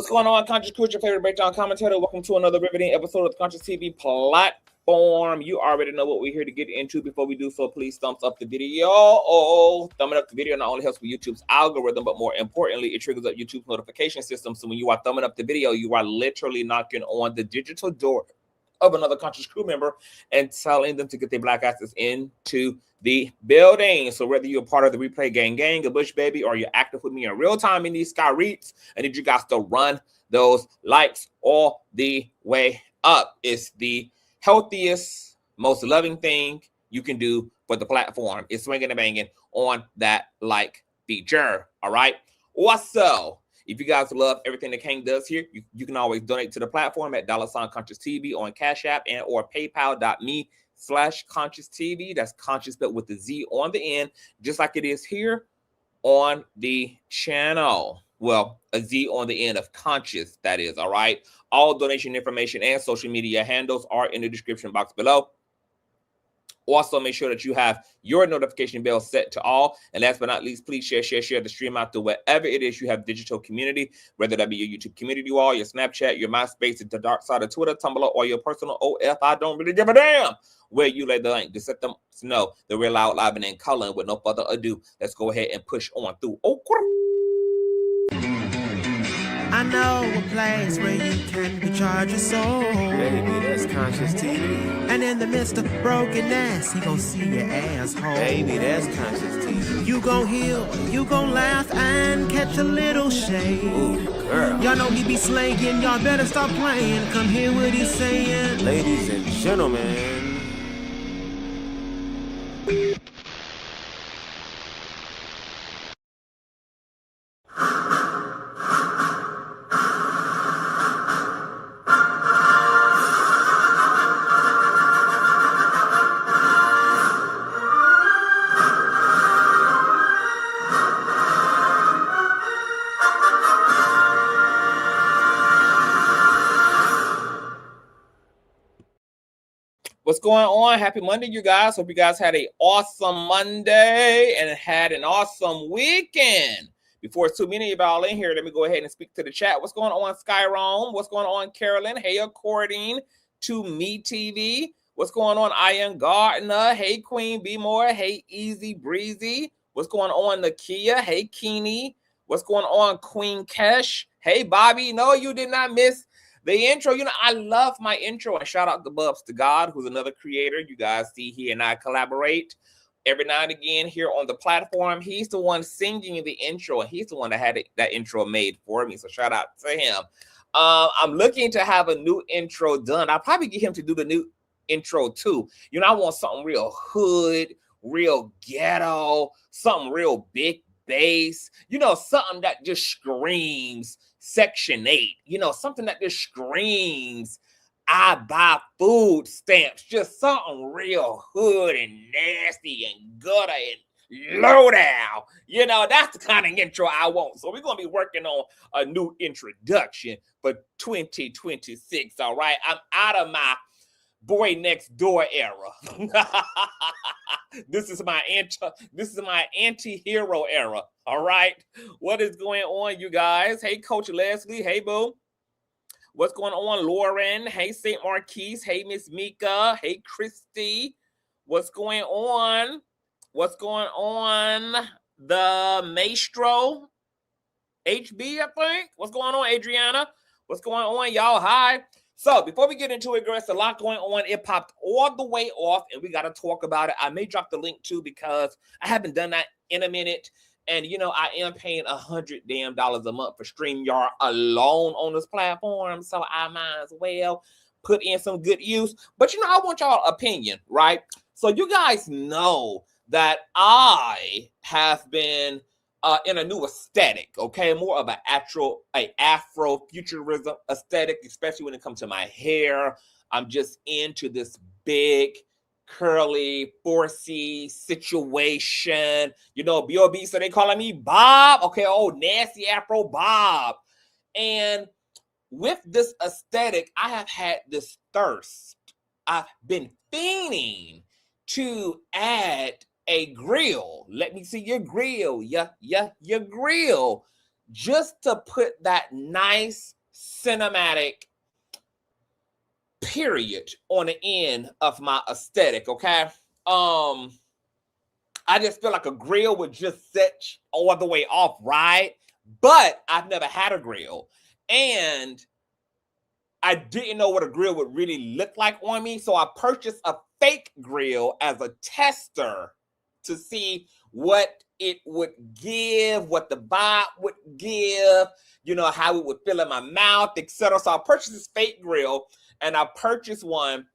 going on, Conscious Crew, your favorite breakdown commentator? Welcome to another riveting episode of the Consciouztv platform. You already know what we're here to get into. Before we do so, please thumbs up the video. Thumbing up the video not only helps with YouTube's algorithm, but more importantly, it triggers up YouTube's notification system. So when you are thumbing up the video, you are literally knocking on the digital door of another Conscious Crew member and telling them to get their black asses into the building. So whether you're part of the replay gang, a bush baby, or you're active with me in real time in these sky reads, I need you guys to run those likes all the way up. It's the healthiest, most loving thing you can do for the platform. It's swinging and banging on that like feature. All right. Also, if you guys love everything that King does here, you can always donate to the platform at $Consciouztv on Cash App and or PayPal.me/Consciouztv. That's conscious, but with the Z on the end, just like it is here on the channel. Well, a Z on the end of conscious, that is, all right? All donation information and social media handles are in the description box below. Also, make sure that you have your notification bell set to all. And last but not least, please share the stream out to wherever it is you have digital community, whether that be your YouTube community wall, your Snapchat, your MySpace, the dark side of Twitter, Tumblr, or your personal OF. I don't really give a damn where you lay the link. Just let them know that we're loud, live, and in color. And with no further ado, let's go ahead and push on through. I know a place where you can recharge your soul. Baby, that's Consciouztv. And in the midst of brokenness, he gon' see your asshole. Baby, that's Consciouztv. You gon' heal, you gon' laugh and catch a little shade. Ooh, girl. Y'all know he be slaying, y'all better stop playing. Come hear what he's saying. Ladies and gentlemen. What's going on? Happy Monday, you guys. Hope you guys had an awesome Monday and had an awesome weekend. Before it's too many of y'all in here, let me go ahead and speak to the chat. What's going on, Skyrome? What's going on, Carolyn? Hey, according to Me TV. What's going on, Ian Gardner? Hey, Queen B More. Hey, Easy Breezy. What's going on, Nakia? Hey, Keeny. What's going on, Queen Kesh? Hey, Bobby. No, you did not miss the intro. You know, I love my intro. And shout out to Bubs to God, who's another creator. You guys see he and I collaborate every now and again here on the platform. He's the one singing the intro, and he's the one that had that intro made for me. So shout out to him. I'm looking to have a new intro done. I'll probably get him to do the new intro too. You know, I want something real hood, real ghetto, something real big bass. You know, something that just screams Section 8, you know, something that just screams, I buy food stamps, just something real hood and nasty and gutter and low down. You know, that's the kind of intro I want. So we're going to be working on a new introduction for 2026, all right? I'm out of my boy next door era. This is my anti-hero era. All right. What is going on, you guys? Hey, Coach Leslie. Hey, boo. What's going on, Lauren? Hey, St. Marquise. Hey, Miss Mika. Hey, Christy. What's going on? What's going on? The Maestro HB, I think. What's going on, Adriana? What's going on, y'all? Hi. So before we get into it, girls, a lot going on. It popped all the way off, and we got to talk about it. I may drop the link too because I haven't done that in a minute. And, you know, I am paying $100 a month for StreamYard alone on this platform. So I might as well put in some good use. But, you know, I want y'all opinion, right? So you guys know that I have been in a new aesthetic, okay? More of an Afrofuturism aesthetic, especially when it comes to my hair. I'm just into this big, curly, 4C situation. You know, B.O.B., so they calling me Bob. Okay, oh, nasty Afro Bob. And with this aesthetic, I have had this thirst. I've been fiending to add a grill. Let me see your grill. Your grill. Just to put that nice cinematic period on the end of my aesthetic, okay? I just feel like a grill would just set all the way off, right? But I've never had a grill, and I didn't know what a grill would really look like on me, so I purchased a fake grill as a tester to see what it would give, what the vibe would give, you know, how it would feel in my mouth, etc. So I purchased this fake grill, and I purchased one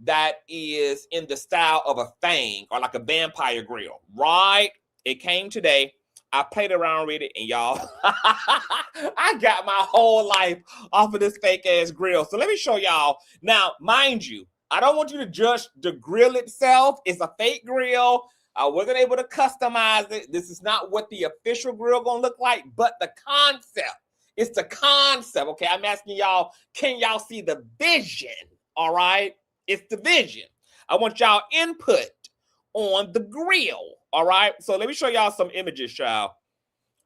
that is in the style of a fang or like a vampire grill, right? It came today. I played around with it, and y'all, I got my whole life off of this fake ass grill. So let me show y'all. Now, mind you, I don't want you to judge the grill itself. It's a fake grill. I wasn't able to customize it. This is not what the official grill gonna look like, but the concept. It's the concept, okay? I'm asking y'all, can y'all see the vision, all right? It's the vision. I want y'all input on the grill, all right? So let me show y'all some images, y'all.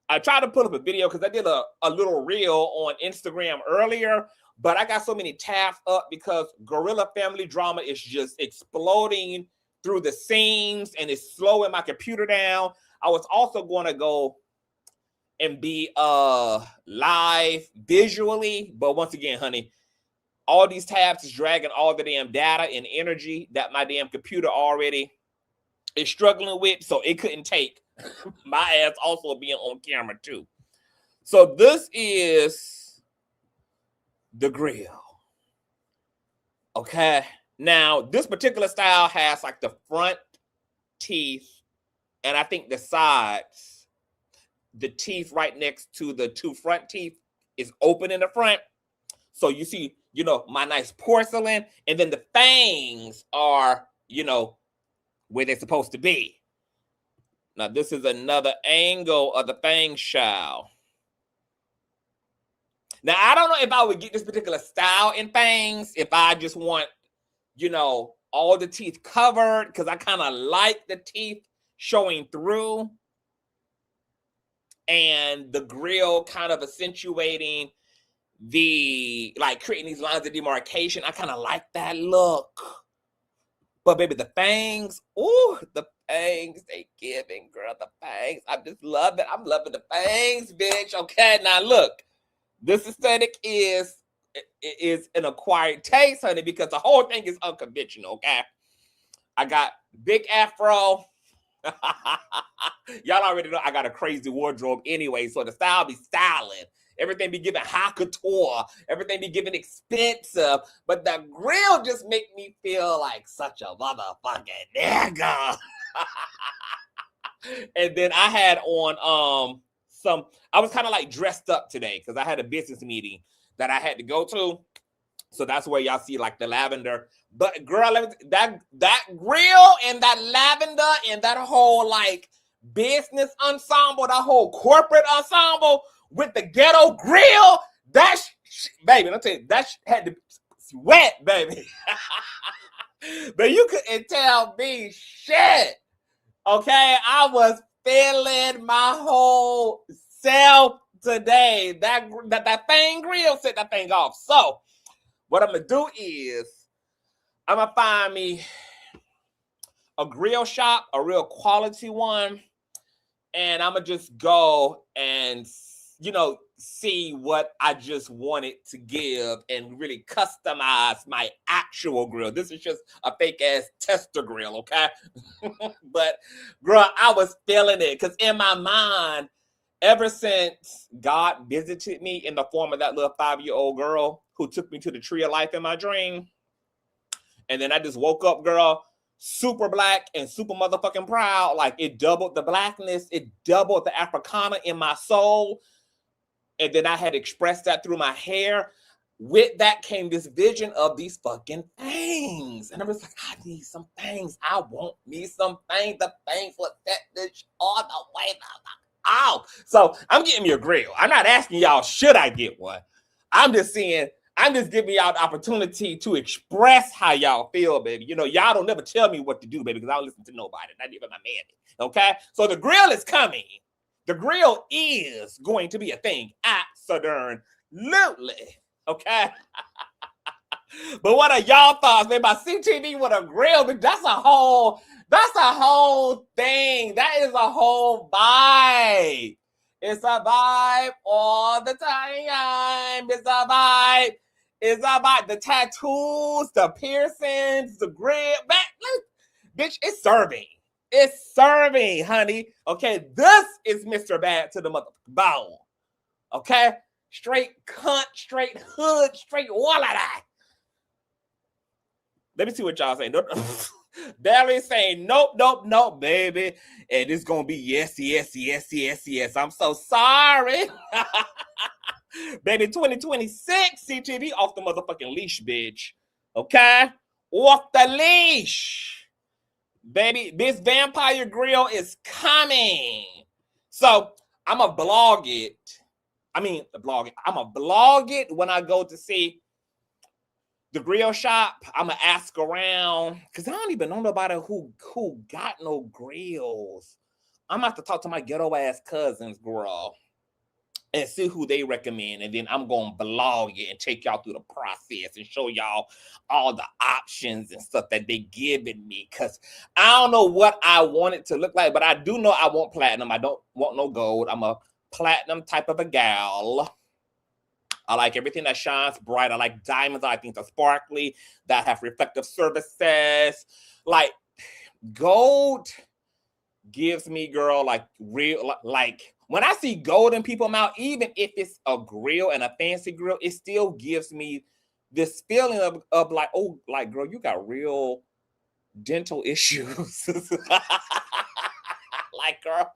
I tried to put up a video because I did a little reel on Instagram earlier, but I got so many tabs up because Glorilla family drama is just exploding through the seams and it's slowing my computer down. I was also going to go and be live visually, but once again, honey, all these tabs is dragging all the damn data and energy that my damn computer already is struggling with, so it couldn't take my ass also being on camera too. So this is the grill. Okay. Now, this particular style has like the front teeth, and I think the sides, the teeth right next to the two front teeth is open in the front. So you see, you know, my nice porcelain, and then the fangs are, you know, where they're supposed to be. Now, this is another angle of the fang shell. Now, I don't know if I would get this particular style in fangs if I just want, you know, all the teeth covered, because I kind of like the teeth showing through and the grill kind of accentuating the, like, creating these lines of demarcation. I kind of like that look. But baby, the fangs, ooh, the fangs, they giving, girl, the fangs. I just love it. I'm loving the fangs, bitch. Okay, now look, this aesthetic is an acquired taste, honey, because the whole thing is unconventional, okay? I got big afro. Y'all already know I got a crazy wardrobe anyway, so the style be styling. Everything be giving high couture. Everything be giving expensive. But the grill just make me feel like such a motherfucking nigga. And then I had on I was kind of like dressed up today because I had a business meeting that I had to go to. So that's where y'all see like the lavender. But girl, that grill and that lavender and that whole like business ensemble, that whole corporate ensemble with the ghetto grill, that baby, I'll tell you, that had to be wet, baby. But you couldn't tell me shit. Okay, I was feeling my whole self today. That thing grill set that thing off. So what I'm gonna do is I'm gonna find me a grill shop, a real quality one, and I'm gonna just go and, you know, see what I just wanted to give and really customize my actual grill. This is just a fake ass tester grill, okay? But girl, I was feeling it because in my mind, ever since God visited me in the form of that little 5-year-old girl who took me to the tree of life in my dream, and then I just woke up, girl, super black and super motherfucking proud. Like, it doubled the blackness, it doubled the Africana in my soul. And then I had expressed that through my hair. With that came this vision of these fucking fangs. And I was like, I need some fangs. I want me some fangs. The fangs will set this all the way out. So I'm getting me a grill. I'm not asking y'all, should I get one? I'm just saying, I'm just giving y'all the opportunity to express how y'all feel, baby. You know, y'all don't never tell me what to do, baby, because I don't listen to nobody, not even my man. Okay? So the grill is coming. The grill is going to be a thing. Absolutely. Okay. But what are y'all thoughts, man? About CTV with a grill, but that's a whole thing. That is a whole vibe. It's a vibe all the time. It's a vibe. It's about the tattoos, the piercings, the grill. Bitch, it's serving. It's serving, honey. Okay, this is Mr. Bad to the motherfucking bone. Okay? Straight cunt, straight hood, straight all of that. Let me see what y'all saying. Barely saying nope, baby. And it's gonna be yes. I'm so sorry. Baby, 2026 CTV off the motherfucking leash, bitch. Okay? Off the leash. Baby, this vampire grill is coming. So I'ma blog it. I'ma blog it when I go to see the grill shop. I'ma ask around because I don't even know nobody who got no grills. I'm gonna have to talk to my ghetto ass cousins, girl, and see who they recommend, and then I'm gonna blog it and take y'all through the process and show y'all all the options and stuff that they giving me. Cause I don't know what I want it to look like, but I do know I want platinum. I don't want no gold. I'm a platinum type of a gal. I like everything that shines bright. I like diamonds. I like things that are sparkly, that have reflective surfaces. Like gold gives me, girl, like real, like when I see gold in people's mouth, even if it's a grill and a fancy grill, it still gives me this feeling of like, oh, like, girl, you got real dental issues. Like, girl,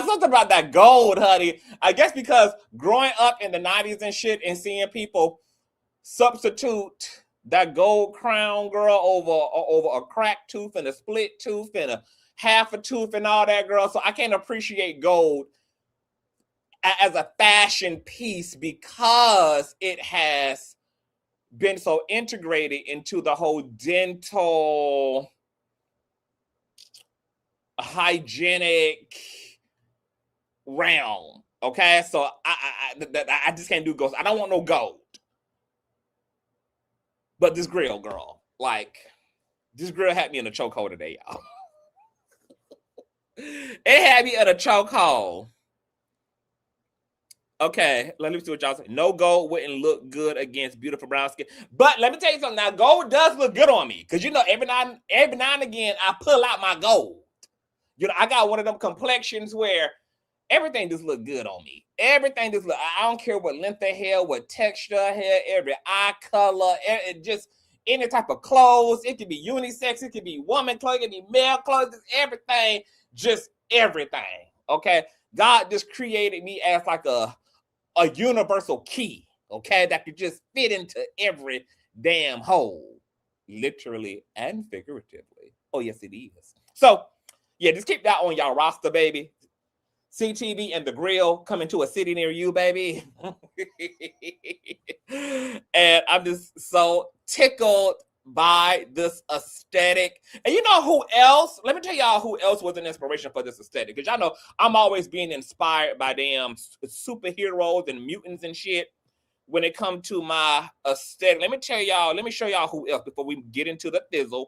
something about that gold, honey. I guess because growing up in the 90s and shit and seeing people substitute that gold crown, girl, over a cracked tooth and a split tooth and a half a tooth and all that, girl. So I can't appreciate gold as a fashion piece because it has been so integrated into the whole dental hygienic realm. Okay, so I just can't do gold. I don't want no gold. But this grill, girl, like, this grill had me in a chokehold today, y'all. It had me in a chokehold. Okay, let me see what y'all say. No gold wouldn't look good against beautiful brown skin. But let me tell you something. Now, gold does look good on me. Because, you know, every now and again, I pull out my gold. You know, I got one of them complexions where everything just look good on me. Everything just look, I don't care what length of hair, what texture of hair, every eye color, just any type of clothes. It could be unisex, it could be woman clothes, it could be male clothes, everything, just everything. Okay. God just created me as like a universal key, okay, that could just fit into every damn hole, literally and figuratively. Oh, yes, it is. So, yeah, just keep that on y'all roster, baby. CTV and the grill coming to a city near you, baby. And I'm just so tickled by this aesthetic. And you know who else? Let me tell y'all who else was an inspiration for this aesthetic. Because y'all know I'm always being inspired by damn superheroes and mutants and shit when it comes to my aesthetic. Let me show y'all who else before we get into the thizzle.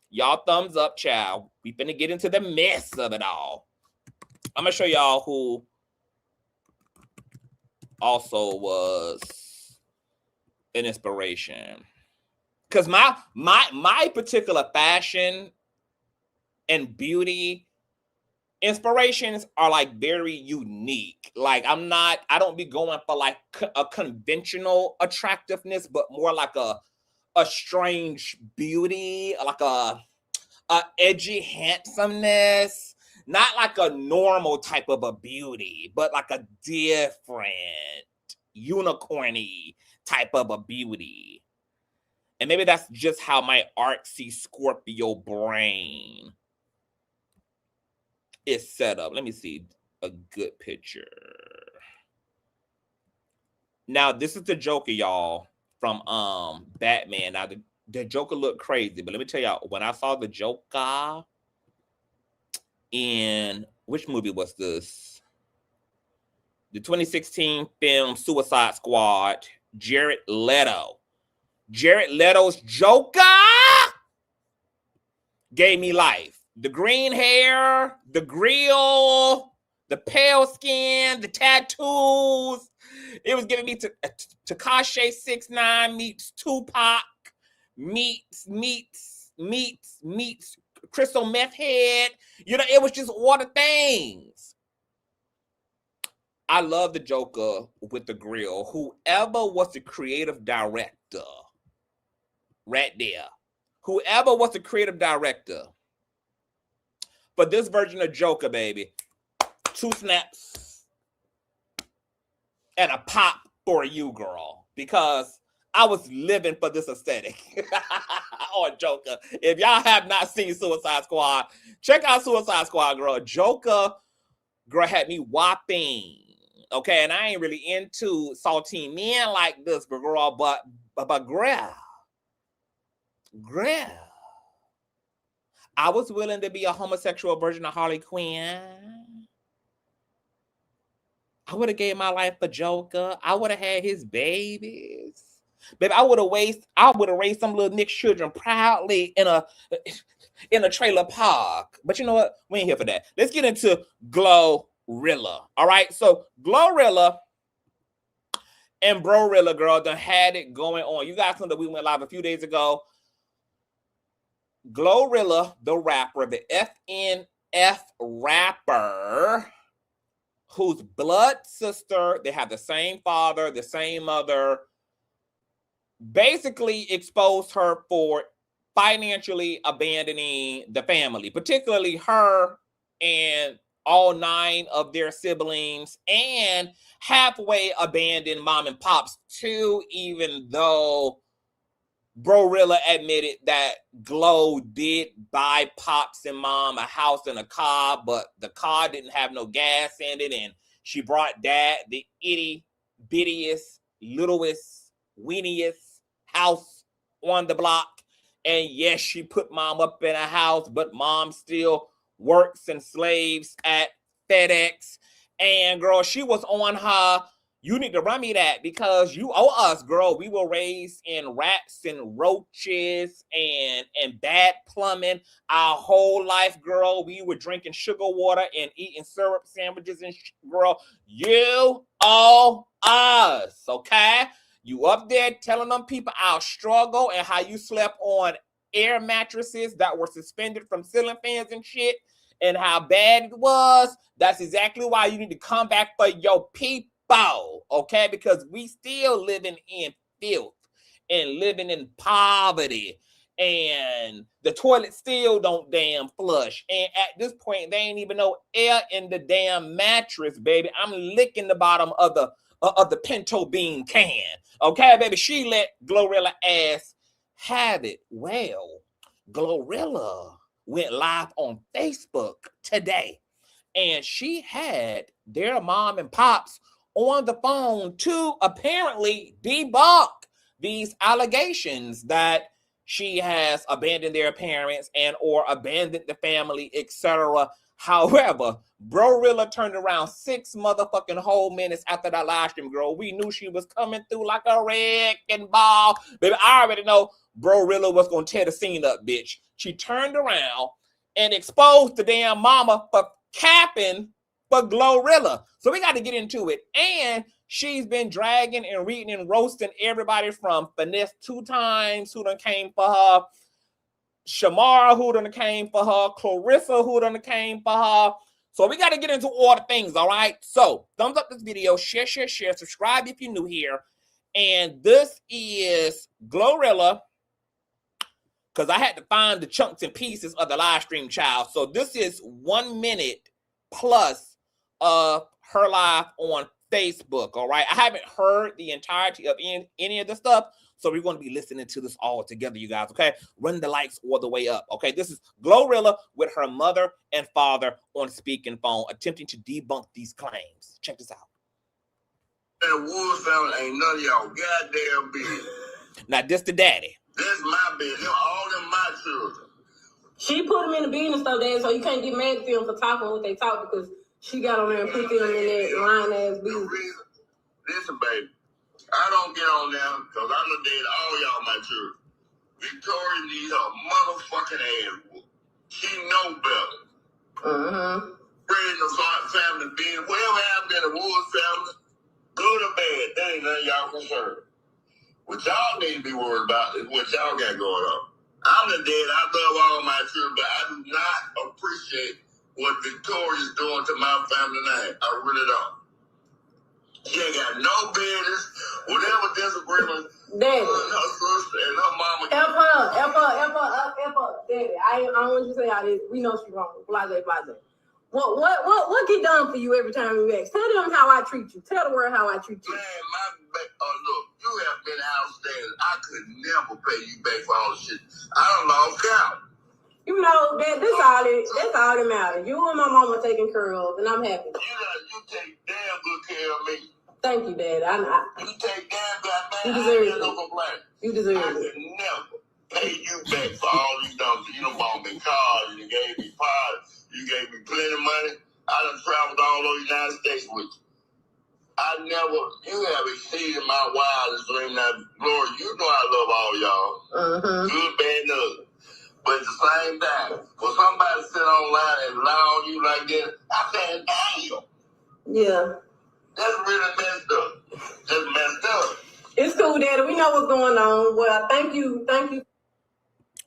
Y'all thumbs up, child. We finna get into the mess of it all. I'm gonna show y'all who also was an inspiration. Because my particular fashion and beauty inspirations are like very unique. Like I don't be going for like a conventional attractiveness, but more like a strange beauty, like a edgy handsomeness. Not like a normal type of a beauty, but like a different unicorny type of a beauty. And maybe that's just how my artsy Scorpio brain is set up. Let me see a good picture. Now, this is the Joker, y'all, from Batman. Now, the Joker looked crazy, but let me tell y'all, when I saw the Joker in, which movie was this? The 2016 film Suicide Squad. Jared Leto. Jared Leto's Joker gave me life. The green hair, the grill, the pale skin, the tattoos. It was giving me Tekashi 6ix9ine meets Tupac meets crystal meth head. You know, it was just all the things. I love the Joker with the grill. Whoever was the creative director, right there. Whoever was the creative director for this version of Joker, baby, 2 snaps and a pop for you, girl, because I was living for this aesthetic on Joker. If y'all have not seen Suicide Squad, check out Suicide Squad, girl. Joker, girl, had me whopping. Okay, and I ain't really into saltine men like this, but girl, but girl, I was willing to be a homosexual version of Harley Quinn. I would have gave my life for Joker. I would have had his babies. Baby, I would have raised some little Nick children proudly in a trailer park. But you know what? We ain't here for that. Let's get into Glorilla. All right. So Glorilla and BroRilla, girl, done had it going on. You guys know that we went live a few days ago. Glorilla, the rapper, the FNF rapper, whose blood sister, they have the same father, the same mother, basically exposed her for financially abandoning the family, particularly her and all 9 of their siblings, and halfway abandoned mom and pops too, even though BroRilla admitted that Glow did buy pops and mom a house and a car, but the car didn't have no gas in it, and she brought dad the itty bittiest, littlest, weeniest house on the block. And yes, she put mom up in a house, but mom still works and slaves at FedEx. And girl, she was on her, you need to run me that because you owe us, girl. We were raised in rats and roaches and bad plumbing our whole life, girl. We were drinking sugar water and eating syrup sandwiches and girl, you owe us, okay? You up there telling them people our struggle and how you slept on air mattresses that were suspended from ceiling fans and shit and how bad it was. That's exactly why you need to come back for your people. Okay, because we still living in filth and living in poverty, and the toilet still don't damn flush. And at this point, they ain't even no air in the damn mattress, baby. I'm licking the bottom of the pinto bean can. Okay, baby, she let Glorilla ass have it. Well, Glorilla went live on Facebook today, and she had their mom and pops on the phone to apparently debunk these allegations that she has abandoned their parents and or abandoned the family, etc. However, BroRilla turned around 6 motherfucking whole minutes after that live stream, girl. We knew she was coming through like a wrecking ball. Baby, I already know BroRilla was going to tear the scene up, bitch. She turned around and exposed the damn mama for capping for Glorilla. So we got to get into it. And she's been dragging and reading and roasting everybody from Finesse 2 times, who done came for her, Shamara, who done came for her, Clarissa, who done came for her. So we got to get into all the things, all right? So thumbs up this video, share, subscribe if you're new here. And this is Glorilla, because I had to find the chunks and pieces of the live stream, child. So this is 1 minute plus of her live on Facebook, all right? I haven't heard the entirety of any of the stuff, so we're going to be listening to this all together, you guys, okay? Run the likes all the way up, okay? This is Glorilla with her mother and father on speaking phone, attempting to debunk these claims. Check this out. And Woods family ain't none of y'all goddamn business. Now, this the daddy. That's my business. All them my children. She put them in the business though, Dad, so you can't get mad at them for talking what they talk because she got on there and put them in that lying ass business. Listen, baby. I don't get on them because I done did all y'all my children. Victoria needs her motherfucking ass whooped. She know better. Spreading the family being whatever happened in the Woods family, good or bad, that ain't none of y'all concerned. What y'all need to be worried about is what y'all got going on. I'm the dad. I love all my children, but I do not appreciate what Victoria's doing to my family name. I really don't. She ain't got no business. Whatever disagreement, Daddy. Her sister and her mama. Help her. Daddy, I don't want you to say all this. We know she's wrong. Blase. What get done for you every time we ask? Tell them how I treat you. Tell the world how I treat you. Man, look, you have been outstanding. I could never pay you back for all the shit. I don't lost count. You know, that's all that matters. You and my mama taking care of, and I'm happy. You take damn good care of me. Thank you, Dad. You take damn good, man. You deserve it. No complaint. You deserve I it. could never pay you back for all you done. You done bought me cars, you gave me parts, you gave me plenty of money. I done traveled all over the United States with you. You have exceeded my wildest dream. Now, Glory, you know I love all y'all. Good, bad, and ugly. But at the same time, for somebody to sit online and lie on you like that, I said, damn. Yeah. That's really messed up. That's messed up. It's cool, Daddy. We know what's going on. Well, thank you.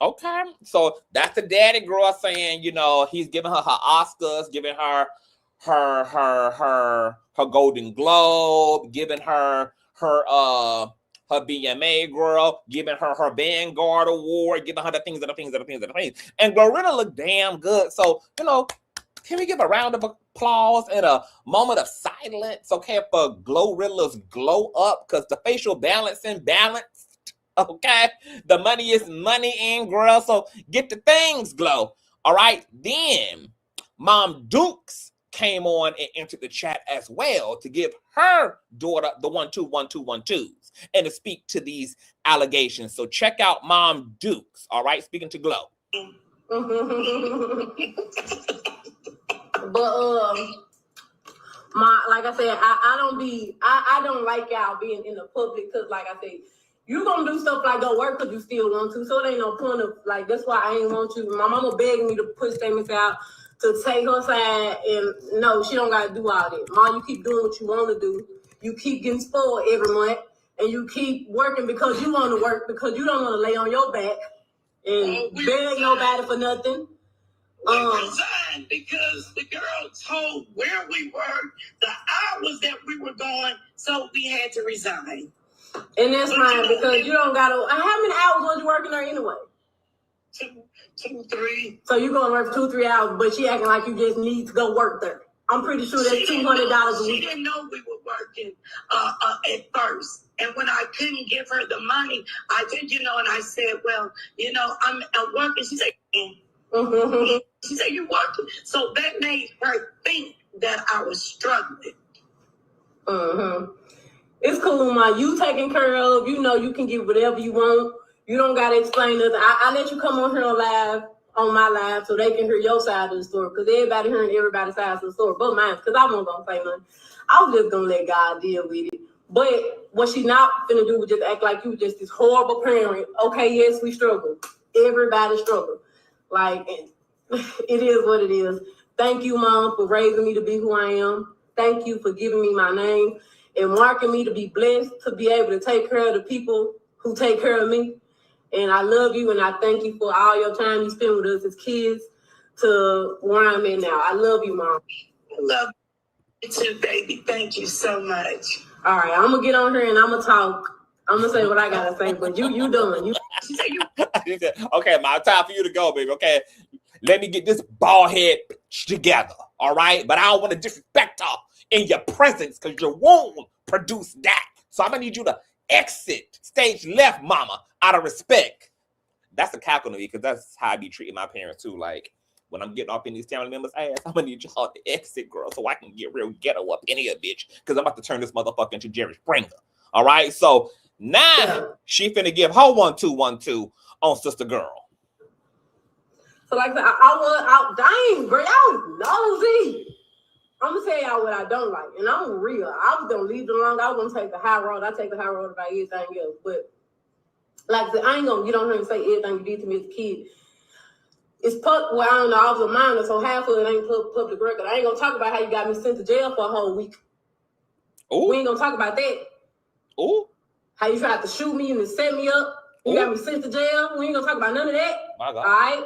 Okay, so that's the daddy girl saying, you know, he's giving her Oscars, giving her Golden Globe, giving her BMA girl, giving her Vanguard Award, giving her the things. And Glorilla look damn good. So, you know, can we give a round of applause and a moment of silence, okay, for Glorilla's glow up? Because the facial balancing balanced, okay? The money is money in, girl, so get the things glow, all right? Then Mom Dukes came on and entered the chat as well to give her daughter the 1-2-1-2-1-2s and to speak to these allegations. So check out Mom Dukes, all right, speaking to Glow. But like I said, I don't like y'all being in the public because, like I said, you gonna do stuff like go work because you still want to. So it ain't no point of like that's why I ain't want you. My mama begging me to put statements out to take her side, and no, she don't gotta do all that. Mom, you keep doing what you want to do. You keep getting spoiled every month, and you keep working because you want to work because you don't want to lay on your back and beg nobody for nothing. We resigned because the girl told where we were, the hours that we were going, so we had to resign. And that's fine because you don't gotta. How many hours was you working there anyway? 2, 3. So you gonna work 2-3 hours, but she acting like you just need to go work there. I'm pretty sure that's $200 a week. She didn't know we were working at first. And when I couldn't give her the money, I did, and I said, well, I'm working. She said, she said, you working? So that made her think that I was struggling. It's cool, Ma. You taken care of. You can get whatever you want. You don't got to explain nothing. I let you come on here on my live, so they can hear your side of the story. Because everybody hearing everybody's side of the story, but mine. Because I wasn't going to say nothing. I was just going to let God deal with it. But what she not finna do was just act like you just this horrible parent. Okay, yes, we struggle. Everybody struggle. Like, it is what it is. Thank you, Mom, for raising me to be who I am. Thank you for giving me my name and marking me to be blessed to be able to take care of the people who take care of me. And I love you, and I thank you for all your time you spend with us as kids to where I'm at now. I love you, Mom. I love you too, baby. Thank you so much. All right, I'm going to get on here and I'm going to talk. I'm going to say what I got to say, but you done. Okay, my time for you to go, baby, okay? Let me get this bald head together, all right? But I don't want to disrespect her in your presence because you won't produce that. So I'm going to need you to exit stage left, mama, out of respect. That's a cackle to me because that's how I be treating my parents too. Like, when I'm getting up in these family members' ass, I'm going to need y'all to exit, girl, so I can get real ghetto up in here, bitch, because I'm about to turn this motherfucker into Jerry Springer, all right? So now she finna give her 1-2-1-2 on Sister Girl. So like I said, dang, bro, y'all nosy. I'm gonna tell y'all what I don't like, and I'm real. I was gonna leave it alone. I was gonna take the high road. I take the high road about everything else, but like I said, I ain't gonna get on here and say everything you did to me as a kid. It's well, I don't know. I was a minor, so half of it ain't public record. I ain't gonna talk about how you got me sent to jail for a whole week. Ooh. We ain't gonna talk about that. Ooh. How you tried to shoot me and then set me up. You got me sent to jail. We ain't gonna talk about none of that. My God. All right?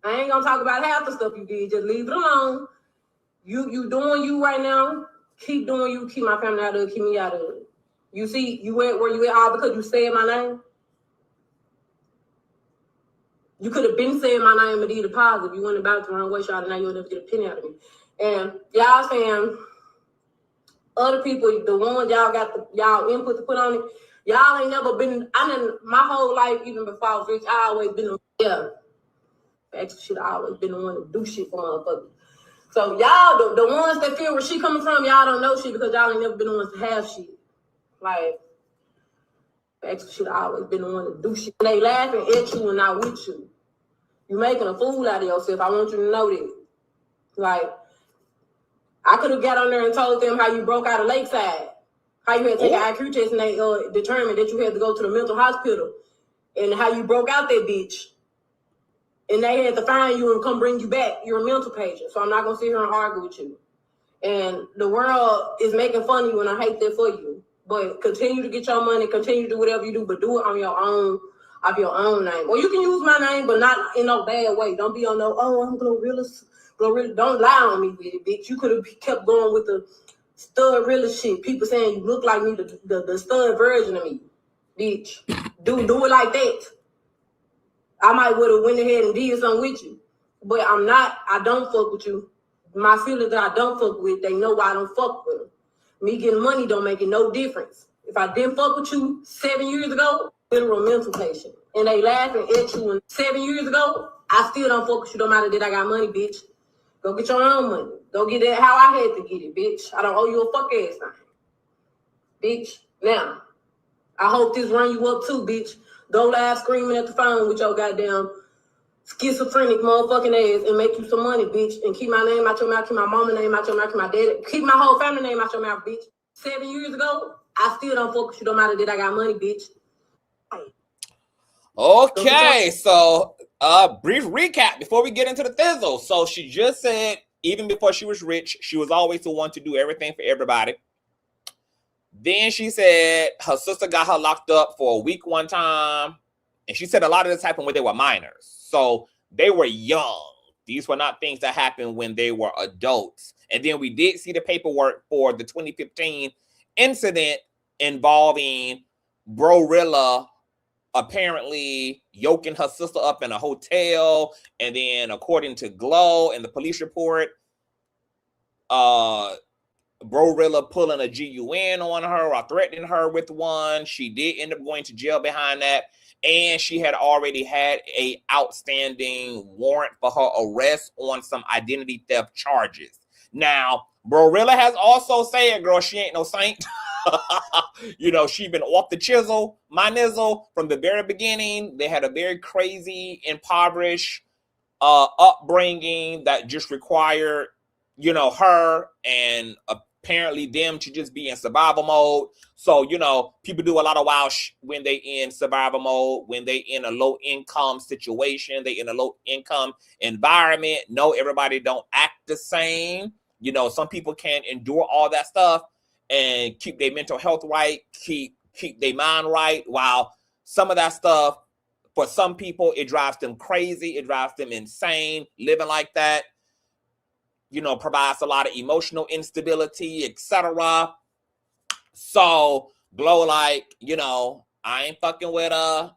I ain't gonna talk about half the stuff you did. Just leave it alone. You doing you right now. Keep doing you. Keep my family out of it. Keep me out of it. You see, you went where you at all because you said my name. You could have been saying my name and did a positive. You went about it the wrong way, y'all, and now you'll never get a penny out of me. And y'all saying other people, the ones y'all got y'all input to put on it, y'all ain't never been. My whole life, even before I was rich, I always been extra shit. I always been the one to do shit for motherfuckers. So y'all, the ones that feel where she coming from, y'all don't know shit because y'all ain't never been the ones to have shit. Like extra shit, I always been the one to do shit. They laughing at you and not with you. You making a fool out of yourself. I want you to know that. Like, I could have got on there and told them how you broke out of Lakeside. How you had to take an IQ test and they determined that you had to go to the mental hospital. And how you broke out that bitch. And they had to find you and come bring you back. You're a mental patient. So I'm not going to sit here and argue with you. And the world is making fun of you and I hate that for you. But continue to get your money. Continue to do whatever you do. But do it on your own. Of your own name. Or you can use my name, but not in no bad way. Don't be on no, I'm Glorilla. Don't lie on me with it, bitch. You could have kept going with the StudRilla shit. People saying you look like me, the stud version of me. Bitch. Do it like that. I might would have went ahead and did something with you. But I don't fuck with you. My feelings that I don't fuck with, they know why I don't fuck with them. Me getting money don't make it no difference. If I didn't fuck with you 7 years ago, literal mental patient. And they laughing at you 7 years ago, I still don't fuck with you no matter that I got money, bitch. Go get your own money. Go get it how I had to get it, bitch. I don't owe you a fuck ass thing. Bitch. Now, I hope this run you up too, bitch. Go laugh screaming at the phone with your goddamn schizophrenic motherfucking ass and make you some money, bitch. And keep my name out your mouth, keep my mama name out your mouth, keep my daddy, keep my whole family name out your mouth, bitch. 7 years ago, I still don't fuck with you no matter that I got money, bitch. Okay, so brief recap before we get into the thizzle. So she just said even before she was rich, she was always the one to do everything for everybody. Then she said her sister got her locked up for a week one time. And she said a lot of this happened when they were minors. So they were young. These were not things that happened when they were adults. And then we did see the paperwork for the 2015 incident involving BroRilla apparently yoking her sister up in a hotel. And then according to Glow and the police report, BroRilla pulling a GUN on her or threatening her with one. She did end up going to jail behind that. And she had already had a outstanding warrant for her arrest on some identity theft charges. Now, BroRilla has also said, girl, she ain't no saint. You know, she been off the chisel, my nizzle, from the very beginning. They had a very crazy, impoverished upbringing that just required, you know, her and apparently them to just be in survival mode. So, you know, people do a lot of wild when they in survival mode, when they in a low income situation, they in a low income environment. No, everybody don't act the same. You know, some people can't endure all that stuff and keep their mental health right, keep their mind right, while some of that stuff, for some people, it drives them crazy, it drives them insane, living like that, you know, provides a lot of emotional instability, etc. So, Glow like, you know, I ain't fucking with her,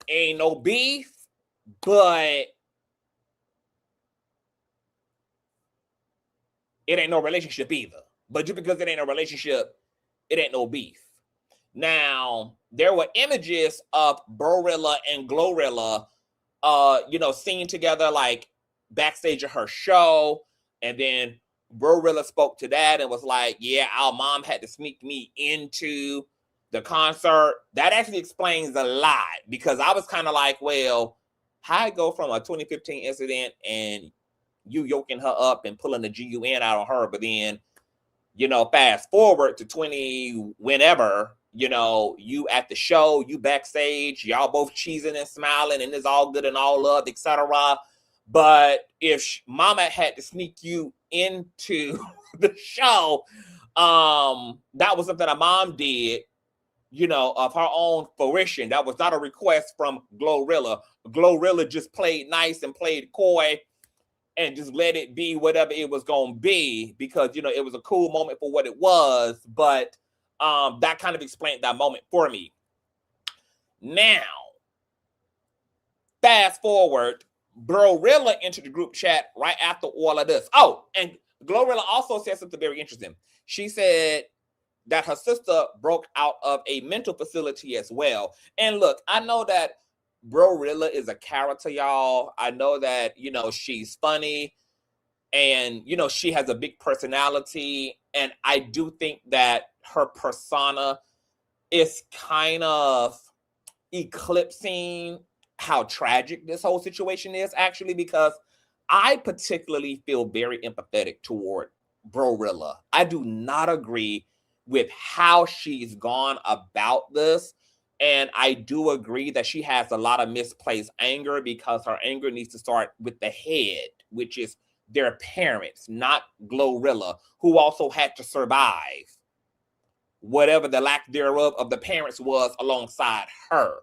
ain't no beef, but it ain't no relationship either. But just because it ain't a relationship, it ain't no beef. Now, there were images of BroRilla and Glorilla, you know, seen together like backstage of her show. And then BroRilla spoke to that and was like, yeah, our mom had to sneak me into the concert. That actually explains a lot, because I was kind of like, well, how I go from a 2015 incident and you yoking her up and pulling the GUN out on her. But then, you know, fast forward to 20 whenever, you know, you at the show, you backstage, y'all both cheesing and smiling, and it's all good and all love, etc. But if mama had to sneak you into the show, that was something a mom did, you know, of her own fruition. That was not a request from Glorilla. Glorilla just played nice and played coy and just let it be whatever it was going to be, because, you know, it was a cool moment for what it was. But that kind of explained that moment for me. Now, fast forward, BroRilla entered the group chat right after all of this. Oh, and Glorilla also said something very interesting. She said that her sister broke out of a mental facility as well. And look, I know that BroRilla is a character, y'all. I know that, you know, she's funny and, you know, she has a big personality. And I do think that her persona is kind of eclipsing how tragic this whole situation is, actually, because I particularly feel very empathetic toward BroRilla. I do not agree with how she's gone about this. And I do agree that she has a lot of misplaced anger, because her anger needs to start with the head, which is their parents, not Glorilla, who also had to survive whatever the lack thereof of the parents was alongside her.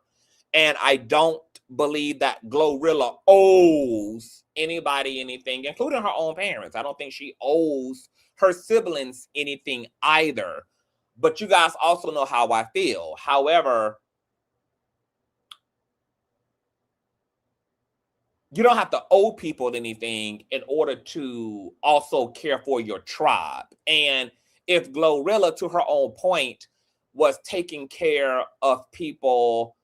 And I don't believe that Glorilla owes anybody anything, including her own parents. I don't think she owes her siblings anything either. But you guys also know how I feel. However, you don't have to owe people anything in order to also care for your tribe. And if Glorilla, to her own point, was taking care of people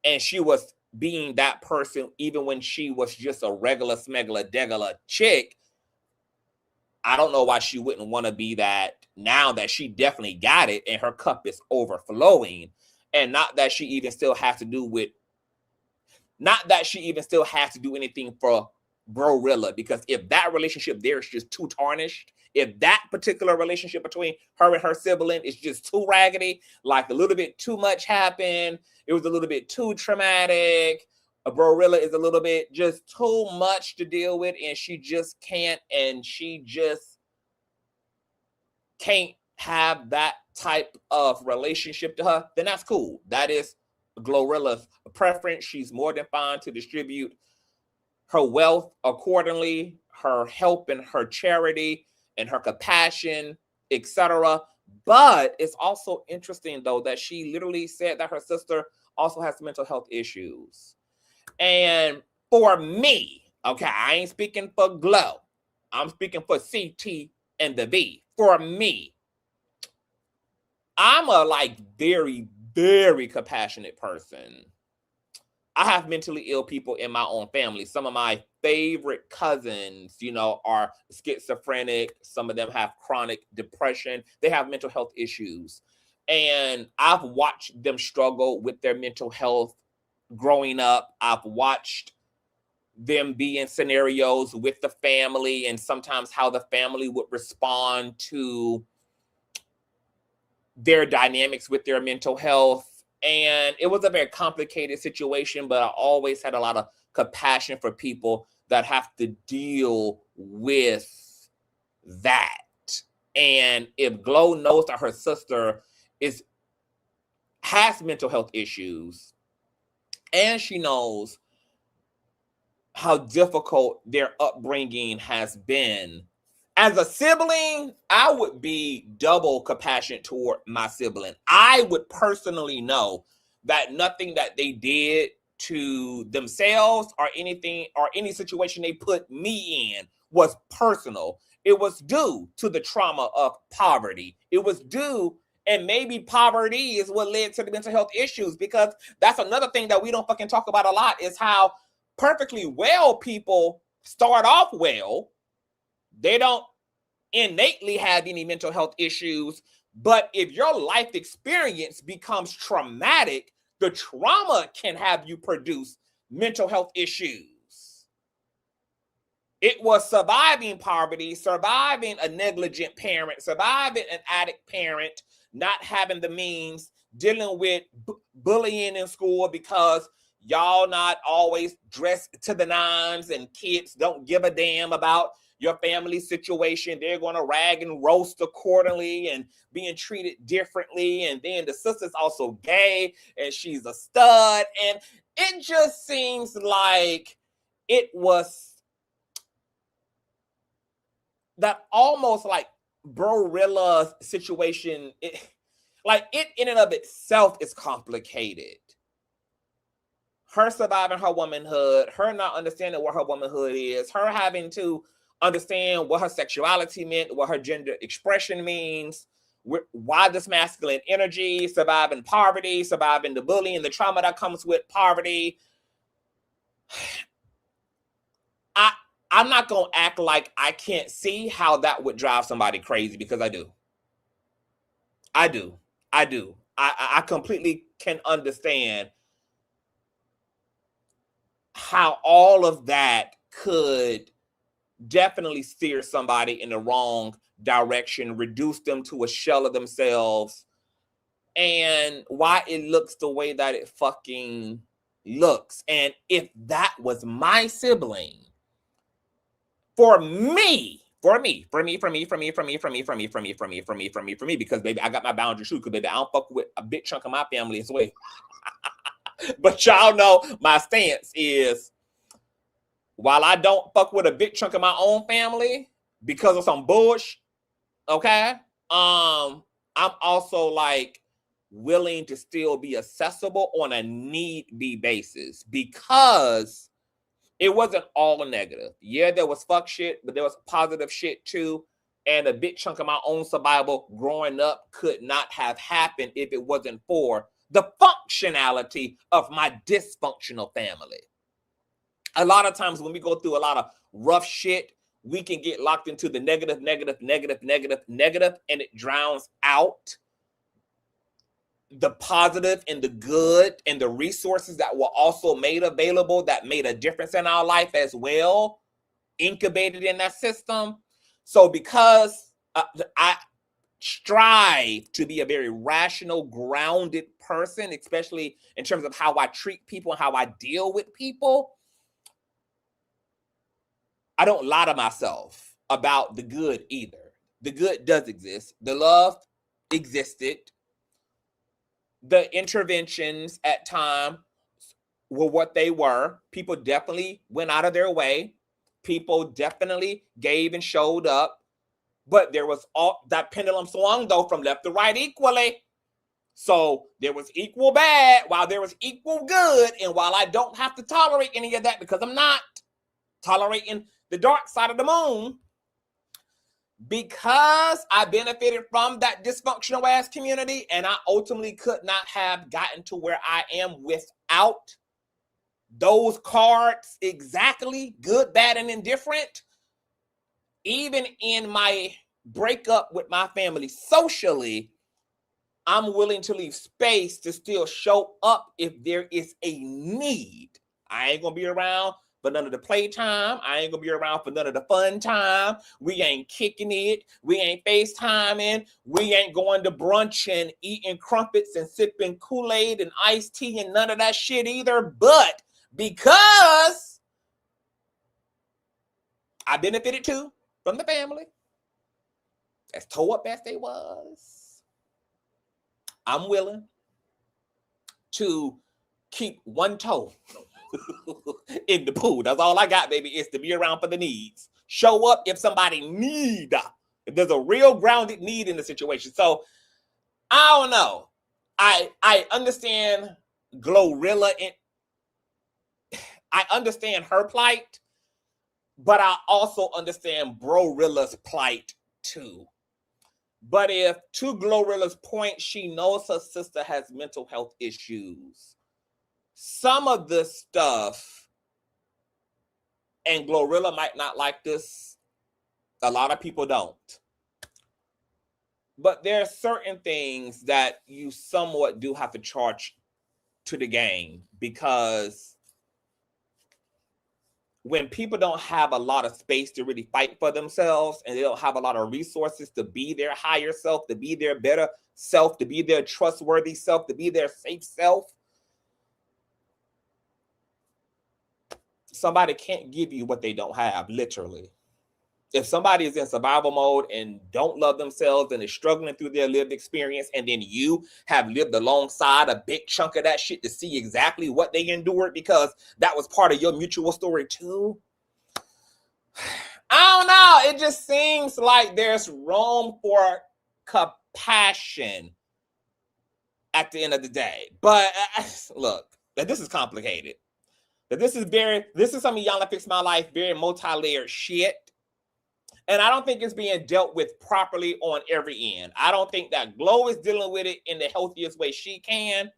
and she was being that person even when she was just a regular smegular degular chick, I don't know why she wouldn't want to be that now that she definitely got it and her cup is overflowing. And not that she even still has to do anything for BroRilla, because if that relationship there is just too tarnished, if that particular relationship between her and her sibling is just too raggedy, like a little bit too much happened, it was a little bit too traumatic, BroRilla is a little bit just too much to deal with, and she just can't have that type of relationship to her, then that's cool. That is Glorilla's preference. She's more than fine to distribute her wealth accordingly, her help and her charity and her compassion, etc. But it's also interesting, though, that she literally said that her sister also has mental health issues. And for me, okay, I ain't speaking for Glow, I'm speaking for CT and the V. For me, I'm a very, very compassionate person. I have mentally ill people in my own family. Some of my favorite cousins, you know, are schizophrenic. Some of them have chronic depression. They have mental health issues. And I've watched them struggle with their mental health growing up. I've watched them be in scenarios with the family and sometimes how the family would respond to their dynamics with their mental health. And it was a very complicated situation, but I always had a lot of compassion for people that have to deal with that. And if Glow knows that her sister has mental health issues, and she knows how difficult their upbringing has been, as a sibling, I would be double compassionate toward my sibling. I would personally know that nothing that they did to themselves or anything or any situation they put me in was personal. It was due to the trauma of poverty. It was due, and maybe poverty is what led to the mental health issues, because that's another thing that we don't fucking talk about a lot, is how perfectly well people start off well. They don't innately have any mental health issues, but if your life experience becomes traumatic, the trauma can have you produce mental health issues. It was surviving poverty, surviving a negligent parent, surviving an addict parent, not having the means, dealing with bullying in school because y'all not always dressed to the nines and kids don't give a damn about your family situation. They're going to rag and roast accordingly and being treated differently. And then the sister's also gay and she's a stud. And it just seems like it was that almost like BroRilla situation. It in and of itself is complicated. Her surviving her womanhood, her not understanding what her womanhood is, her having to understand what her sexuality meant, what her gender expression means, why this masculine energy, surviving poverty, surviving the bullying, the trauma that comes with poverty. I'm not going to act like I can't see how that would drive somebody crazy, because I do. I completely can understand how all of that could definitely steer somebody in the wrong direction, reduce them to a shell of themselves, and why it looks the way that it fucking looks. And if that was my sibling, for me, because baby, I got my boundaries too, because baby, I don't fuck with a big chunk of my family as well. But y'all know my stance is, while I don't fuck with a big chunk of my own family because of some bullshit, okay, I'm also like willing to still be accessible on a need-be basis, because it wasn't all negative. Yeah, there was fuck shit, but there was positive shit too. And a big chunk of my own survival growing up could not have happened if it wasn't for the functionality of my dysfunctional family. A lot of times when we go through a lot of rough shit, we can get locked into the negative, and it drowns out the positive and the good and the resources that were also made available that made a difference in our life as well, incubated in that system. So because I strive to be a very rational, grounded person, especially in terms of how I treat people and how I deal with people, I don't lie to myself about the good either. The good does exist. The love existed. The interventions at time were what they were. People definitely went out of their way. People definitely gave and showed up. But there was all that pendulum swung though from left to right equally. So there was equal bad while there was equal good. And while I don't have to tolerate any of that, because I'm not tolerating the dark side of the moon, because I benefited from that dysfunctional ass community, and I ultimately could not have gotten to where I am without those cards exactly, good, bad, and indifferent. Even in my breakup with my family socially, I'm willing to leave space to still show up if there is a need. I ain't gonna be around for none of the playtime. I ain't gonna be around for none of the fun time. We ain't kicking it. We ain't FaceTiming. We ain't going to brunch and eating crumpets and sipping Kool-Aid and iced tea and none of that shit either. But because I benefited too from the family, as toe up as they was, I'm willing to keep one toe in the pool. That's all I got, baby, is to be around for the needs. Show up if somebody need. If there's a real grounded need in the situation. So I don't know. I understand Glorilla, and I understand her plight, but I also understand BroRilla's plight too. But if, to Glorilla's point, she knows her sister has mental health issues, some of this stuff, and Glorilla might not like this, a lot of people don't, but there are certain things that you somewhat do have to charge to the game, because when people don't have a lot of space to really fight for themselves, and they don't have a lot of resources to be their higher self, to be their better self, to be their trustworthy self, to be their safe self, somebody can't give you what they don't have, literally. If somebody is in survival mode and don't love themselves and is struggling through their lived experience, and then you have lived alongside a big chunk of that shit to see exactly what they endured because that was part of your mutual story too, I don't know. It just seems like there's room for compassion at the end of the day. But look, this is complicated. This is some of Y'all Fix My Life, very multi-layered shit. And I don't think it's being dealt with properly on every end. I don't think that Glow is dealing with it in the healthiest way she can,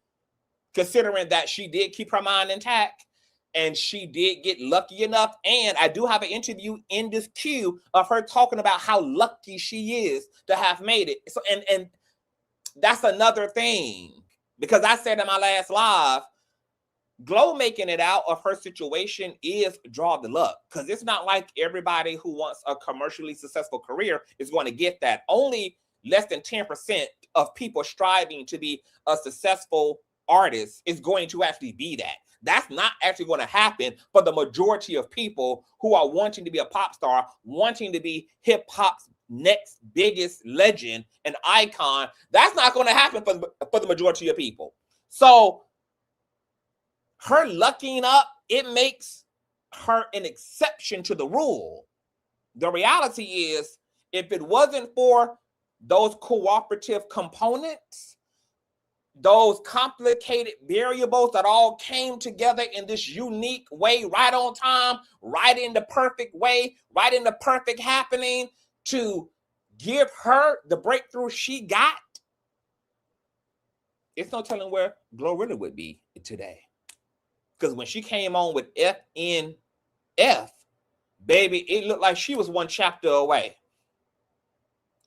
considering that she did keep her mind intact and she did get lucky enough. And I do have an interview in this queue of her talking about how lucky she is to have made it. So, and that's another thing, because I said in my last live, Glow making it out of her situation is draw the luck, because it's not like everybody who wants a commercially successful career is going to get that. Only less than 10% of people striving to be a successful artist is going to actually be that. That's not actually going to happen for the majority of people who are wanting to be a pop star, wanting to be hip hop's next biggest legend and icon. That's not going to happen for the majority of people. So her lucking up, it makes her an exception to the rule. The reality is, if it wasn't for those cooperative components, those complicated variables that all came together in this unique way, right on time, right in the perfect way, right in the perfect happening to give her the breakthrough she got, it's no telling where Glorilla would be today. Because when she came on with FNF, baby, it looked like she was one chapter away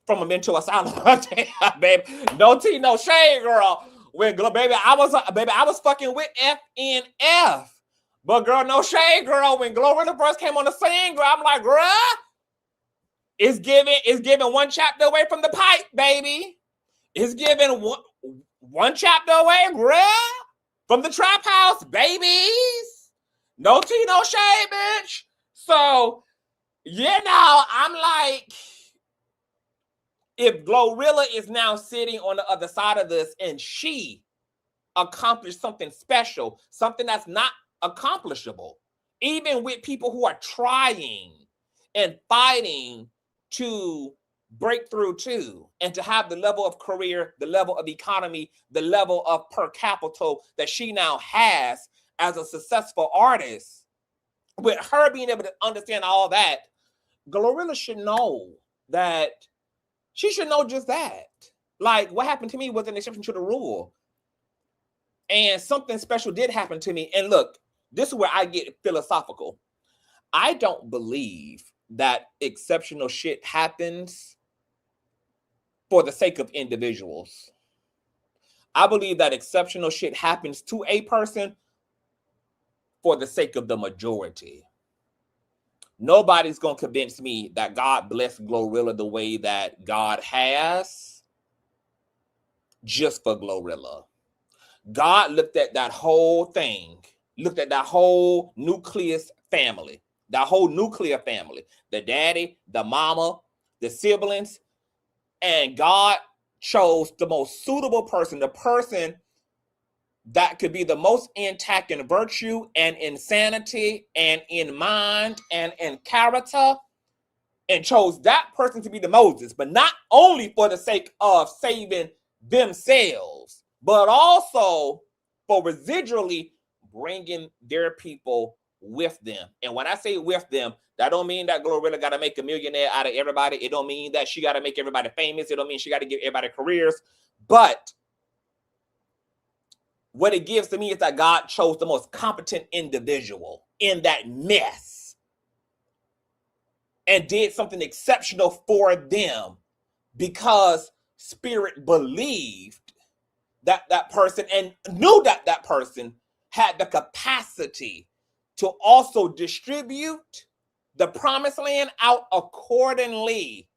from a mental asylum. Baby, no tea, no shade, girl. When baby, I was fucking with FNF. But girl, no shade, girl. When Glorilla first came on the scene, girl, I'm like, girl, it's giving one chapter away from the pipe, baby. It's giving one chapter away, girl, from the trap house, babies. No tea, no shade, bitch. So, I'm like, if Glorilla is now sitting on the other side of this and she accomplished something special, something that's not accomplishable, even with people who are trying and fighting to break through too, and to have the level of career, the level of economy, the level of per capita that she now has as a successful artist, with her being able to understand all that, Glorilla should know that she should know just that. Like, what happened to me was an exception to the rule. And something special did happen to me. And look, this is where I get philosophical. I don't believe that exceptional shit happens for the sake of individuals. I believe that exceptional shit happens to a person for the sake of the majority. Nobody's going to convince me that God blessed Glorilla the way that God has just for Glorilla. God looked at that whole thing, looked at that whole nucleus family, that whole nuclear family, the daddy, the mama, the siblings, and God chose the most suitable person, the person that could be the most intact in virtue and insanity and in mind and in character, and chose that person to be the Moses, but not only for the sake of saving themselves, but also for residually bringing their people with them. And when I say with them, that don't mean that Glorilla got to make a millionaire out of everybody. It don't mean that she got to make everybody famous. It don't mean she got to give everybody careers. But what it gives to me is that God chose the most competent individual in that mess and did something exceptional for them, because Spirit believed that that person and knew that that person had the capacity to also distribute the promised land out accordingly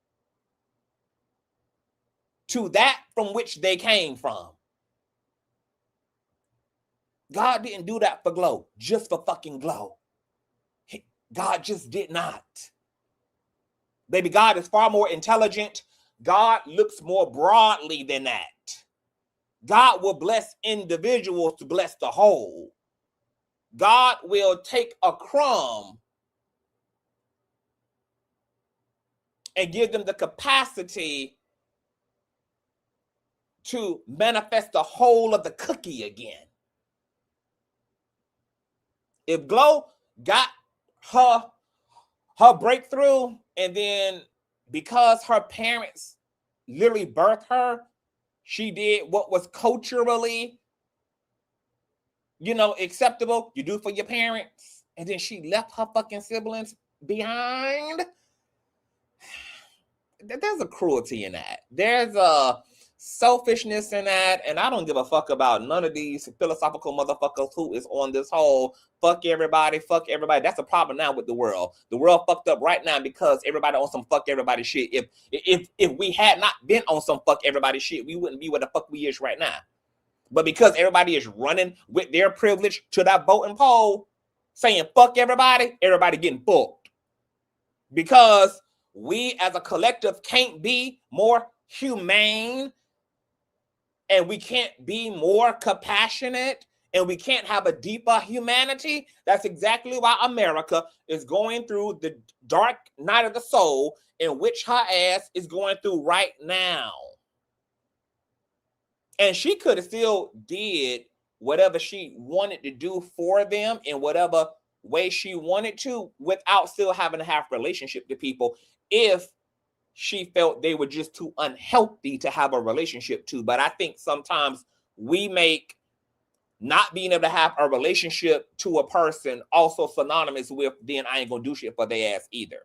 to that from which they came from. God didn't do that for Glow, just for fucking Glow. God just did not. Baby, God is far more intelligent. God looks more broadly than that. God will bless individuals to bless the whole. God will take a crumb and give them the capacity to manifest the whole of the cookie again. If Glow got her breakthrough, and then because her parents literally birthed her, she did what was culturally, acceptable. You do for your parents, and then she left her fucking siblings behind. There's a cruelty in that. There's a selfishness in that, and I don't give a fuck about none of these philosophical motherfuckers who is on this whole fuck everybody. That's a problem now with the world. The world fucked up right now because everybody on some fuck everybody shit. If we had not been on some fuck everybody shit, we wouldn't be where the fuck we is right now. But because everybody is running with their privilege to that voting poll, saying fuck everybody, everybody getting fucked. Because we as a collective can't be more humane, and we can't be more compassionate, and we can't have a deeper humanity. That's exactly why America is going through the dark night of the soul, in which her ass is going through right now. And she could have still did whatever she wanted to do for them in whatever way she wanted to without still having to have a relationship with people if she felt they were just too unhealthy to have a relationship to. But I think sometimes we make not being able to have a relationship to a person also synonymous with then I ain't gonna do shit for their ass either.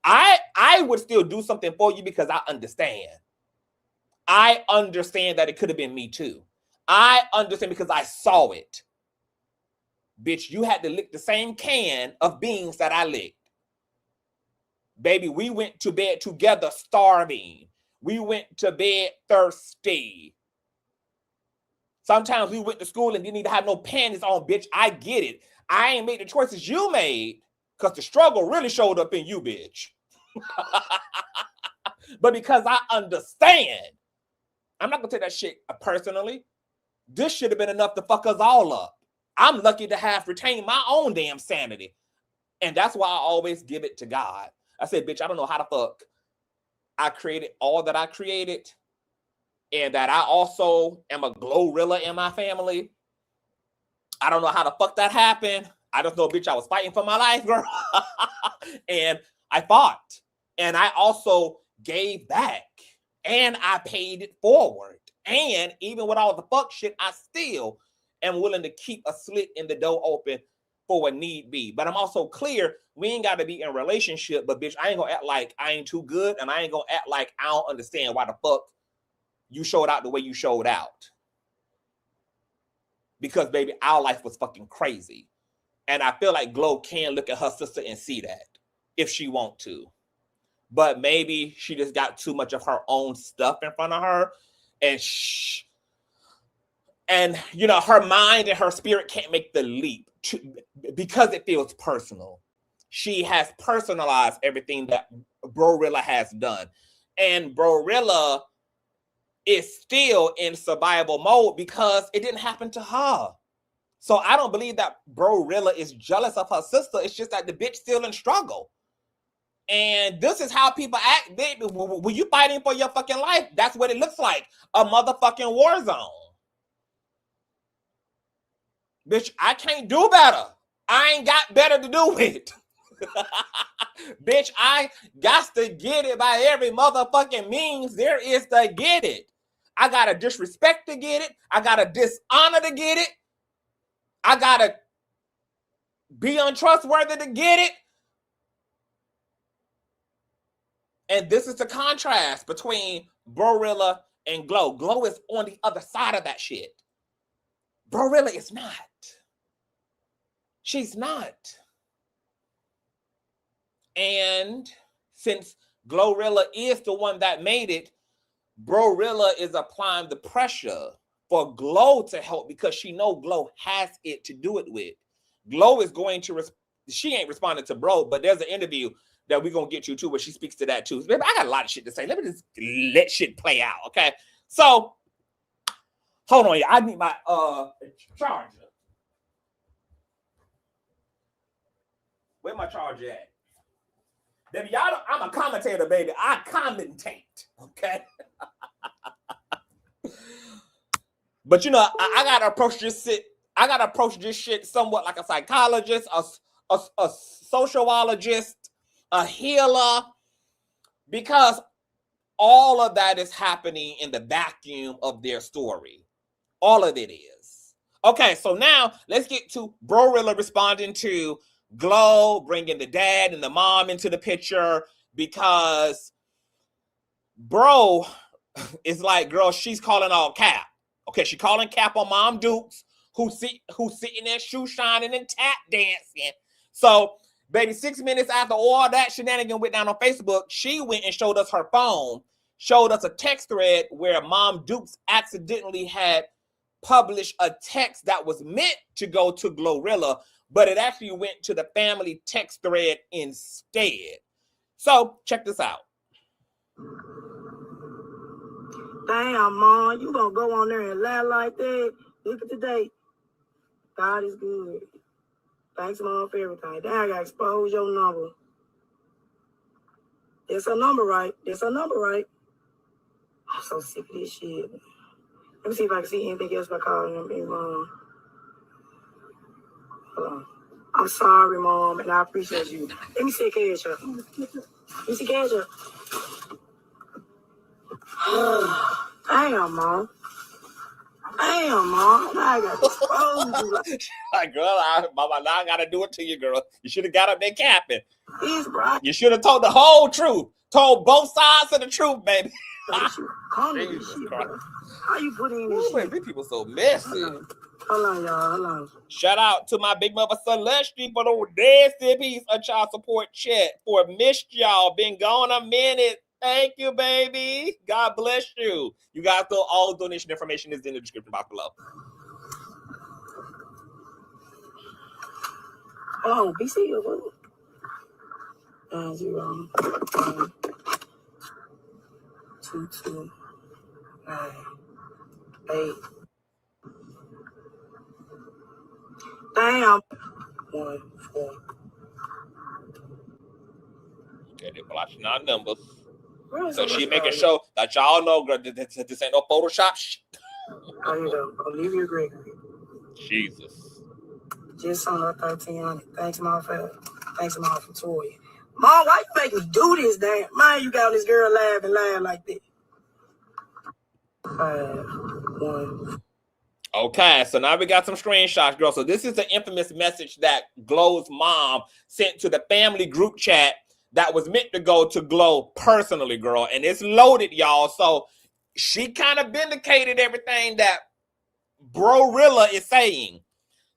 I would still do something for you because I understand. I understand that it could have been me too. I understand because I saw it. Bitch, you had to lick the same can of beans that I licked. Baby, we went to bed together starving. We went to bed thirsty. Sometimes we went to school and didn't even have no panties on, bitch. I get it. I ain't made the choices you made because the struggle really showed up in you, bitch. But because I understand, I'm not going to take that shit personally. This should have been enough to fuck us all up. I'm lucky to have retained my own damn sanity. And that's why I always give it to God. I said, bitch, I don't know how the fuck I created all that I created, and that I also am a Glorilla in my family. I don't know how the fuck that happened. I just know, bitch, I was fighting for my life, girl. And I fought. And I also gave back. And I paid it forward. And even with all the fuck shit, I still am willing to keep a slit in the door open for a need be. But I'm also clear, we ain't got to be in a relationship, but bitch, I ain't gonna act like I ain't too good, and I ain't gonna act like I don't understand why the fuck you showed out the way you showed out. Because baby, our life was fucking crazy. And I feel like Glow can look at her sister and see that if she want to. But maybe she just got too much of her own stuff in front of her, and her mind and her spirit can't make the leap because it feels personal. She has personalized everything that BroRilla has done. And BroRilla is still in survival mode because it didn't happen to her. So I don't believe that BroRilla is jealous of her sister. It's just that the bitch still in struggle. And this is how people act, baby. When you fighting for your fucking life, that's what it looks like. A motherfucking war zone. Bitch, I can't do better. I ain't got better to do with. Bitch, I got to get it by every motherfucking means there is to get it. I got to disrespect to get it. I got to dishonor to get it. I got to be untrustworthy to get it. And this is the contrast between BroRilla and Glow. Glow is on the other side of that shit. BroRilla is not. She's not. And since Glorilla is the one that made it, BroRilla is applying the pressure for Glow to help because she know Glow has it to do it with. Glow is going to, she ain't responding to Bro, but there's an interview that we're going to get you to where she speaks to that too. Baby, I got a lot of shit to say. Let me just let shit play out, okay? So, hold on, I need my charger. Where my charger at? Baby, y'all, I'm a commentator, baby. I commentate, okay? But you know, I gotta approach this shit. I gotta approach this shit somewhat like a psychologist, a sociologist, a healer, because all of that is happening in the vacuum of their story. All of it is. Okay, so now let's get to BroRilla responding to Glow, bringing the dad and the mom into the picture, because Bro is like, girl, she's calling all cap. Okay, she calling cap on Mom Dukes, who's sitting there shoe shining and tap dancing. So, baby, 6 minutes after all that shenanigan went down on Facebook, she went and showed us her phone, showed us a text thread where Mom Dukes accidentally had published a text that was meant to go to Glorilla, but it actually went to the family text thread instead. So, check this out. Damn, Mom, you gonna go on there and laugh like that? Look at the date. God is good. Thanks, Mom, for everything. Damn, I gotta expose your number. There's a number, right? There's a number, right? I'm so sick of this shit. Let me see if I can see anything else by calling him, Mom. Hold on. I'm sorry, Mom, and I appreciate you. Let me see Cash Up. Let me see Cash Up. Damn, Mom. Damn, Mom. Now I got to expose you. Like, girl, Mama, now I got to do it to you, girl. You should have got up there capping. Yes, bro. You should have told the whole truth. Told both sides of the truth, baby. Jesus shit, bro. How you put in this shit? These people so messy. Hold on, y'all. Hold on. Shout out to my big mother Celestri for the dead piece of child support check for missed y'all. Been gone a minute. Thank you, baby. God bless you. You guys know all donation information is in the description box below. Oh, BC or what? 0 1 2 2 9 8. Damn. 1 4. Okay, they're blotching our numbers. So she making sure that y'all know, girl, this ain't no Photoshop shit. Oh, you know, Olivia Gregory. Jesus. Just on her 1300. Thanks, Mom, for Toya. Mom, why you make me do this, damn? Man, you got this girl laughing like that. 5 1. Okay, so now we got some screenshots, girl. So this is the infamous message that Glow's mom sent to the family group chat that was meant to go to Glow personally, girl. And it's loaded, y'all. So she kind of vindicated everything that BroRilla is saying.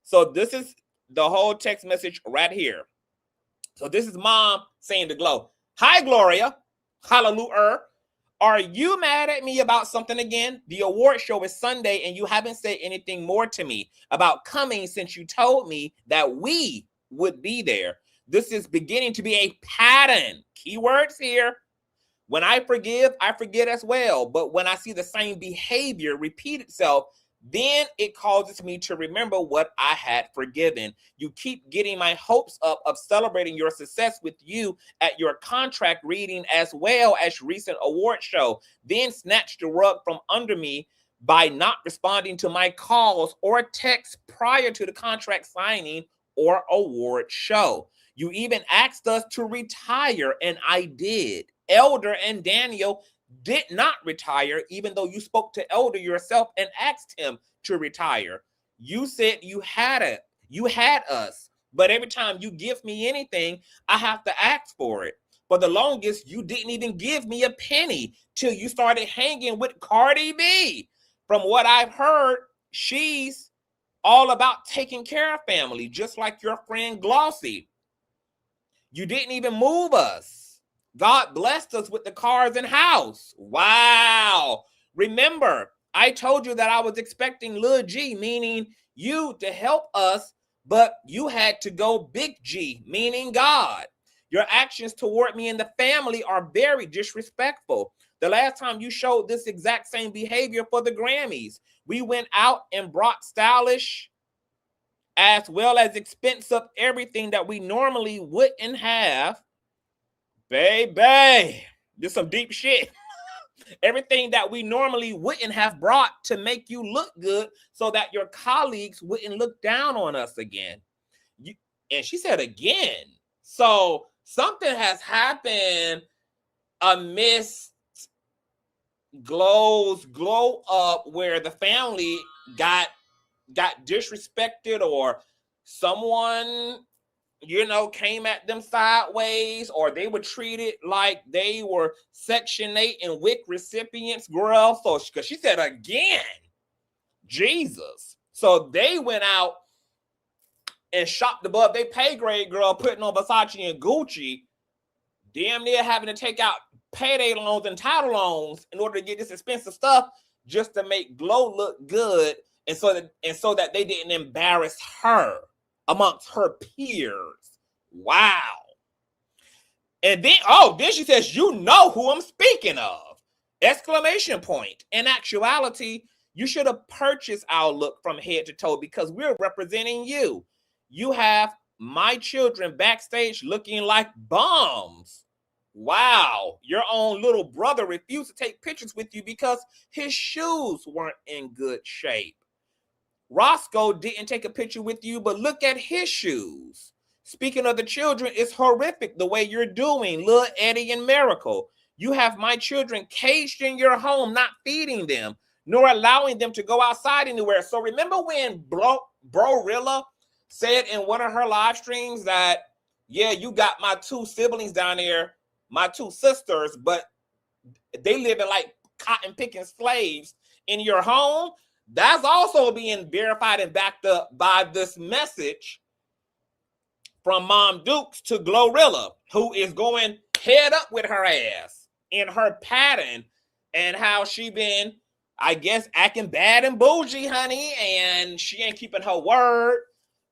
So this is the whole text message right here. So this is Mom saying to Glow, "Hi, Gloria. Hallelujah. Are you mad at me about something again? The award show is Sunday and you haven't said anything more to me about coming since you told me that we would be there. This is beginning to be a pattern." Keywords here. "When I forgive, I forget as well. But when I see the same behavior repeat itself, then it causes me to remember what I had forgiven. You keep getting my hopes up of celebrating your success with you at your contract reading as well as recent award show. Then snatch the rug from under me by not responding to my calls or texts prior to the contract signing or award show. You even asked us to retire, and I did. Elder and Daniel did not retire, even though you spoke to Elder yourself and asked him to retire. You said you had us, but every time you give me anything, I have to ask for it. For the longest, you didn't even give me a penny till you started hanging with Cardi B. From what I've heard, she's all about taking care of family, just like your friend Glossy. You didn't even move us. God blessed us with the cars and house. Wow. Remember, I told you that I was expecting Lil G, meaning you, to help us, but you had to go Big G, meaning God. Your actions toward me and the family are very disrespectful. The last time you showed this exact same behavior for the Grammys, we went out and brought stylish as well as expensive everything that we normally wouldn't have. Baby, this is some deep shit. Everything that we normally wouldn't have brought to make you look good so that your colleagues wouldn't look down on us again. And she said again. So something has happened amidst Glow's glow up where the family got disrespected, or someone, you know, came at them sideways, or they were treated like they were Section 8 and WIC recipients, girl. So, because she said again, Jesus. So they went out and shopped above their pay grade, girl, putting on Versace and Gucci, damn near having to take out payday loans and title loans in order to get this expensive stuff just to make Glow look good, and so that they didn't embarrass her amongst her peers. Wow. And then, then she says, you know who I'm speaking of. Exclamation point. In actuality, you should have purchased our look from head to toe because we're representing you. You have my children backstage looking like bums. Wow. Your own little brother refused to take pictures with you because his shoes weren't in good shape. Roscoe didn't take a picture with you, but look at his shoes. Speaking of the children, it's horrific the way you're doing, Lil Eddie and Miracle. You have my children caged in your home, not feeding them, nor allowing them to go outside anywhere. So remember when BroRilla said in one of her live streams that, yeah, you got my two siblings down there, my two sisters, but they live in like cotton picking slaves in your home? That's also being verified and backed up by this message from Mom Dukes to Glorilla, who is going head up with her ass in her pattern and how she been, I guess, acting bad and bougie, honey, and she ain't keeping her word.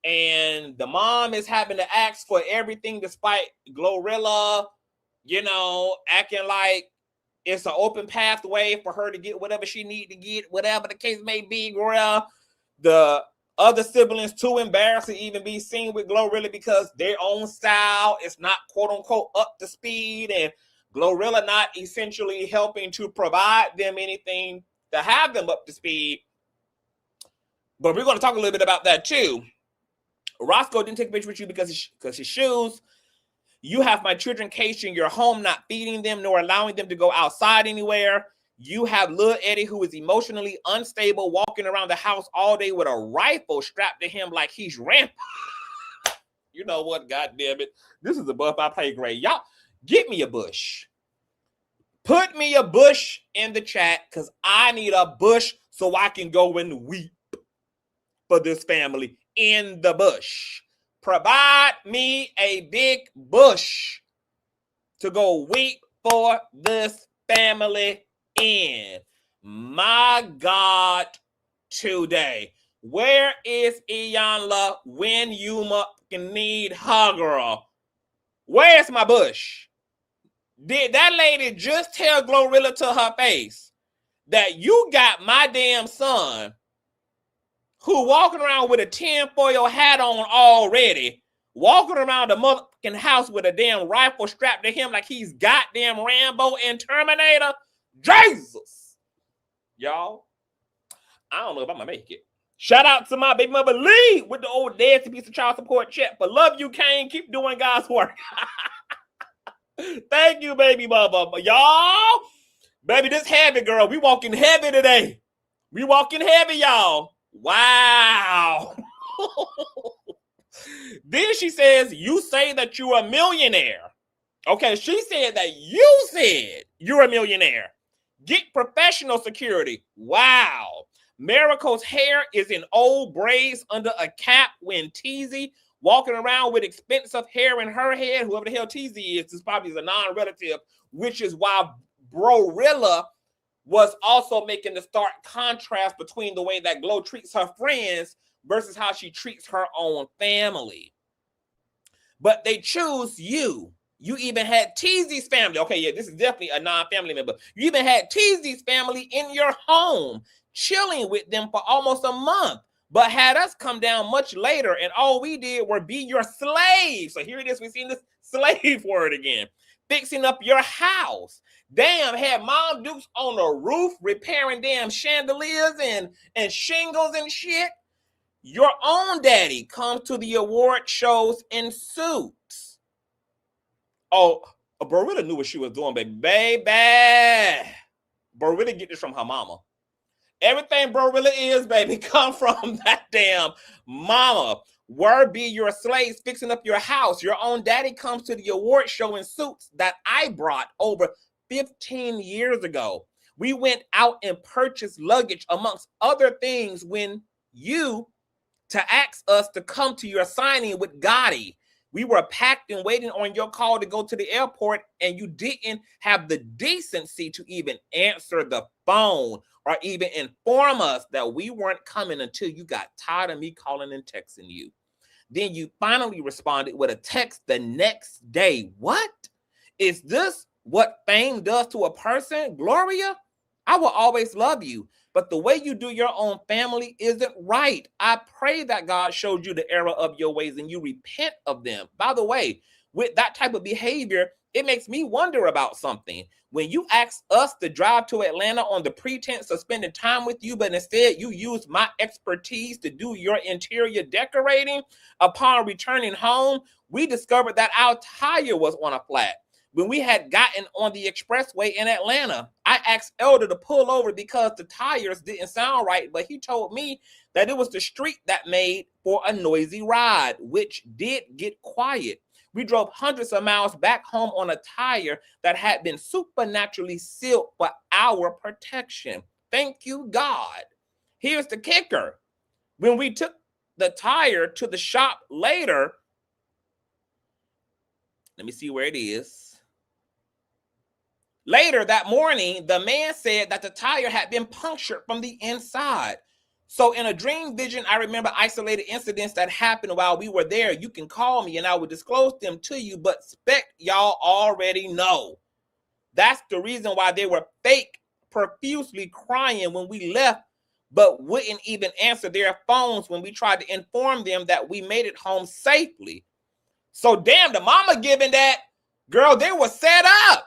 And the mom is having to ask for everything despite Glorilla, you know, acting like it's an open pathway for her to get whatever she need to get, whatever the case may be, girl. The other siblings too embarrassed to even be seen with Glorilla because their own style is not quote unquote up to speed, and Glorilla not essentially helping to provide them anything to have them up to speed. But we're going to talk a little bit about that too. Roscoe didn't take a picture with you because his shoes. You have my children caged in your home, not feeding them, nor allowing them to go outside anywhere. You have Lil Eddie, who is emotionally unstable, walking around the house all day with a rifle strapped to him like he's rampant. You know what? God damn it. This is above my pay grade. Y'all, get me a bush. Put me a bush in the chat because I need a bush so I can go and weep for this family in the bush. Provide me a big bush to go weep for this family in. My God, today. Where is Iyanla when you need her, girl? Where's my bush? Did that lady just tell Glorilla to her face that you got my damn son who walking around with a tinfoil hat on already, walking around the motherfucking house with a damn rifle strapped to him like he's goddamn Rambo and Terminator? Jesus! Y'all, I don't know if I'm gonna make it. Shout out to my baby mother Lee with the old dancey piece of child support check. But love you, Kane. Keep doing God's work. Thank you, baby mother. Y'all, baby, this heavy, girl. We walking heavy today. We walking heavy, y'all. Wow. Then she says, you say that you're a millionaire. Okay, she said that you said you're a millionaire. Get professional security. Wow. Miracle's hair is in old braids under a cap when Teasy walking around with expensive hair in her head. Whoever the hell Teasy is probably a non-relative, which is why BroRilla was also making the stark contrast between the way that Glow treats her friends versus how she treats her own family. But they choose you. You even had Teasy's family. Okay, yeah, this is definitely a non-family member. You even had Teasy's family in your home, chilling with them for almost a month, but had us come down much later, and all we did were be your slaves. So here it is. We've seen this slave word again. Fixing up your house. Damn, had Mom Dukes on the roof repairing damn chandeliers and shingles and shit. Your own daddy comes to the award shows in suits. Oh, BroRilla knew what she was doing, baby. Baby. BroRilla get this from her mama. Everything BroRilla is, baby, come from that damn mama. Word be your slaves fixing up your house. Your own daddy comes to the award show in suits that I brought over 15 years ago. We went out and purchased luggage amongst other things when you to ask us to come to your signing with Gotti. We were packed and waiting on your call to go to the airport, and you didn't have the decency to even answer the phone or even inform us that we weren't coming until you got tired of me calling and texting you. Then you finally responded with a text the next day. What? Is this what fame does to a person? Gloria, I will always love you, but the way you do your own family isn't right. I pray that God showed you the error of your ways and you repent of them. By the way, with that type of behavior, it makes me wonder about something. When you asked us to drive to Atlanta on the pretense of spending time with you, but instead you used my expertise to do your interior decorating, upon returning home, we discovered that our tire was on a flat. When we had gotten on the expressway in Atlanta, I asked Elder to pull over because the tires didn't sound right, but he told me that it was the street that made for a noisy ride, which did get quiet. We drove hundreds of miles back home on a tire that had been supernaturally sealed for our protection. Thank you, God. Here's the kicker. When we took the tire to the shop later, let me see where it is. Later that morning, the man said that the tire had been punctured from the inside. So in a dream vision, I remember isolated incidents that happened while we were there. You can call me and I will disclose them to you, but spec y'all already know. That's the reason why they were fake, profusely crying when we left, but wouldn't even answer their phones when we tried to inform them that we made it home safely. So damn, the mama giving that, girl, they were set up.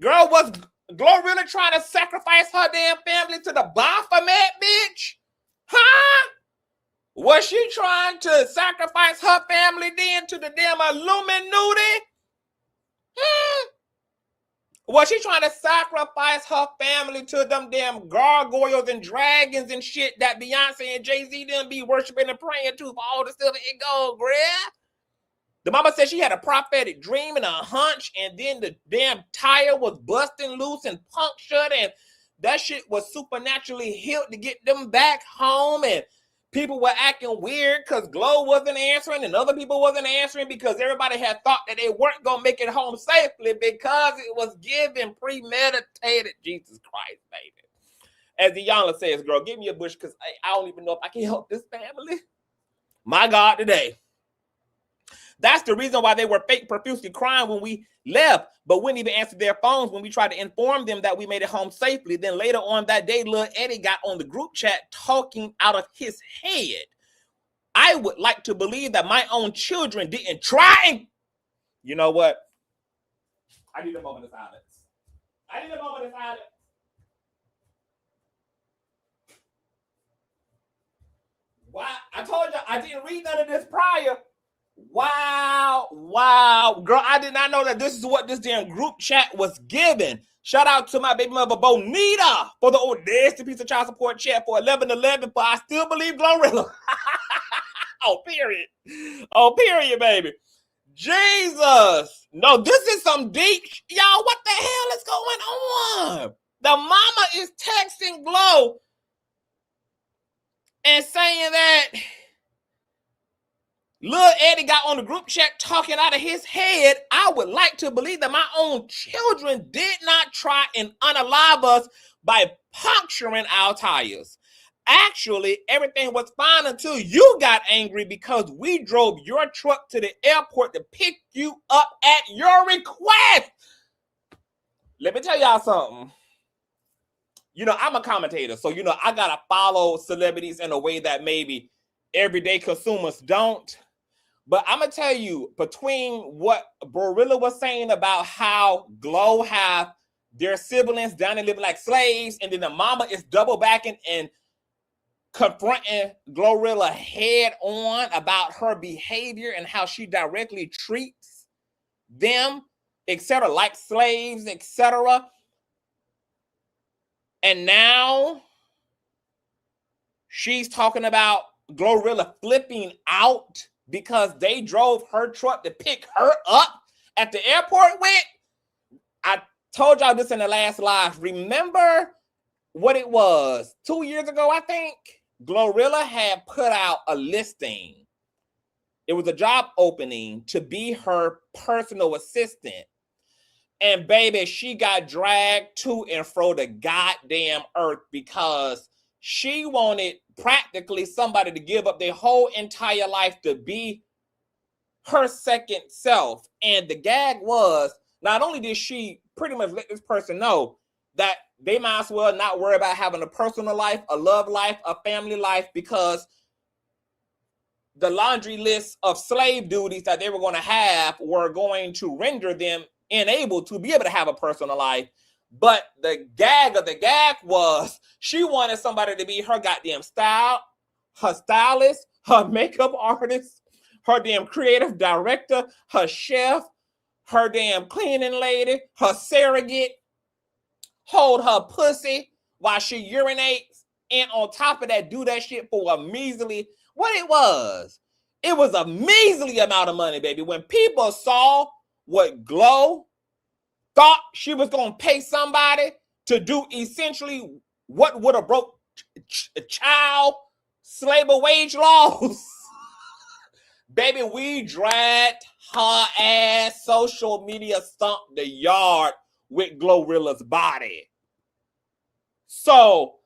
Girl, was Glorilla trying to sacrifice her damn family to the Baphomet, bitch? Huh? Was she trying to sacrifice her family then to the damn Illuminati? Was she trying to sacrifice her family to them damn gargoyles and dragons and shit that Beyonce and Jay-Z didn't be worshiping and praying to for all the silver and gold, bruh? The mama said she had a prophetic dream and a hunch, and then the damn tire was busting loose and punctured, and that shit was supernaturally healed to get them back home, and people were acting weird because Glow wasn't answering and other people wasn't answering because everybody had thought that they weren't going to make it home safely because it was given premeditated. Jesus Christ, baby. As the Yana says, girl, give me a bush because I don't even know if I can help this family. My God, today. That's the reason why they were fake profusely crying when we left, but wouldn't even answer their phones when we tried to inform them that we made it home safely. Then later on that day, Lil Eddie got on the group chat talking out of his head. I would like to believe that my own children didn't try. You know what? I need a moment of silence. I need a moment of silence. Why? I told you I didn't read none of this prior. Wow. Girl, I did not know that this is what this damn group chat was given. Shout out to my baby mother, Bonita, for the old nasty piece of child support chat for 1111, but I still believe Glorilla. Oh, period, baby. Jesus. No, this is some deep. Y'all, what the hell is going on? The mama is texting Glow. and saying that Lil Eddie got on the group chat talking out of his head. I would like to believe that my own children did not try and unalive us by puncturing our tires. Actually, everything was fine until you got angry because we drove your truck to the airport to pick you up at your request. Let me tell y'all something. You know, I'm a commentator, so, you know, I got to follow celebrities in a way that maybe everyday consumers don't. But I'm going to tell you, between what BroRilla was saying about how Glow have their siblings down and living like slaves, and then the mama is double backing and confronting Glorilla head on about her behavior and how she directly treats them, etc., like slaves, etc. And now she's talking about Glorilla flipping out because they drove her truck to pick her up at the airport with. I told y'all this in the last live. Remember what it was 2 years ago, I think? Glorilla had put out a listing. It was a job opening to be her personal assistant. And baby, she got dragged to and fro the goddamn earth because she wanted practically somebody to give up their whole entire life to be her second self. And the gag was, not only did she pretty much let this person know that they might as well not worry about having a personal life, a love life, a family life, because the laundry list of slave duties that they were going to have were going to render them unable to be able to have a personal life. But the gag of the gag was she wanted somebody to be her goddamn style, her stylist, her makeup artist, her damn creative director, her chef, her damn cleaning lady, her surrogate, hold her pussy while she urinates, and on top of that, do that shit for a measly, what it was a measly amount of money, baby. When people saw what Glow thought she was going to pay somebody to do essentially what would have broke child labor wage laws, baby, we dragged her ass. Social media stomped the yard with Glorilla's body. So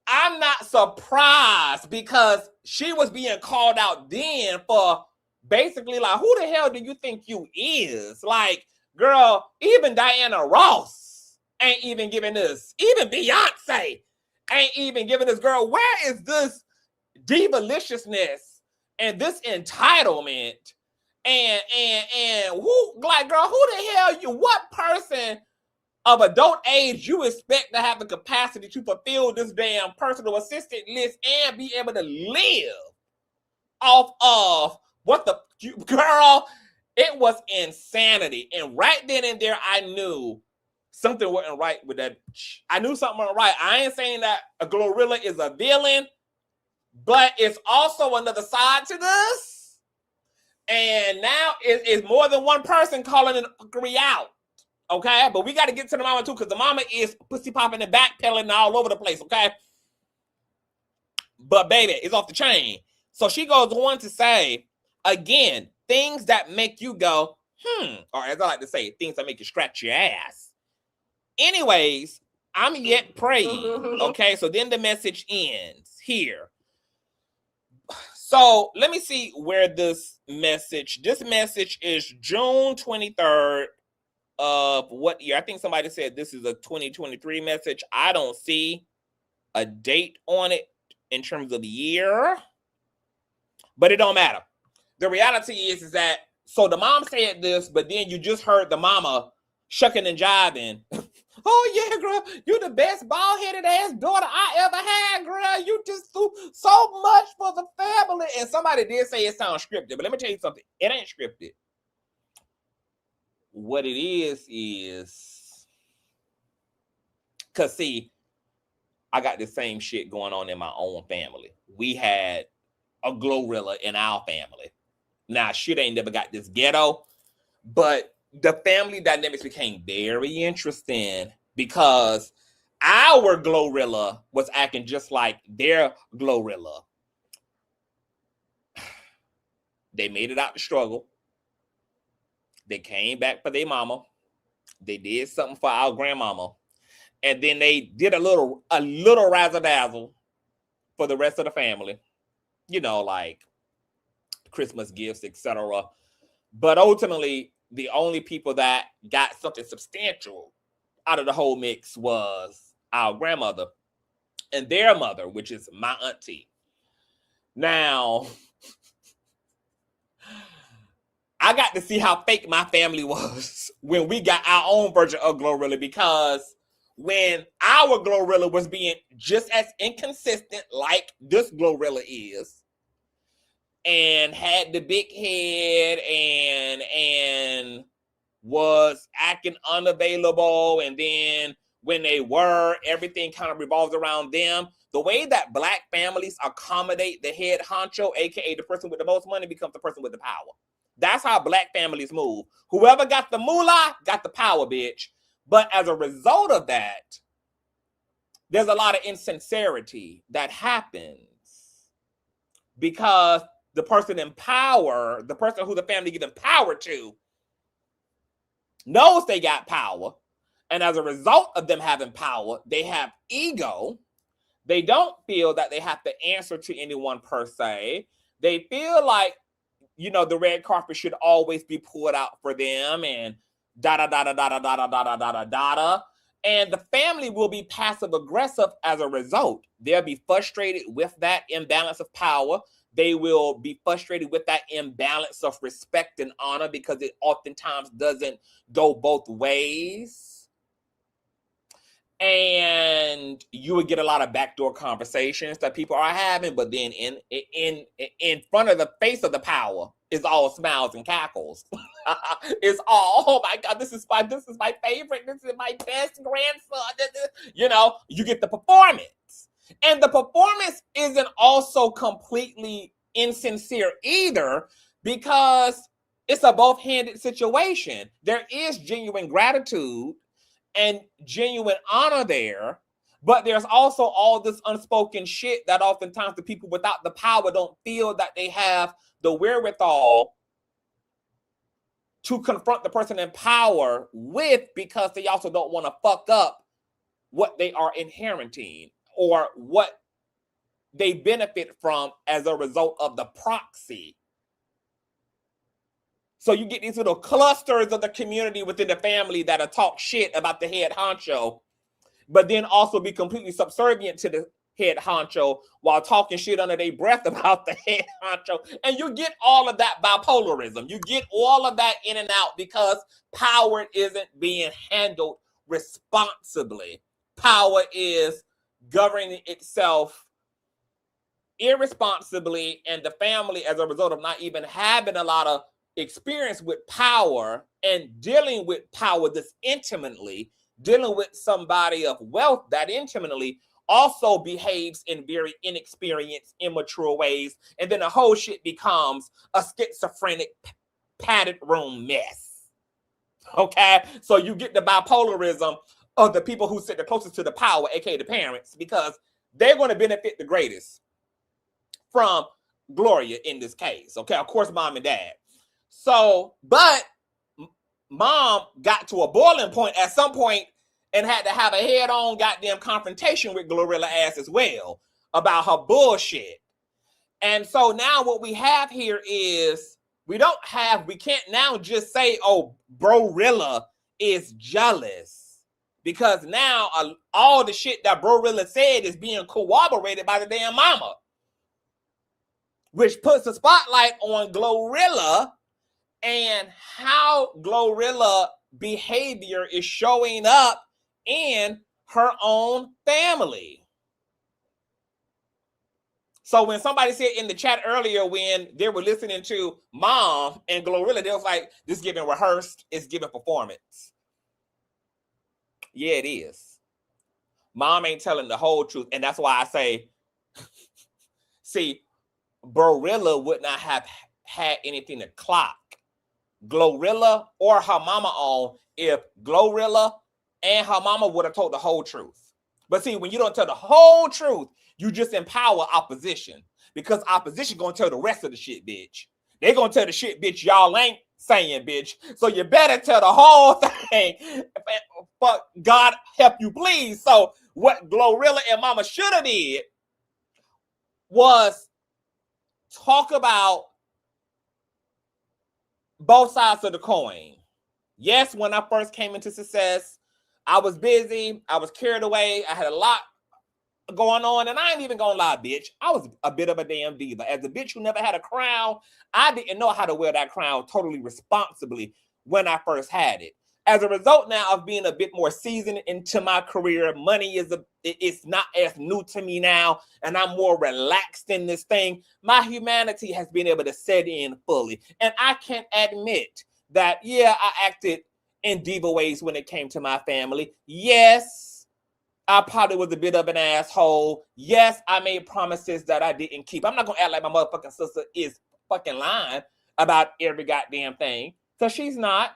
I'm not surprised because she was being called out then for basically like, who the hell do you think you is? Like, girl, even Diana Ross ain't even giving this. Even Beyonce ain't even giving this. Girl, where is this divaliciousness and this entitlement? And who, like, girl, who the hell you? What person of adult age you expect to have the capacity to fulfill this damn personal assistant list and be able to live off of what the girl? It was insanity. And right then and there, I knew something wasn't right with that. I knew something wasn't right. I ain't saying that a Glorilla is a villain, but it's also another side to this. And now it's more than one person calling it fuckery out. Okay? But we got to get to the mama too, because the mama is pussy popping and backpedaling all over the place. Okay? But baby, it's off the chain. So she goes on to say, again, things that make you go, or as I like to say, things that make you scratch your ass. Anyways, I'm yet praying. Okay, so then the message ends here. So let me see where this message is June 23rd of what year? I think somebody said this is a 2023 message. I don't see a date on it in terms of the year, but it don't matter. The reality is that, so the mom said this, but then you just heard the mama shucking and jiving. Oh yeah, girl, you the best bald-headed ass daughter I ever had, girl. You just do so much for the family. And somebody did say it sounds scripted, but let me tell you something. It ain't scripted. What it is, because see, I got the same shit going on in my own family. We had a Glorilla in our family. Now, shit ain't never got this ghetto, but the family dynamics became very interesting because our Glorilla was acting just like their Glorilla. They made it out the struggle. They came back for their mama. They did something for our grandmama. And then they did a little razzle dazzle for the rest of the family. You know, like Christmas gifts, etc. But ultimately, the only people that got something substantial out of the whole mix was our grandmother and their mother, which is my auntie. Now, I got to see how fake my family was when we got our own version of Glorilla, because when our Glorilla was being just as inconsistent like this Glorilla is, and had the big head and was acting unavailable, and then when they were, everything kind of revolves around them. The way that Black families accommodate the head honcho, aka the person with the most money, becomes the person with the power. That's how Black families move. Whoever got the moolah got the power, bitch. But as a result of that, there's a lot of insincerity that happens because the person in power, the person who the family given power to, knows they got power. And as a result of them having power, they have ego. They don't feel that they have to answer to anyone per se. They feel like, you know, the red carpet should always be pulled out for them and da-da-da-da-da-da-da-da-da-da-da. And the family will be passive aggressive as a result. They'll be frustrated with that imbalance of power. They will be frustrated with that imbalance of respect and honor because it oftentimes doesn't go both ways. And you would get a lot of backdoor conversations that people are having, but then in front of the face of the power is all smiles and cackles. It's all, oh my God, this is my favorite, this is my best grandson. You know, you get the performance. And the performance isn't also completely insincere either, because it's a both-handed situation. There is genuine gratitude and genuine honor there, but there's also all this unspoken shit that oftentimes the people without the power don't feel that they have the wherewithal to confront the person in power with, because they also don't want to fuck up what they are inheriting or what they benefit from as a result of the proxy. So you get these little clusters of the community within the family that'll talk shit about the head honcho, but then also be completely subservient to the head honcho while talking shit under their breath about the head honcho. And you get all of that bipolarism. You get all of that in and out because power isn't being handled responsibly. Power is governing itself irresponsibly, and the family, as a result of not even having a lot of experience with power and dealing with power this intimately, dealing with somebody of wealth that intimately, also behaves in very inexperienced, immature ways. And then the whole shit becomes a schizophrenic, padded room mess. Okay? So you get the bipolarism of the people who sit the closest to the power, aka the parents, because they're going to benefit the greatest from Gloria in this case. Okay? Of course, mom and dad. So, but mom got to a boiling point at some point and had to have a head-on goddamn confrontation with Glorilla ass as well about her bullshit. And so now what we have here is we can't now just say, oh, BroRilla is jealous, because now all the shit that BroRilla said is being corroborated by the damn mama, which puts a spotlight on Glorilla and how Glorilla behavior is showing up in her own family. So when somebody said in the chat earlier, when they were listening to mom and Glorilla, they was like, this is giving rehearsed, it's giving performance. Yeah, it is. Mom ain't telling the whole truth. And that's why I say, see, BroRilla would not have had anything to clock Glorilla or her mama on if Glorilla and her mama would have told the whole truth. But see, when you don't tell the whole truth, you just empower opposition, because opposition gonna tell the rest of the shit, bitch. They gonna tell the shit, bitch, y'all ain't saying, bitch. So you better tell the whole thing. But God help you, please. So what Glorilla and Mama should have did was talk about both sides of the coin. Yes, when I first came into success, I was busy. I was carried away. I had a lot going on, and I ain't even gonna lie, bitch. I was a bit of a damn diva. As a bitch who never had a crown, I didn't know how to wear that crown totally responsibly when I first had it. As a result now of being a bit more seasoned into my career, money it's not as new to me now, and I'm more relaxed in this thing. My humanity has been able to set in fully, and I can admit that, yeah, I acted in diva ways when it came to my family. Yes, I probably was a bit of an asshole. Yes, I made promises that I didn't keep. I'm not gonna act like my motherfucking sister is fucking lying about every goddamn thing, because she's not.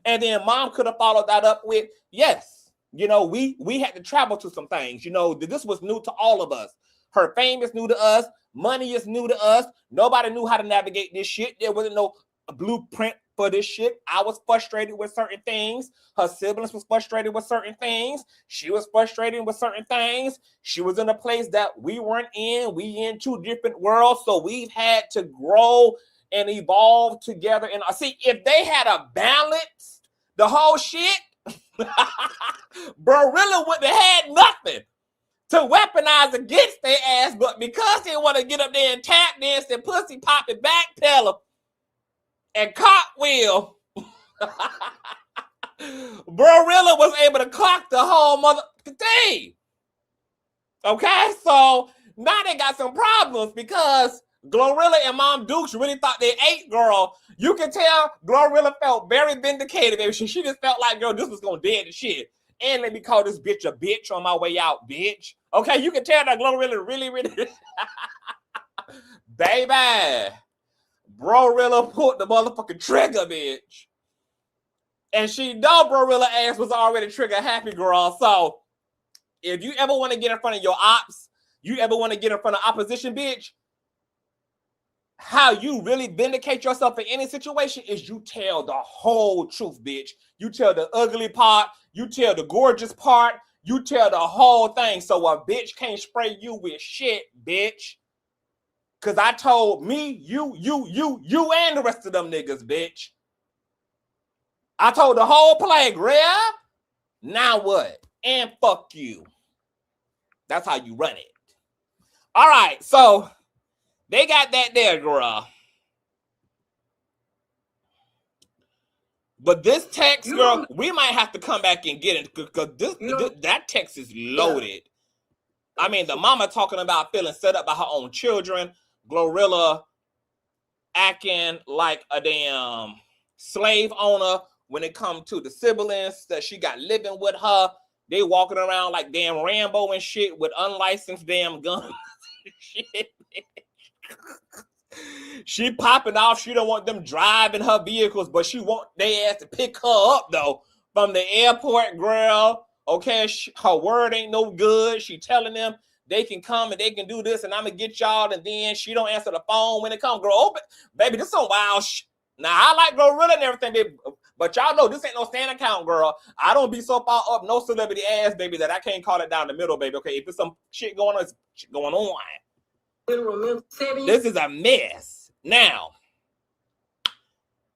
And then Mom could have followed that up with, yes, you know, we had to travel to some things. You know, this was new to all of us. Her fame is new to us. Money is new to us. Nobody knew how to navigate this shit. There wasn't no blueprint for this shit. I was frustrated with certain things. Her siblings was frustrated with certain things. She was frustrated with certain things. She was in a place that we weren't in. We in two different worlds. So we've had to grow and evolve together. And I see, if they had a balance, the whole shit, BroRilla wouldn't have had nothing to weaponize against their ass. But because they want to get up there and tap dance and pussy pop and backpedal and cartwheel, BroRilla was able to clock the whole motherfucking thing. Okay, so now they got some problems because Glorilla and Mom Dukes really thought they ate, girl. You can tell Glorilla felt very vindicated, baby. She just felt like, girl, this was gonna dead the shit. And let me call this bitch a bitch on my way out, bitch. Okay, you can tell that Glorilla really baby, BroRilla pulled the motherfucking trigger, bitch. And she know BroRilla ass was already trigger happy, girl. So if you ever want to get in front of your ops, you ever want to get in front of opposition, bitch, how you really vindicate yourself in any situation is you tell the whole truth, bitch. You tell the ugly part, you tell the gorgeous part, you tell the whole thing. So a bitch can't spray you with shit, bitch. Cause I told me, you, and the rest of them niggas, bitch. I told the whole plague, real. Now what? And fuck you. That's how you run it. All right, so they got that there, girl. But this text, girl, we might have to come back and get it because that text is loaded. I mean, the mama talking about feeling set up by her own children. Glorilla acting like a damn slave owner when it comes to the siblings that she got living with her. They walking around like damn Rambo and shit with unlicensed damn guns. Shit. She popping off. She don't want them driving her vehicles, but she want their ass to pick her up though from the airport, girl. Okay, her word ain't no good. She telling them they can come and they can do this, and I'm gonna get y'all. And then she don't answer the phone when it comes, girl. Oh, baby, this some wild shit. Now I like Glorilla and everything, baby, but y'all know this ain't no stand account, girl. I don't be so far up no celebrity ass, baby, that I can't call it down the middle, baby. Okay, if there's some shit going on, it's shit going on. This is a mess. Now,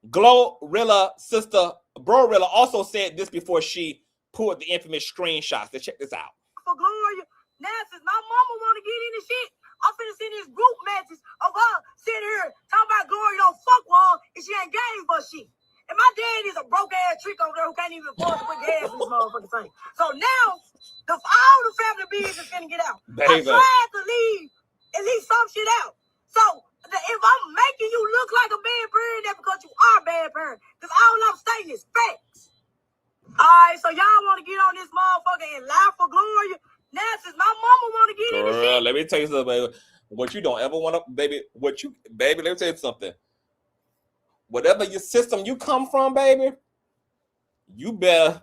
Glorilla sister BroRilla also said this before she pulled the infamous screenshots. Let's check this out. For Gloria, now since my mama want to get in this shit, I'm finna send these group matches of her sitting here talking about Gloria don't fuck with her and she ain't game but shit. And my dad is a broke ass trick over there who can't even afford to put gas in this motherfucking thing. So now, all the family business is finna get out. Baby. I tried to leave at least some shit out. So if I'm making you look like a bad parent, that's because you are a bad parent. Because all I'm stating is facts. All right, so y'all want to get on this motherfucker and lie for Gloria? Now, since my mama want to get in this shit. Let me tell you something, baby. What you don't ever want to, baby, let me tell you something. Whatever your system you come from, baby, you better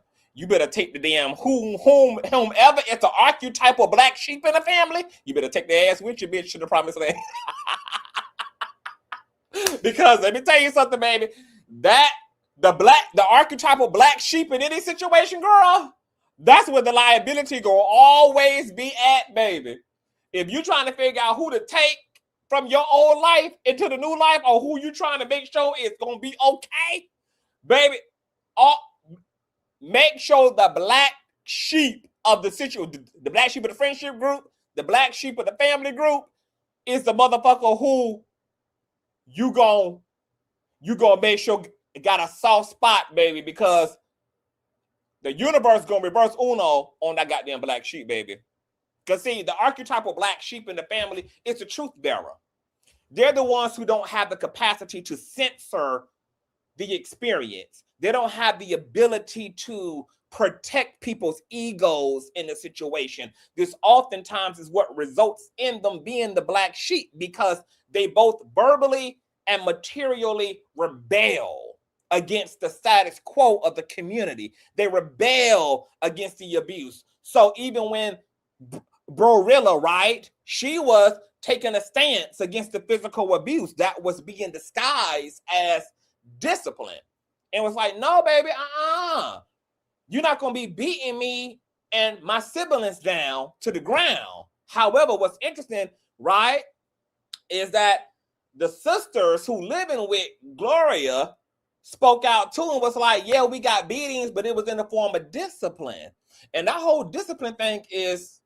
take the damn whomever is the archetypal black sheep in the family, you better take their ass with you, bitch, to the promised land. Because let me tell you something, baby. That the archetypal black sheep in any situation, girl, that's where the liability gonna always be at, baby. If you're trying to figure out who to take from your old life into the new life, or who you trying to make sure it's gonna be okay, baby, make sure the black sheep of the situation, the black sheep of the friendship group, the black sheep of the family group, is the motherfucker who you gonna make sure got a soft spot, baby, because the universe gonna reverse Uno on that goddamn black sheep, baby. Because see, the archetypal black sheep in the family is a truth bearer. They're the ones who don't have the capacity to censor the experience. They don't have the ability to protect people's egos in a situation. This oftentimes is what results in them being the black sheep, because they both verbally and materially rebel against the status quo of the community. They rebel against the abuse. So even when BroRilla, right, she was taking a stance against the physical abuse that was being disguised as discipline. And was like, no, baby, you're not going to be beating me and my siblings down to the ground. However, what's interesting, right, is that the sisters who living with Glorilla spoke out too and was like, yeah, we got beatings, but it was in the form of discipline. And that whole discipline thing is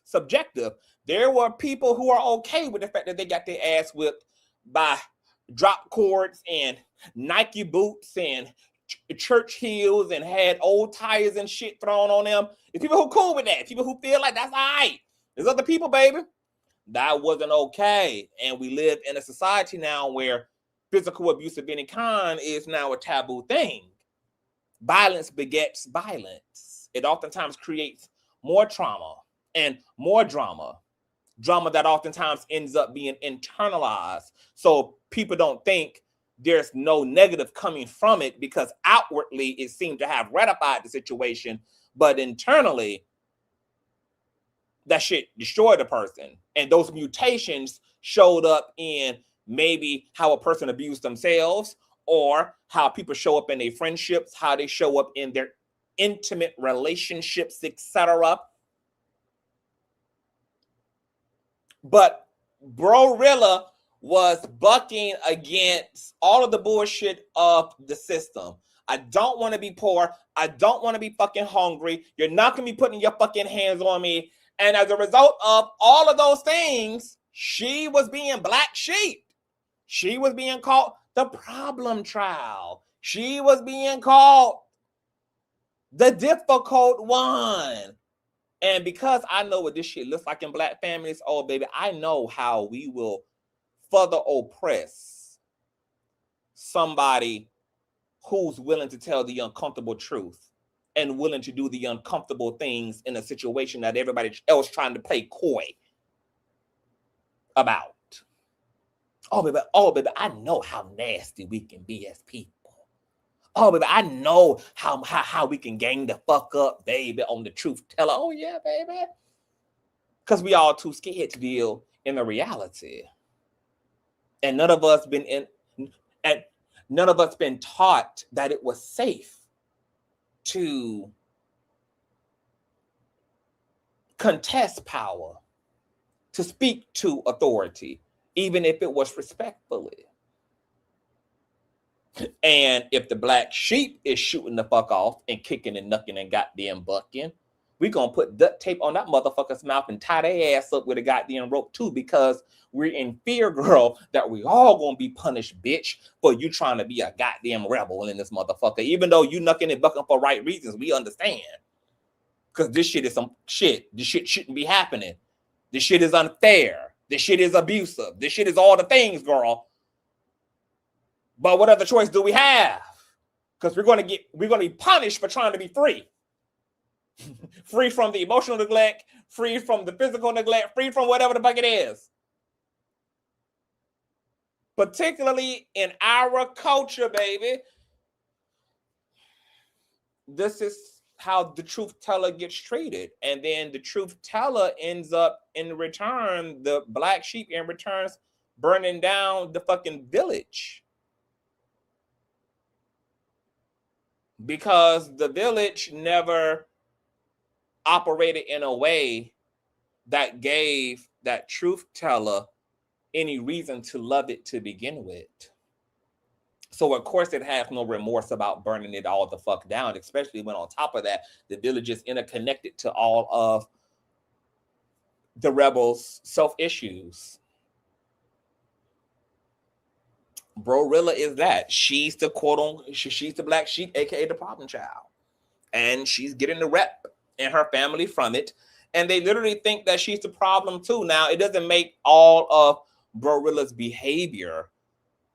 subjective. There were people who are okay with the fact that they got their ass whipped by drop cords and Nike boots and church heels and had old tires and shit thrown on them. There's people who cool with that. People who feel like that's all right. There's other people, baby, that wasn't okay. And we live in a society now where physical abuse of any kind is now a taboo thing. Violence begets violence. It oftentimes creates more trauma and more drama that oftentimes ends up being internalized. So people don't think there's no negative coming from it, because outwardly it seemed to have ratified the situation, but internally that shit destroyed a person. And those mutations showed up in maybe how a person abused themselves, or how people show up in their friendships, how they show up in their intimate relationships, etc. But BroRilla was bucking against all of the bullshit of the system. I don't want to be poor. I don't want to be fucking hungry. You're not going to be putting your fucking hands on me. And as a result of all of those things, she was being black sheep. She was being called the problem child. She was being called the difficult one. And because I know what this shit looks like in black families, oh, baby, I know how we will further oppress somebody who's willing to tell the uncomfortable truth and willing to do the uncomfortable things in a situation that everybody else trying to play coy about. Oh, baby, I know how nasty we can be as people. Oh, baby, I know how we can gang the fuck up, baby, on the truth teller. Oh, yeah, baby. Because we all too scared to deal in the reality. And none of us been taught that it was safe to contest power, to speak to authority, even if it was respectfully. And if the black sheep is shooting the fuck off and kicking and knucking and goddamn bucking, we gonna put duct tape on that motherfucker's mouth and tie their ass up with a goddamn rope too, because we're in fear, girl, that we all gonna be punished, bitch, for you trying to be a goddamn rebel in this motherfucker. Even though you knucking and bucking for right reasons, we understand. Because this shit is some shit. This shit shouldn't be happening. This shit is unfair. This shit is abusive. This shit is all the things, girl. But what other choice do we have? Because we're gonna be punished for trying to be free. Free from the emotional neglect, free from the physical neglect, free from whatever the fuck it is. Particularly in our culture, baby, this is how the truth teller gets treated. And then the truth teller ends up in return, the black sheep in returns burning down the fucking village. Because the village never operated in a way that gave that truth teller any reason to love it to begin with. So of course it has no remorse about burning it all the fuck down, especially when on top of that, the village is interconnected to all of the rebels' self-issues. BroRilla is that. She's the she's the black sheep, aka the problem child. And she's getting the rep and her family from it. And they literally think that she's the problem too. Now, it doesn't make all of BroRilla's behavior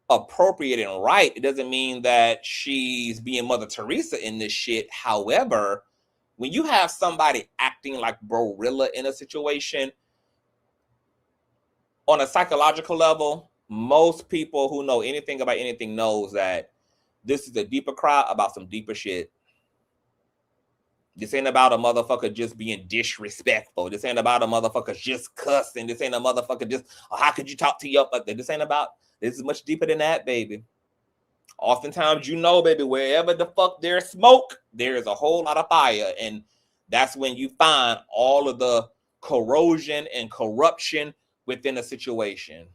appropriate and right. It doesn't mean that she's being Mother Teresa in this shit. However, when you have somebody acting like BroRilla in a situation, on a psychological level, most people who know anything about anything knows that this is a deeper cry about some deeper shit. This ain't about a motherfucker just being disrespectful. This ain't about a motherfucker just cussing. This ain't a motherfucker just, oh, how could you talk to your mother? This ain't about, this is much deeper than that, baby. Oftentimes, you know, baby, wherever the fuck there's smoke, there's a whole lot of fire. And that's when you find all of the corrosion and corruption within a situation.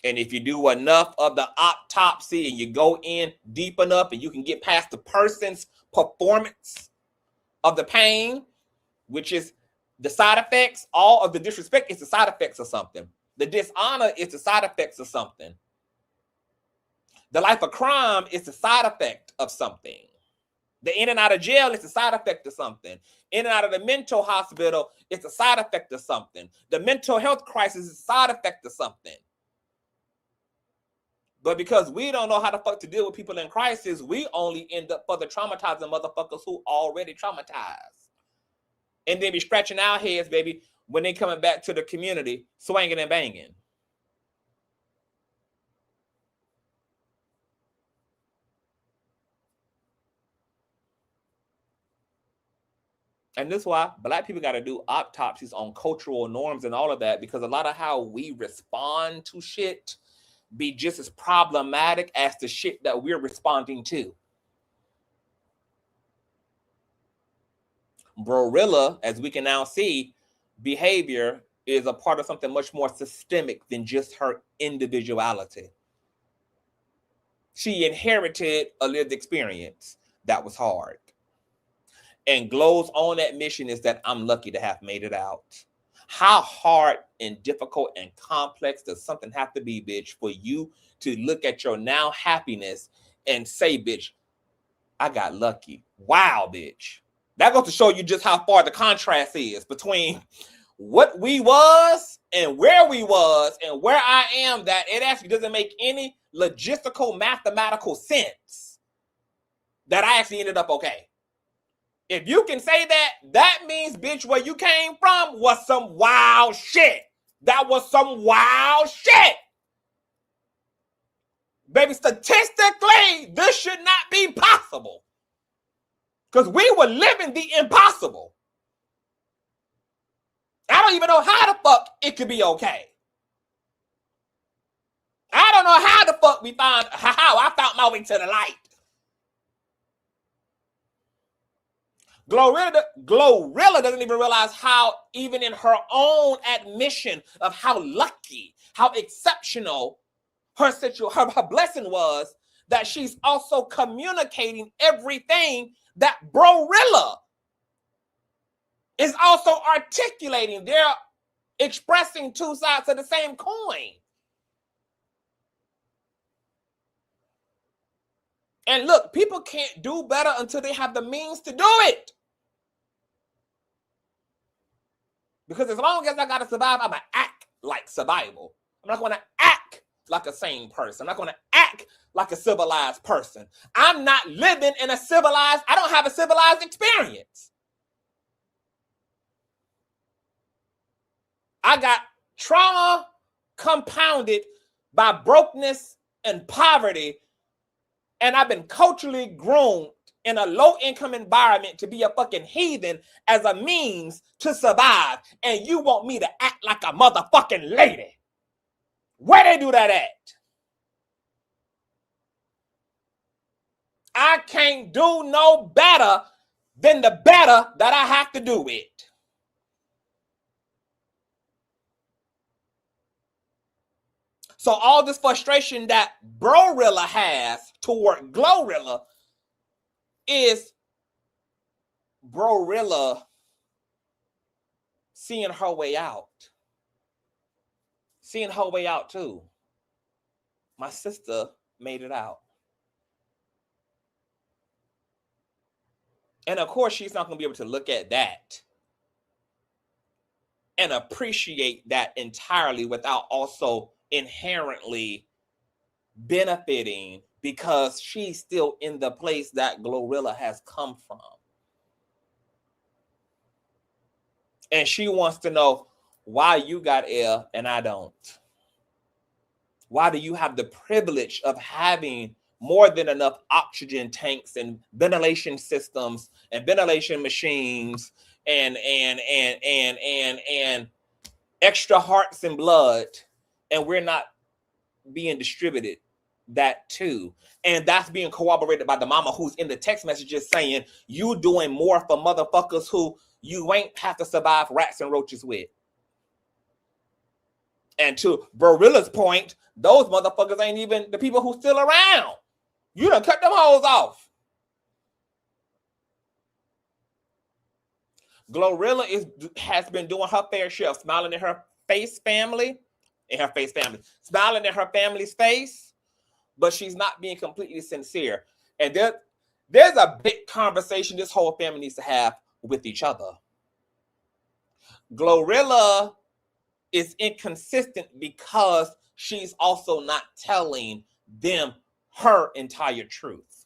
And if you do enough of the autopsy and you go in deep enough and you can get past the person's performance of the pain, which is the side effects, all of the disrespect is the side effects of something. The dishonor is the side effects of something. The life of crime is the side effect of something. The in and out of jail is the side effect of something. In and out of the mental hospital is the side effect of something. The mental health crisis is the side effect of something. But because we don't know how the fuck to deal with people in crisis, we only end up further traumatizing motherfuckers who already traumatized. And then be scratching our heads, baby, when they coming back to the community, swinging and banging. And this is why black people got to do autopsies on cultural norms and all of that, because a lot of how we respond to shit be just as problematic as the shit that we're responding to. BroRilla, as we can now see, behavior is a part of something much more systemic than just her individuality. She inherited a lived experience that was hard. And Glow's own admission is that I'm lucky to have made it out. How hard and difficult and complex does something have to be, bitch, for you to look at your now happiness and say, bitch, I got lucky. Wow, bitch. That goes to show you just how far the contrast is between what we was and where we was and where I am, that it actually doesn't make any logistical, mathematical sense that I actually ended up okay. If you can say that, that means, bitch, where you came from was some wild shit. That was some wild shit. Baby, statistically, this should not be possible. Because we were living the impossible. I don't even know how the fuck it could be okay. I don't know how the fuck how I found my way to the light. Glorilla doesn't even realize how, even in her own admission of how lucky, how exceptional her blessing was, that she's also communicating everything that BroRilla is also articulating. They're expressing two sides of the same coin. And look, people can't do better until they have the means to do it. Because as long as I got to survive, I'm going to act like survival. I'm not going to act like a sane person. I'm not going to act like a civilized person. I'm not living in I don't have a civilized experience. I got trauma compounded by brokenness and poverty. And I've been culturally groomed in a low-income environment to be a fucking heathen as a means to survive, and you want me to act like a motherfucking lady. Where they do that at? I can't do no better than the better that I have to do it. So all this frustration that BroRilla has toward Glorilla is BroRilla seeing her way out. Seeing her way out too. My sister made it out. And of course, she's not going to be able to look at that and appreciate that entirely without also inherently benefiting, because she's still in the place that Glorilla has come from. And she wants to know why you got air and I don't. Why do you have the privilege of having more than enough oxygen tanks and ventilation systems and ventilation machines and extra hearts and blood, and we're not being distributed that too? And that's being corroborated by the mama who's in the text messages saying you doing more for motherfuckers who you ain't have to survive rats and roaches with. And to BroRilla's point, those motherfuckers ain't even the people who still around. You done cut them hoes off. Glorilla has been doing her fair share of smiling in her family, smiling in her family's face, but she's not being completely sincere. And there's a big conversation this whole family needs to have with each other. Glorilla is inconsistent because she's also not telling them her entire truth.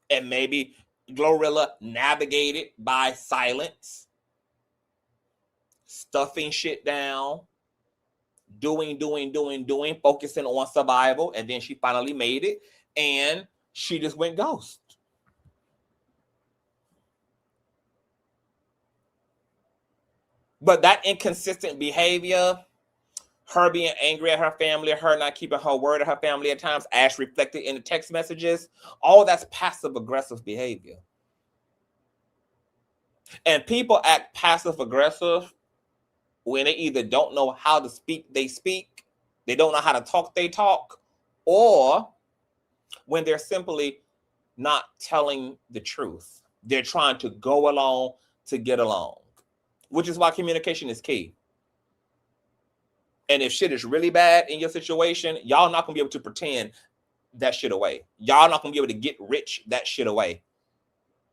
And maybe Glorilla navigated by silence, stuffing shit down, doing, focusing on survival, and then she finally made it, and she just went ghost. But that inconsistent behavior, her being angry at her family, her not keeping her word to her family at times, as reflected in the text messages, all that's passive-aggressive behavior. And people act passive-aggressive when they either don't know how to speak, they don't know how to talk, they talk, or when they're simply not telling the truth. They're trying to go along to get along, which is why communication is key. And if shit is really bad in your situation, y'all not gonna be able to pretend that shit away. Y'all not gonna be able to get rich that shit away.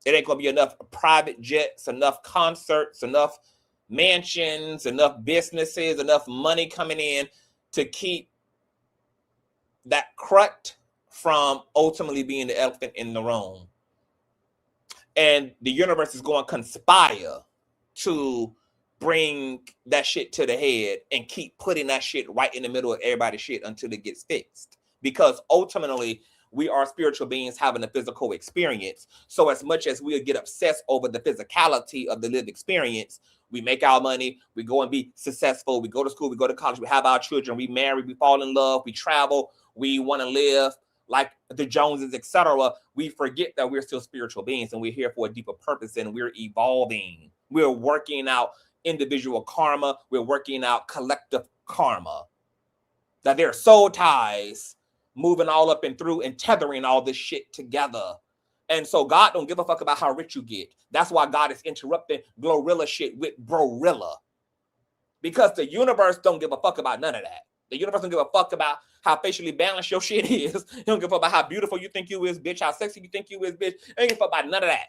It ain't gonna be enough private jets, enough concerts, enough mansions, enough businesses, enough money coming in to keep that crut from ultimately being the elephant in the room. And the universe is going to conspire to bring that shit to the head and keep putting that shit right in the middle of everybody's shit until it gets fixed. Because ultimately, we are spiritual beings having a physical experience. So as much as we'll get obsessed over the physicality of the lived experience, we make our money, we go and be successful, we go to school, we go to college, we have our children, we marry, we fall in love, we travel, we want to live like the Joneses, etc. We forget that we're still spiritual beings and we're here for a deeper purpose, and we're evolving. We're working out individual karma, we're working out collective karma. That there are soul ties moving all up and through and tethering all this shit together. And so God don't give a fuck about how rich you get. That's why God is interrupting Glorilla shit with BroRilla. Because the universe don't give a fuck about none of that. The universe don't give a fuck about how facially balanced your shit is. It don't give a fuck about how beautiful you think you is, bitch, how sexy you think you is, bitch. It don't give a fuck about none of that.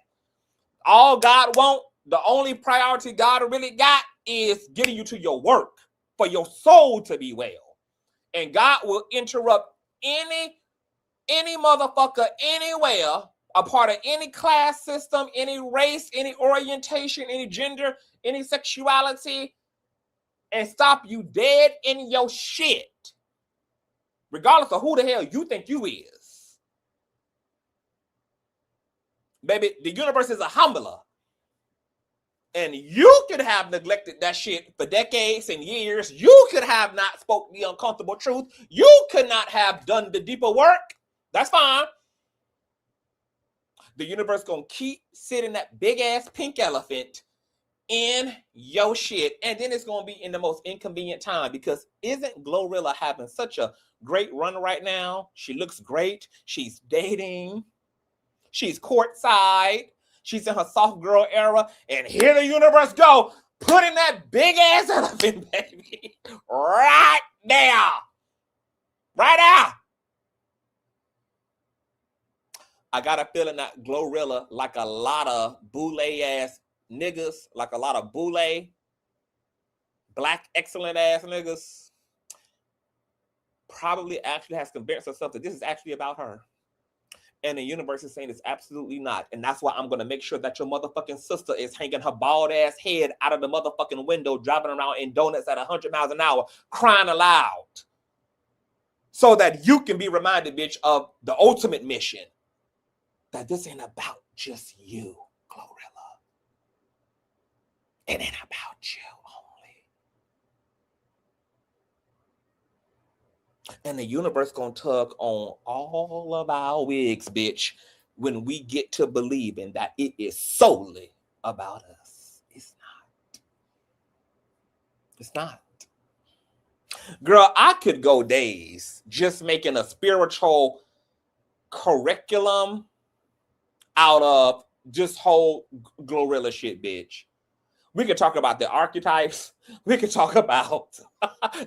All God want, the only priority God really got is getting you to your work for your soul to be well. And God will interrupt any motherfucker anywhere, a part of any class system, any race, any orientation, any gender, any sexuality, and stop you dead in your shit. regardless of who the hell you think you is. Baby, the universe is a humbler. And you could have neglected that shit for decades and years. You could have not spoke the uncomfortable truth. You could not have done the deeper work. That's fine. The universe gonna keep sitting that big ass pink elephant in your shit, and then it's gonna be in the most inconvenient time, because isn't Glorilla having such a great run right now? She looks great. She's dating. She's courtside. She's in her soft girl era, and here the universe go, putting that big ass elephant, baby, right there, right now. I got a feeling that Glorilla, like a lot of boule ass niggas, like a lot of boule, black excellent ass niggas, probably actually has convinced herself that this is actually about her. And the universe is saying it's absolutely not. And that's why I'm going to make sure that your motherfucking sister is hanging her bald ass head out of the motherfucking window, driving around in donuts at 100 miles an hour, crying aloud. So that you can be reminded, bitch, of the ultimate mission. That this ain't about just you, Glorilla. It ain't about you only. And the universe gonna tug on all of our wigs, bitch, when we get to believing that it is solely about us. It's not. It's not. Girl, I could go days just making a spiritual curriculum out of just whole Glorilla shit, bitch. We could talk about the archetypes. We could talk about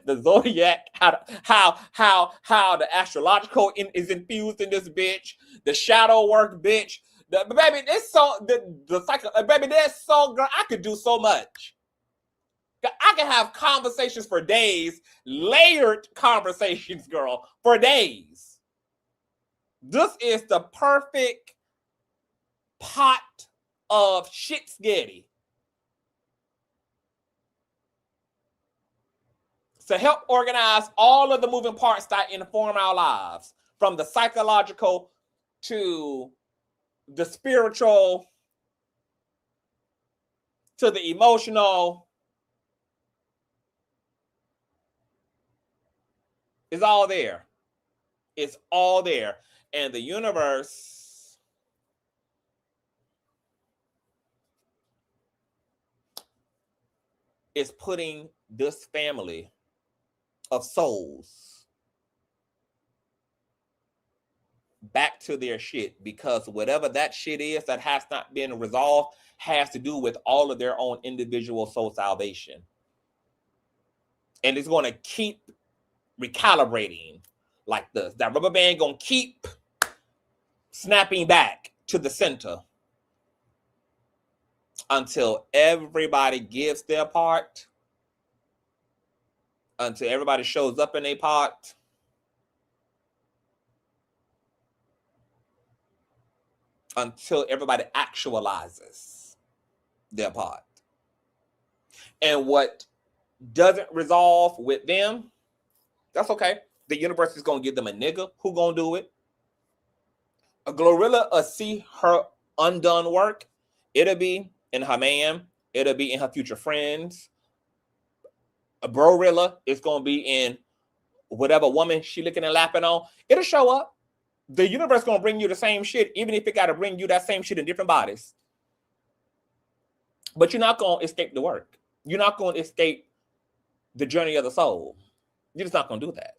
the zodiac, how the astrological is infused in this bitch, the shadow work, bitch. Baby, this so the cycle, baby, there's so, girl, I could do so much. I can have conversations for days, layered conversations, girl, for days. This is the perfect pot of shit spaghetti to help organize all of the moving parts that inform our lives, from the psychological to the spiritual to the emotional. It's all there. It's all there. And the universe is putting this family of souls back to their shit, because whatever that shit is that has not been resolved has to do with all of their own individual soul salvation. And it's going to keep recalibrating like this. That rubber band going to keep snapping back to the center until everybody gives their part, until everybody shows up in their part, until everybody actualizes their part. And what doesn't resolve with them, that's okay. The universe is going to give them a nigga who going to do it. A Glorilla see her undone work. It'll be in her man. It'll be in her future friends. A BroRilla is going to be in whatever woman she looking and lapping on. It'll show up. The universe going to bring you the same shit, even if it got to bring you that same shit in different bodies. But you're not going to escape the work. You're not going to escape the journey of the soul. You're just not going to do that.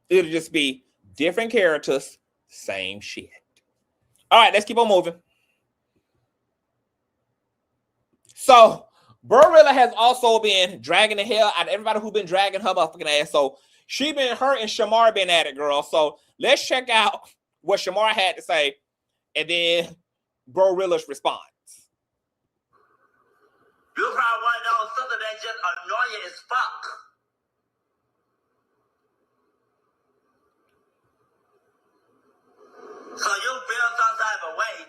It'll just be different characters, same shit. All right, let's keep on moving. So, BroRilla has also been dragging the hell out of everybody who's been dragging her motherfucking ass. So, her and Shamar been at it, girl. So, let's check out what Shamar had to say, and then BroRilla's response. You probably want to know something that's just annoying as fuck. So you feel some type of way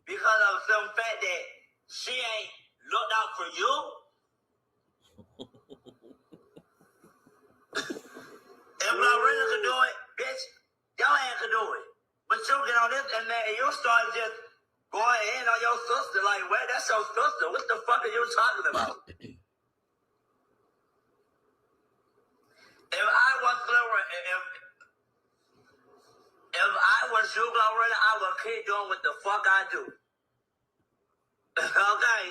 because of some fact that she ain't looked out for you? And on this and then you start just going in on your sister like, wait, that's your sister. What the fuck are you talking about? If I was you, Glorilla, I would keep doing what the fuck I do. Okay?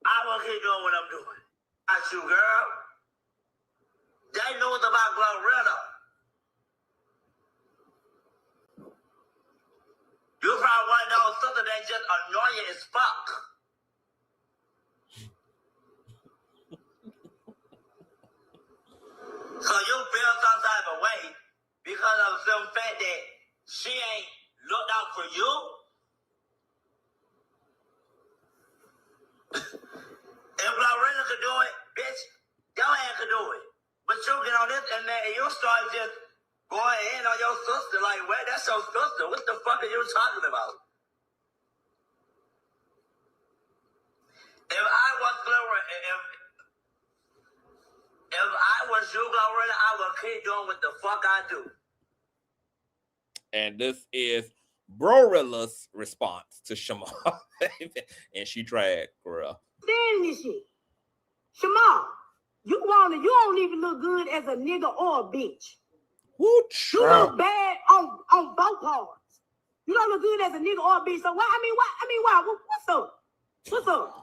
I will keep doing what I'm doing. Not you, girl. They knows about Glorilla. You probably one of those sisters that just annoying as fuck. So you feel some type of way because of some fact that she ain't looked out for you? If Glorilla could do it, bitch, your ass could do it. But you get on this and then you start just going in on your sister like, wait, that's your sister. What the fuck are you talking about? If I was you, Glorilla, I would keep doing what the fuck I do. And this is BroRilla's response to Shamal. And she tried, girl. Stand this shit. Shamal, you don't even look good as a nigga or a bitch. Woo, you look bad on both parts. You don't look good as a nigga or a bitch. So why? What's up? What's up?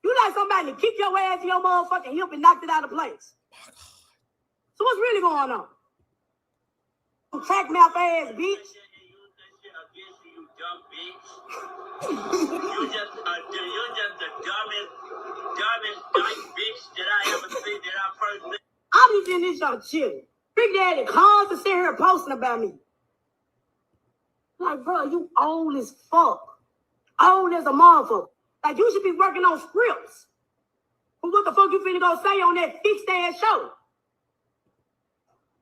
You like somebody to kick your ass in your motherfucking hip and knocked it out of place. So what's really going on? Track mouth ass bitch. You just the dumbest bitch that I ever seen that I first met. I be in this show chilling. Big Daddy calls to sit here posting about me. Like, bro, you old as fuck. Old as a motherfucker. Like, you should be working on scripts. But what the fuck you finna go say on that fixed ass show?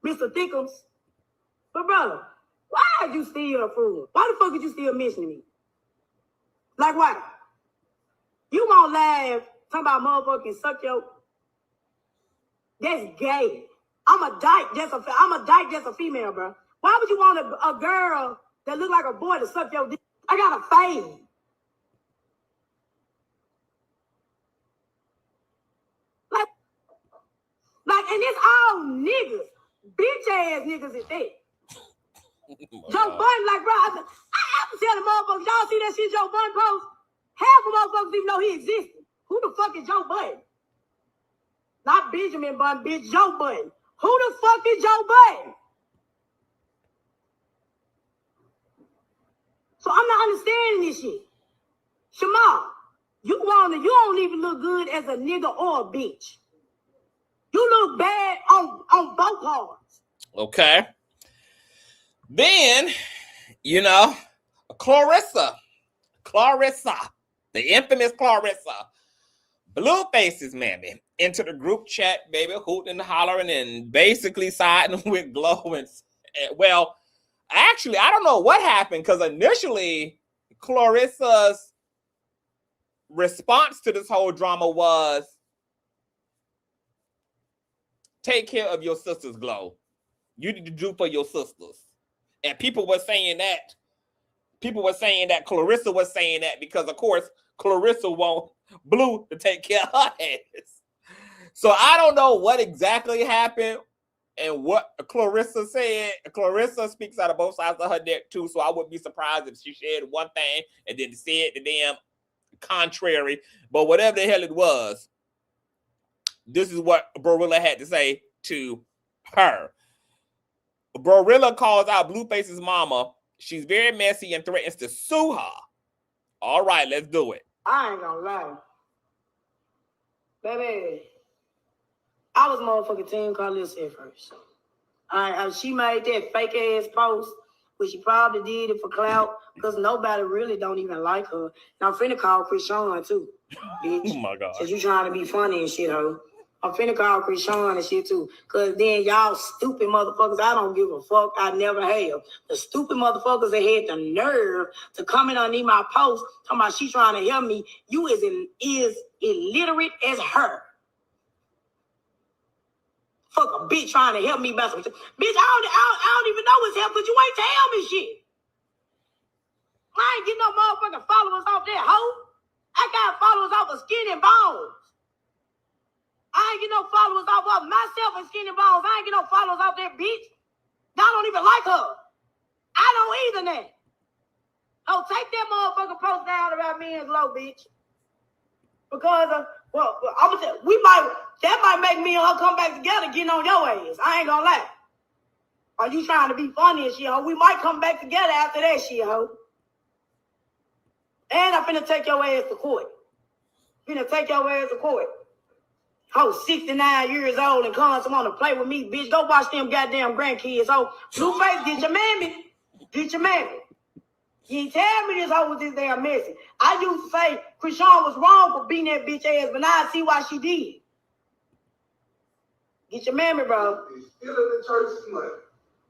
Mr. Thickums. But brother, why are you still a fool? Why the fuck are you still mentioning me? Like why? You won't laugh talking about motherfucking suck your... That's gay. I'm a dyke just a female, bro. Why would you want a girl that look like a boy to suck your dick? I got a fade. Like, and it's all niggas. Bitch ass niggas is there. Joe Budden, like, bro, I have to tell the motherfuckers, y'all see that shit Joe Budden post? Half of motherfuckers even know he existed. Who the fuck is Joe Budden? Not Benjamin Budden, bitch, Joe Budden. Who the fuck is Joe Budden? So I'm not understanding this shit. Shamal, you don't even look good as a nigga or a bitch. You look bad on both parts. Okay. Then, Clarissa, the infamous Clarissa, Blueface's mammy, into the group chat, baby, hooting and hollering and basically siding with Glow. And, well, actually, I don't know what happened because initially Clarissa's response to this whole drama was, take care of your sisters, Glow. You need to do for your sisters. And people were saying that. Clarissa was saying that because, of course, Clarissa want Blue to take care of her ass. So I don't know what exactly happened and what Clarissa said. Clarissa speaks out of both sides of her neck, too, so I wouldn't be surprised if she said one thing and then said the damn contrary. But whatever the hell it was, this is what BroRilla had to say to her. BroRilla calls out Blueface's mama. She's very messy and threatens to sue her. All right, let's do it. I ain't gonna lie. Baby, I was motherfucking team Carlissa at first. She made that fake ass post, but she probably did it for clout because nobody really don't even like her. And I'm finna call Krishan too, bitch. Oh my God. Cause you trying to be funny and shit, ho. I'm finna call Krishan and shit too. Cause then y'all stupid motherfuckers, I don't give a fuck. I never have. The stupid motherfuckers that had the nerve to comment underneath my post talking about she trying to help me. You is illiterate as her. Fuck a bitch trying to help me about some shit. Bitch, I don't even know what's help, but you ain't tell me shit. I ain't getting no motherfucking followers off that hoe. I got followers off of Skin and Bones. I ain't get no followers off of myself and Skin and Bones. I ain't get no followers off that bitch. I don't even like her. I don't either now. Oh, take that motherfucking post down about me and Glow, bitch. Because I'm gonna tell that might make me and her come back together getting on your ass. I ain't gonna lie. Are you trying to be funny and shit, ho? We might come back together after that shit, ho. And I'm finna take your ass to court. Ho, 69 years old and comes want to play with me, bitch. Go watch them goddamn grandkids. Ho, Blueface, get your mammy. You ain't tell me this hoe was this damn messy. I used to say Krishan was wrong for beating that bitch ass, but now I see why she did. Get your mammy, bro. Still in the church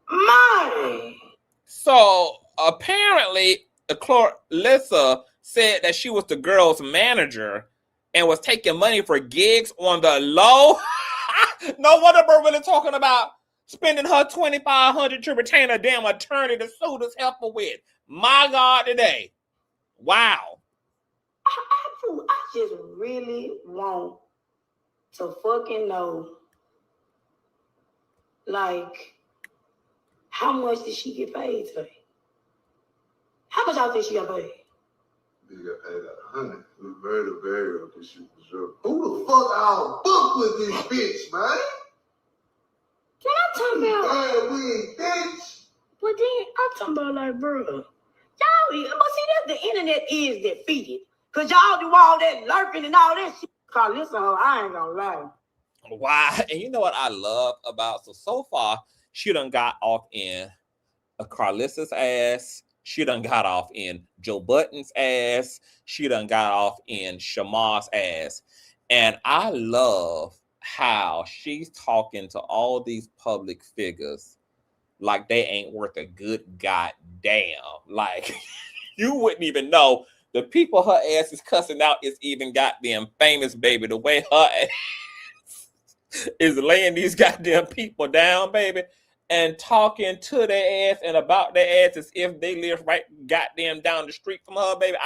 Money. So apparently, Glorilla said that she was the girl's manager and was taking money for gigs on the low. No wonder BroRilla talking about spending her $2,500 to retain a damn attorney to sue this helper with. My God, today. Wow. I just really want to fucking know, like, how much did she get paid today? How much y'all think she got paid? You got paid $100. We buried the burial because she was real. Who the fuck I'll fuck with this bitch, man? Then I'm talking about. Hey, we bitch. But then I'm talking about, like, bro, y'all, but see, that's the internet is defeated. Because y'all do all that lurking and all that shit. Cause listen, I ain't gonna lie. Why? And you know what I love about, so far, she done got off in Carlissa's ass. She done got off in Joe Budden's ass. She done got off in Shamar's ass. And I love how she's talking to all these public figures like they ain't worth a good goddamn. Like, you wouldn't even know the people her ass is cussing out is even goddamn famous, baby. The way her ass is laying these goddamn people down, baby, and talking to their ass and about their ass as if they live right goddamn down the street from her, baby.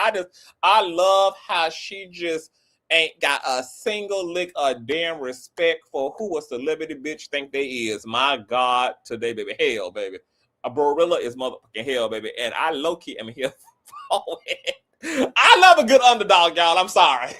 I love how she just ain't got a single lick of damn respect for who a celebrity bitch think they is. My God, today, baby. Hell, baby. A BroRilla is motherfucking hell, baby. And I low-key am here for it. I love a good underdog, y'all. I'm sorry.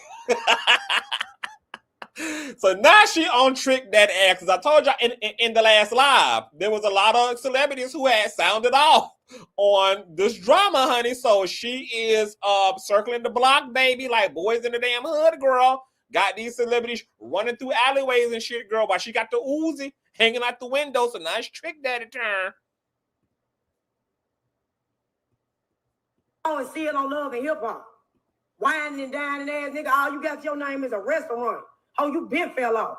So now she on Trick that ass. Because I told y'all in the last live, there was a lot of celebrities who had sounded off on this drama, honey. So she is circling the block, baby, like boys in the damn hood, girl. Got these celebrities running through alleyways and shit, girl, while she got the Uzi hanging out the window. So now it's Trick Daddy turn. Oh, and see it on Love and Hip Hop. Whining and dining ass nigga, all you got your name is a restaurant. Oh, you been fell off.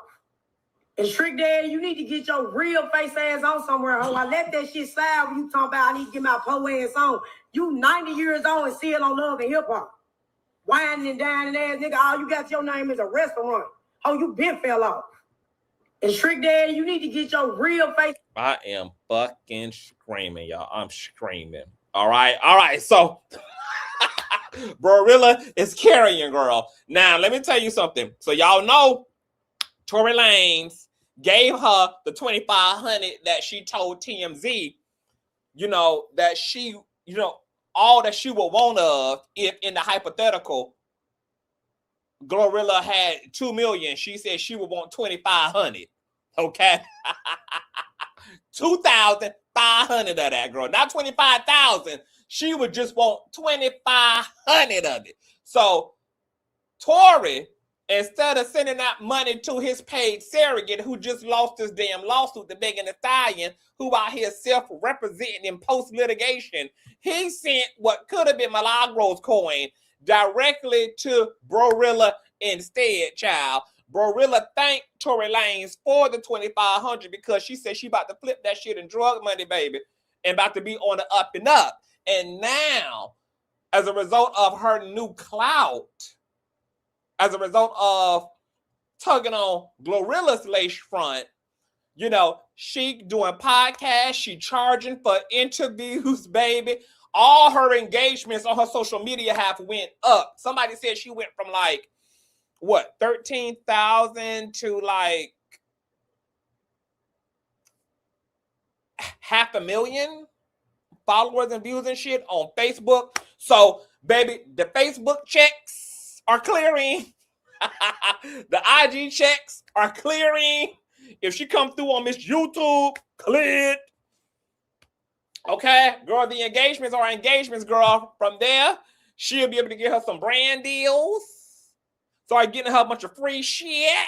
And Trick Daddy, you need to get your real face ass on somewhere. Oh, I let that shit slide when you talking about I need to get my po ass on. You 90 years old and see it on Love and Hip Hop. Whining and dining ass nigga, all you got your name is a restaurant. Oh, you been fell off. And Trick Daddy, you need to get your real face. I am fucking screaming, y'all. I'm screaming. All right. So BroRilla is carrying, girl. Now, let me tell you something. So y'all know Tory Lanez gave her the $2,500 that she told TMZ, that she, all that she would want of if in the hypothetical Glorilla had $2 million. She said she would want $2,500. Okay. 2,500 of that, girl. Not 25,000. She would just want 2,500 of it. So Tory, instead of sending out money to his paid surrogate who just lost his damn lawsuit to Megan Thee Stallion, who out here self-representing in post-litigation, he sent what could have been Milagros coin directly to BroRilla instead, child. BroRilla thanked Tory Lanez for the $2,500 because she said she about to flip that shit in drug money, baby, and about to be on the up and up. And now, as a result of her new clout, as a result of tugging on Glorilla's lace front, She doing podcasts. She charging for interviews, baby. All her engagements on her social media have went up. Somebody said she went from like, what, 13,000 to like 500,000 followers and views and shit on Facebook. So, baby, the Facebook checks are clearing. The IG checks are clearing. If she come through on Miss YouTube, cleared. Okay, girl, the engagements are engagements, girl. From there, she'll be able to get her some brand deals. Start getting her a bunch of free shit.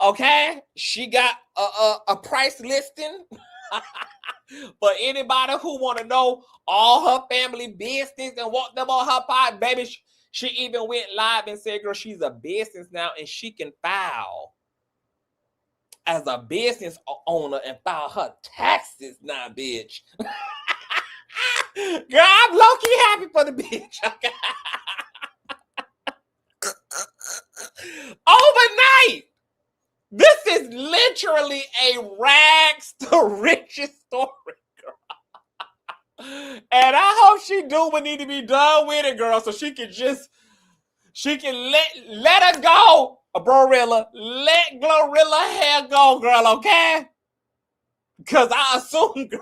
Okay, she got a price listing for anybody who want to know all her family business and want them on her pod, baby. She even went live and said, girl, she's a business now and she can file as a business owner and file her taxes now, bitch. Girl, I'm low-key happy for the bitch. Okay? Overnight, this is literally a rags to riches story, girl. And I hope she do what need to be done with it, girl, so she can let her go. BroRilla, let Glorilla hair go, girl, okay? Because I assume, girl,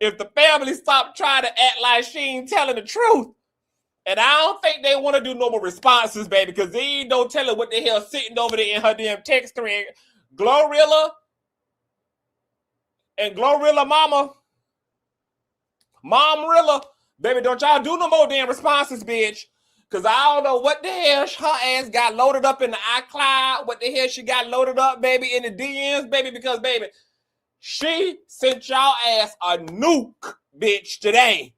if the family stop trying to act like she ain't telling the truth, and I don't think they want to do no more responses, baby, because they ain't no telling what the hell sitting over there in her damn text thread. Glorilla and Glorilla Momrilla, baby, don't y'all do no more damn responses, bitch. Because I don't know what the hell her ass got loaded up in the iCloud, what the hell she got loaded up, baby, in the DMs, baby, because, baby, she sent y'all ass a nuke, bitch, today.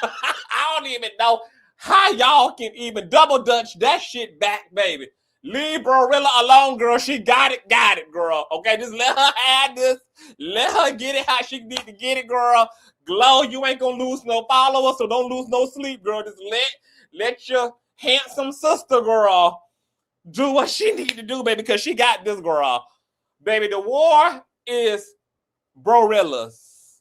I don't even know how y'all can even double dutch that shit back, baby. Leave BroRilla alone, girl. She got it, girl. Okay, just let her have this. Let her get it how she need to get it, girl. Glow, you ain't gonna lose no followers, so don't lose no sleep, girl. Just let your handsome sister, girl, do what she need to do, baby, because she got this, girl. Baby, the war is BroRilla's.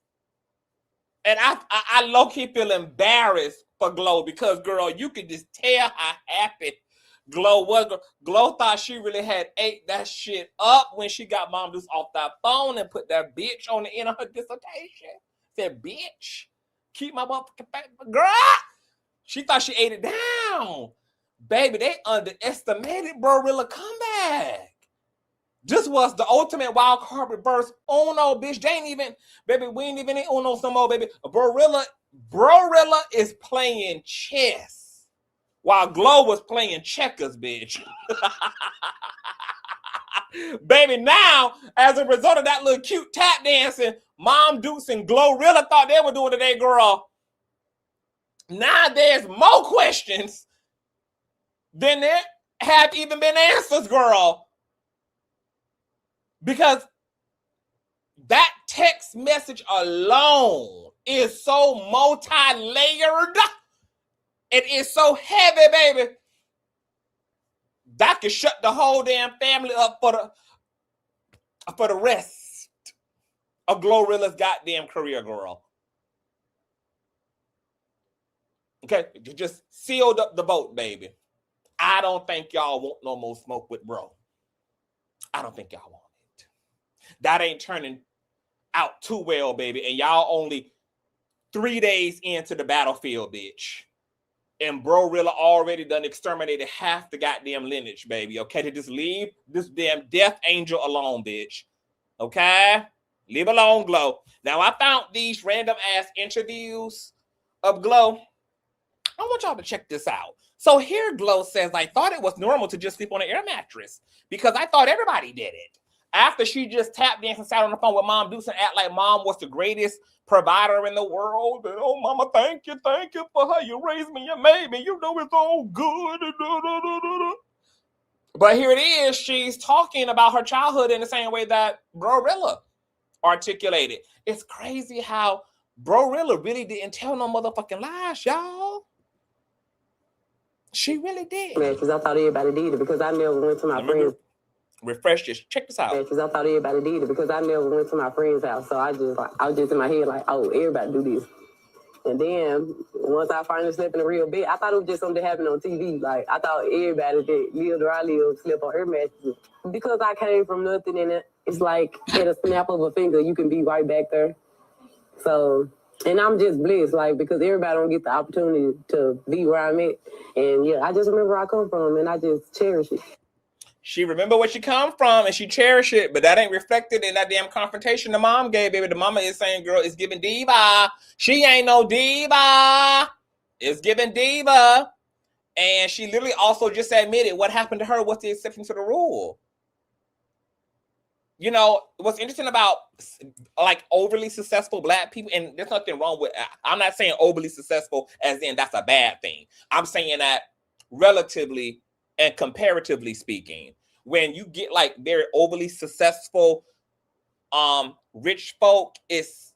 And I low-key feel embarrassed for Glow because, girl, you can just tell how happy Glow was. Glow thought she really had ate that shit up when she got Mom Deuce off that phone and put that bitch on the end of her dissertation. Said, bitch, keep my motherfucking face. Girl, she thought she ate it down. Baby, they underestimated BroRilla comeback. This was the ultimate wild card reverse. Oh no, bitch. They ain't even, baby, we ain't even in Uno some more, baby. BroRilla is playing chess while Glow was playing checkers, bitch. Baby, now, as a result of that little cute tap dancing, Mom Deuce and Glorilla thought they were doing today, girl. Now there's more questions than there have even been answers, girl. Because that text message alone is so multi-layered. It is so heavy, baby. That could shut the whole damn family up for the rest of Glorilla's goddamn career, girl. Okay, you just sealed up the boat, baby. I don't think y'all want no more smoke with bro. I don't think y'all want it. That ain't turning out too well, baby. And y'all only 3 days into the battlefield, bitch. And BroRilla already done exterminated half the goddamn lineage, baby. Okay, to just leave this damn death angel alone, bitch. Okay? Leave alone, Glow. Now, I found these random ass interviews of Glow. I want y'all to check this out. So here Glow says, I thought it was normal to just sleep on an air mattress because I thought everybody did it. After she just tap danced and sat on the phone with Mom Deuce and act like Mom was the greatest provider in the world. And, oh, Mama, thank you for her. You raised me, you made me. You know it's all good. But here it is. She's talking about her childhood in the same way that BroRilla articulated. It's crazy how BroRilla really didn't tell no motherfucking lies, y'all. She really did. Because I thought everybody did it because I never went to my friends. refresh this. Check this out. Because I thought everybody did it because I never went to my friend's house. So I was just in my head like, oh, everybody do this. And then once I finally slept in a real bed, I thought it was just something that happened on TV. Like I thought everybody that lived where I lived slept on air mattresses. Because I came from nothing and it's like at a snap of a finger, you can be right back there. So, and I'm just blessed, like, because everybody don't get the opportunity to be where I'm at. And yeah, I just remember where I come from and I just cherish it. She remember where she come from and she cherish it, but that ain't reflected in that damn confrontation the mom gave, baby. The mama is saying, girl, it's giving diva. She ain't no diva. It's giving diva. And she literally also just admitted what happened to her was the exception to the rule. You know, what's interesting about like overly successful Black people, and there's nothing wrong with, I'm not saying overly successful as in that's a bad thing. I'm saying that relatively and comparatively speaking, when you get like very overly successful rich folk, it's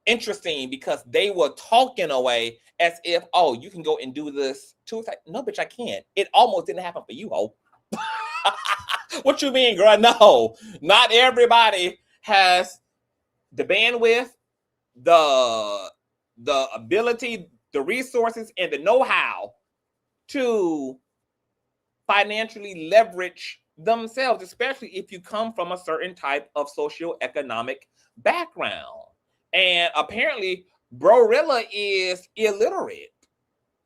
interesting because they will talk in a way as if, oh, you can go and do this too. It's like, no, bitch, I can't. It almost didn't happen for you, ho. What you mean, girl? No, not everybody has the bandwidth, the ability, the resources, and the know-how to financially leverage themselves, especially if you come from a certain type of socioeconomic background. And apparently, BroRilla is illiterate.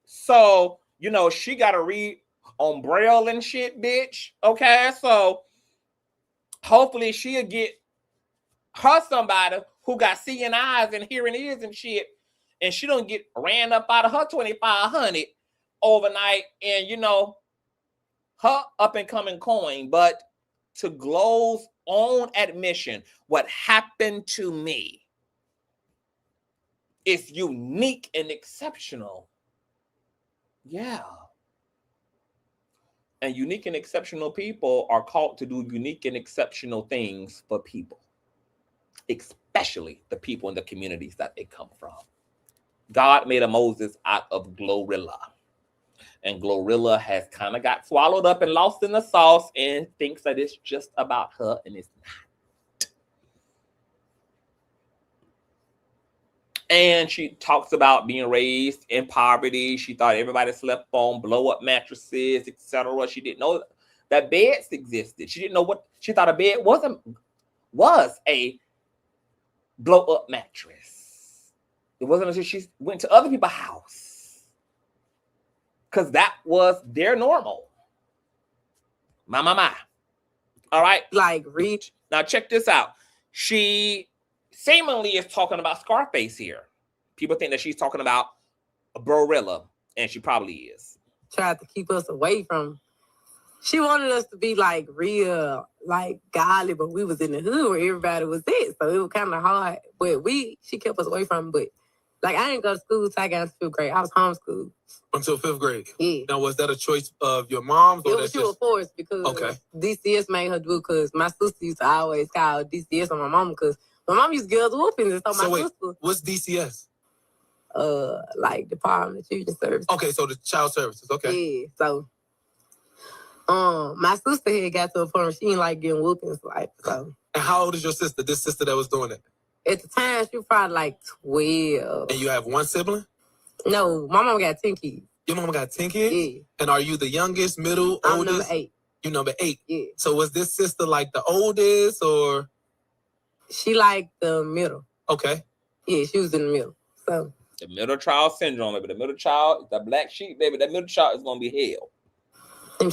So, you know, she got to read on Braille and shit, bitch. Okay, so hopefully she'll get her somebody who got seeing eyes and hearing ears and shit, and she don't get ran up out of her 2,500 overnight and, you know, her up and coming coin. But to Glow's own admission, what happened to me is unique and exceptional. Yeah. And unique and exceptional people are called to do unique and exceptional things for people, especially the people in the communities that they come from. God made a Moses out of Glorilla. And Glorilla has kind of got swallowed up and lost in the sauce and thinks that it's just about her, and it's not. And she talks about being raised in poverty. She thought everybody slept on blow-up mattresses, etc. She didn't know that beds existed. She didn't know what she thought a bed was a blow-up mattress. It wasn't until she went to other people's house, because that was their normal. My. All right. Like, reach. Now, check this out. She seemingly is talking about Scarface here. People think that she's talking about BroRilla, and she probably is. Tried to keep us away from. She wanted us to be like real, like godly, but we was in the hood where everybody was there, so it was kind of hard. But she kept us away from. But like, I didn't go to school until I got into 5th grade. I was homeschooled until 5th grade. Yeah. Now, was that a choice of your mom's, or she was forced because DCS made her do it? Because my sister used to always call DCS on my mom because my mom used to give us whoopings, and so my sister. What's DCS? Like Department of Children's Services. Okay, so the child services. Okay. Yeah. So, my sister had got to a point where she didn't like getting whoopings, like so. And how old is your sister? This sister that was doing it? At the time, she was probably like 12. And you have one sibling? No, my mom got 10 kids. Your mama got 10 kids? Yeah. And are you the youngest, middle, I'm oldest? number 8. You number 8? Yeah. So was this sister like the oldest, or? She like the middle. Okay. Yeah, she was in the middle. So the middle child syndrome, baby. The middle child, the black sheep, baby. That middle child is gonna be hell.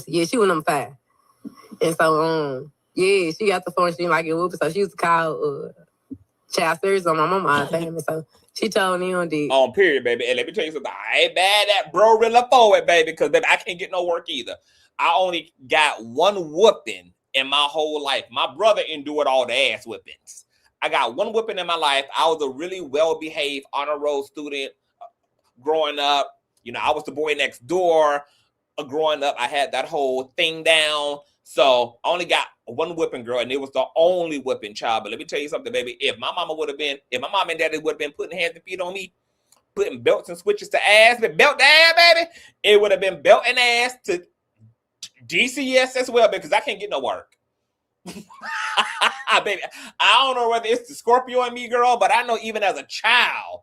Yeah, she was number 5. And so yeah, she got the phone, she didn't like it whooping, so she used to call child services on my mama all the time. And so she told me on the period, baby. And let me tell you something. I ain't bad at BroRilla forward, baby, because baby, I can't get no work either. I only got one whooping in my whole life. My brother endured all the ass whippings. I got one whipping in my life. I was a really well-behaved honor roll student growing up. You know, I was the boy next door. Growing up, I had that whole thing down. So I only got one whipping, girl, and it was the only whipping, child. But let me tell you something, baby. If my mom and daddy would have been putting hands and feet on me, putting belts and switches to ass, but belt to ass, baby, it would have been belt and ass to DCS as well, because I can't get no work. Baby, I don't know whether it's the Scorpio in me, girl, but I know even as a child,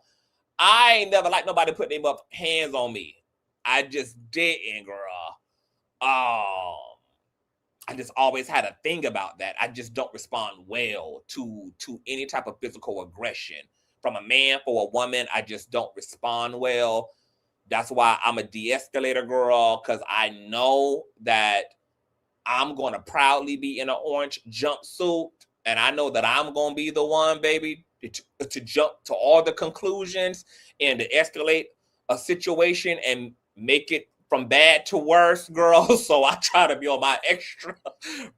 I ain't never liked nobody put their hands on me. I just didn't, girl. I just always had a thing about that. I just don't respond well to any type of physical aggression from a man for a woman. I just don't respond well. That's why I'm a de-escalator, girl, because I know that I'm going to proudly be in an orange jumpsuit, and I know that I'm going to be the one, baby, to jump to all the conclusions and to escalate a situation and make it from bad to worse, girl. So I try to be on my extra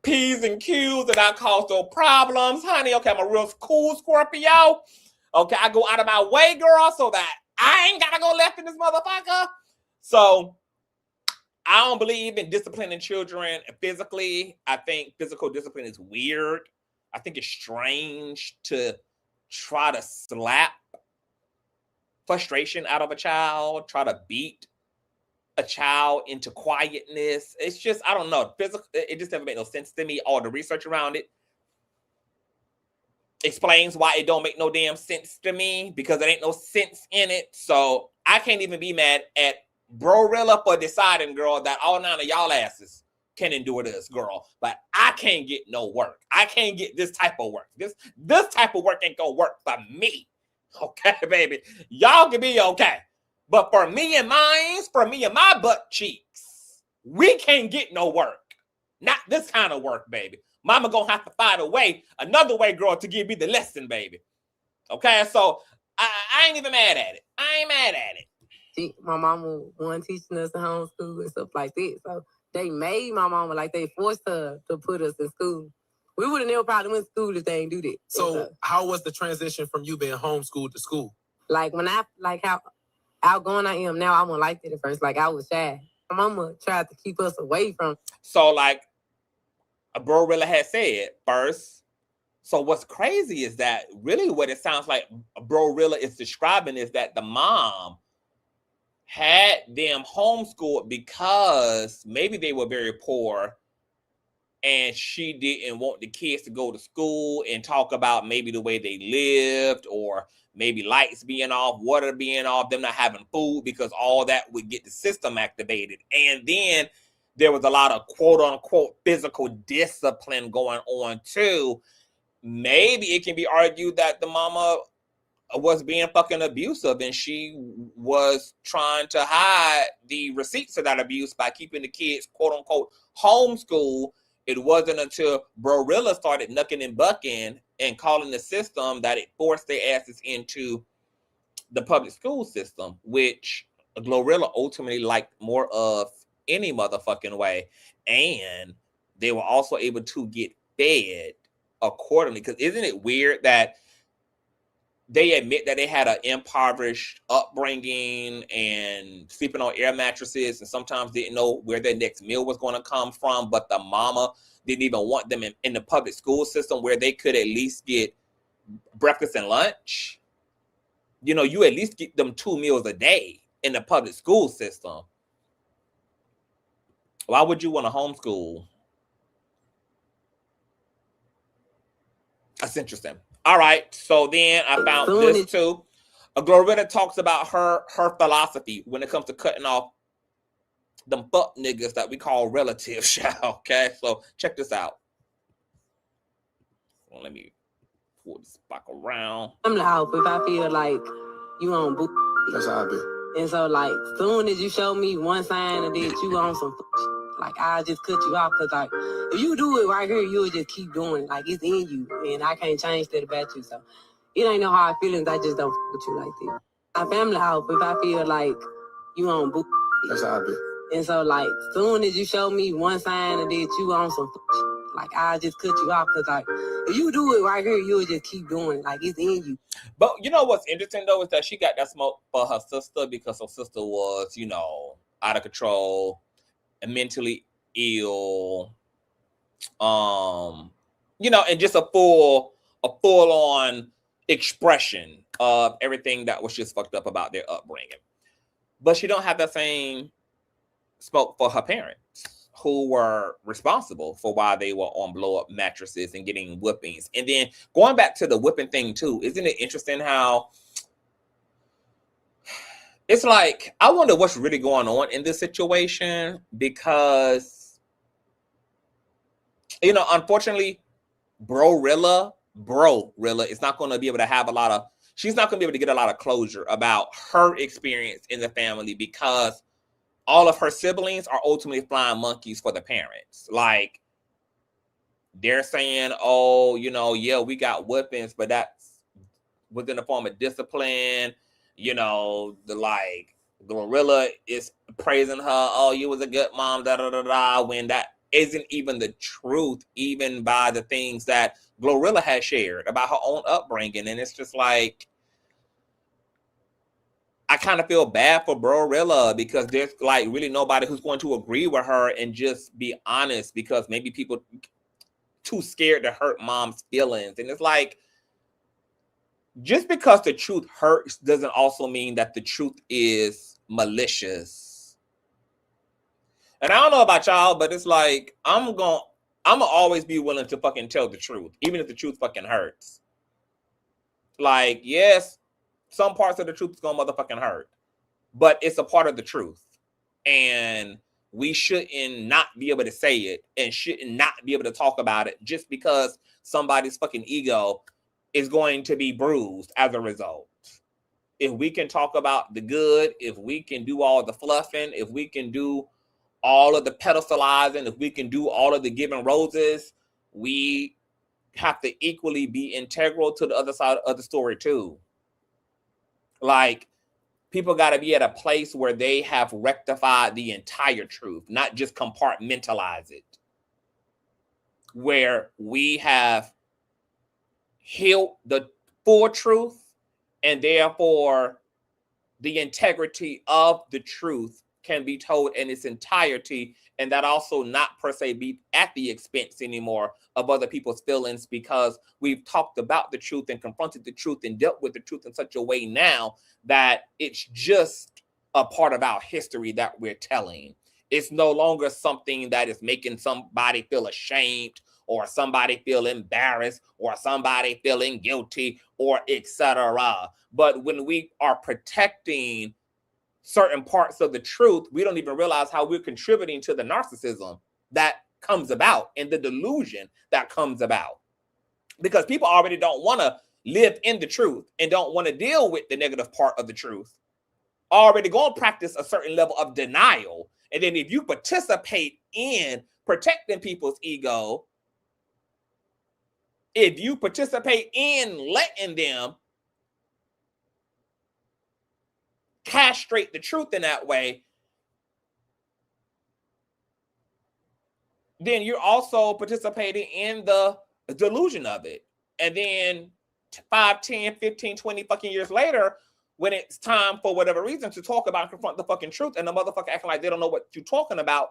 P's and Q's and not cause no problems, honey. Okay, I'm a real cool Scorpio. Okay, I go out of my way, girl, so that I ain't got to go left in this motherfucker. So I don't believe in disciplining children physically. I think physical discipline is weird. I think it's strange to try to slap frustration out of a child, try to beat a child into quietness. It's just, I don't know. Physical, it just doesn't make no sense to me. All the research around it explains why it don't make no damn sense to me, because there ain't no sense in it. So I can't even be mad at BroRilla for deciding, girl, that all 9 of y'all asses can endure this, girl. But I can't get no work. I can't get this type of work. This type of work ain't gonna work for me. Okay, baby. Y'all can be okay. But for me and mine, for me and my butt cheeks, we can't get no work. Not this kind of work, baby. Mama gonna have to find a way, another way, girl, to give me the lesson, baby. Okay, so I ain't even mad at it. I ain't mad at it. My mama wasn't teaching us to homeschool and stuff like that. So they made my mama, like they forced her to put us in school. We would have never probably went to school if they ain't do that. So how was the transition from you being homeschooled to school? Like when I, like how outgoing I am now, I wasn't like that at first. Like I was shy. My mama tried to keep us away from. So like BroRilla had said first. So what's crazy is that really what it sounds like BroRilla is describing is that the mom had them homeschooled because maybe they were very poor and she didn't want the kids to go to school and talk about maybe the way they lived, or maybe lights being off, water being off, them not having food, because all that would get the system activated. And then there was a lot of quote unquote physical discipline going on too. Maybe it can be argued that the mama was being fucking abusive and she was trying to hide the receipts of that abuse by keeping the kids quote unquote homeschool. It wasn't until BroRilla started knucking and bucking and calling the system that it forced their asses into the public school system, which Glorilla ultimately liked more of any motherfucking way. And they were also able to get fed accordingly. Because isn't it weird that they admit that they had an impoverished upbringing and sleeping on air mattresses and sometimes didn't know where their next meal was going to come from, but the mama didn't even want them in the public school system where they could at least get breakfast and lunch? You know, you at least get them 2 meals a day in the public school system. Why would you want to homeschool? That's interesting. All right, so then I found this too. Glorilla talks about her philosophy when it comes to cutting off them fuck niggas that we call relatives. Okay, so check this out. Well, let me pull this back around. I'm loud, but if I feel like you on boot, That's how I be. and so like soon as you show me one sign of that you on some like I just cut you off, because like if you do it right here, you'll just keep doing it. Like it's in you, and I can't change that about you. So it ain't no hard feelings. I just don't with you like that. My family house, if I feel like you on boot, That's how I be. and so like soon as you show me one sign of that you on some like I just cut you off, because like if you do it right here, you'll just keep doing it. Like it's in you. But you know what's interesting though is that she got that smoke for her sister because her sister was, you know, out of control and mentally ill, you know, and just a full on expression of everything that was just fucked up about their upbringing. But she don't have that same smoke for her parents. who were responsible for why they were on blow-up mattresses and getting whippings. And then going back to the whipping thing too, isn't it interesting how it's like, I wonder what's really going on in this situation, because, you know, unfortunately, BroRilla is not going to be able to have she's not going to be able to get a lot of closure about her experience in the family, because all of her siblings are ultimately flying monkeys for the parents. Like, they're saying, oh, you know, yeah, we got whippings, but that's within the form of discipline. You know, Glorilla is praising her, oh, you was a good mom, when that isn't even the truth, even by the things that Glorilla has shared about her own upbringing. And it's just like, I kind of feel bad for BroRilla, because there's like really nobody who's going to agree with her and just be honest, because maybe people too scared to hurt mom's feelings. And it's like, just because the truth hurts doesn't also mean that the truth is malicious. And I don't know about y'all, but it's like, I'm gonna always be willing to fucking tell the truth, even if the truth fucking hurts. Like, yes, some parts of the truth is gonna motherfucking hurt, but it's a part of the truth. And we shouldn't not be able to say it, and shouldn't not be able to talk about it just because somebody's fucking ego is going to be bruised as a result. If we can talk about the good, if we can do all the fluffing, if we can do all of the pedestalizing, if we can do all of the giving roses, we have to equally be integral to the other side of the story too. Like, people got to be at a place where they have rectified the entire truth, not just compartmentalize it. Where we have healed the full truth, and therefore the integrity of the truth can be told in its entirety, and that also not per se be at the expense anymore of other people's feelings, because we've talked about the truth and confronted the truth and dealt with the truth in such a way now that it's just a part of our history that we're telling. It's no longer something that is making somebody feel ashamed, or somebody feel embarrassed, or somebody feeling guilty, or etc. But when we are protecting certain parts of the truth, we don't even realize how we're contributing to the narcissism that comes about and the delusion that comes about. Because people already don't want to live in the truth and don't want to deal with the negative part of the truth. Already going to practice a certain level of denial. And then if you participate in protecting people's ego, if you participate in letting them castrate the truth in that way, then you're also participating in the delusion of it. And then 5, 10, 15, 20 fucking years later, when it's time for whatever reason to talk about and confront the fucking truth, and the motherfucker acting like they don't know what you're talking about,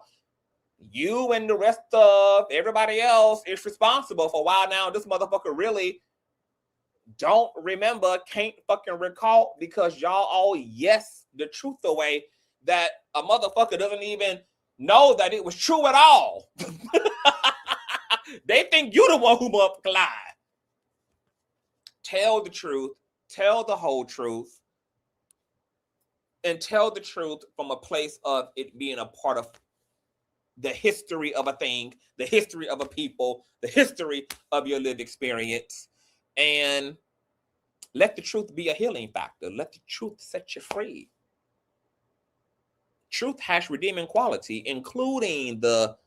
you and the rest of everybody else is responsible for why now this motherfucker really don't remember, can't fucking recall, because y'all all yes the truth away that a motherfucker doesn't even know that it was true at all. They think you the one who motherfucker lied. Tell the truth, tell the whole truth, and tell the truth from a place of it being a part of the history of a thing, the history of a people, the history of your lived experience. And let the truth be a healing factor. Let the truth set you free. Truth has redeeming quality, including the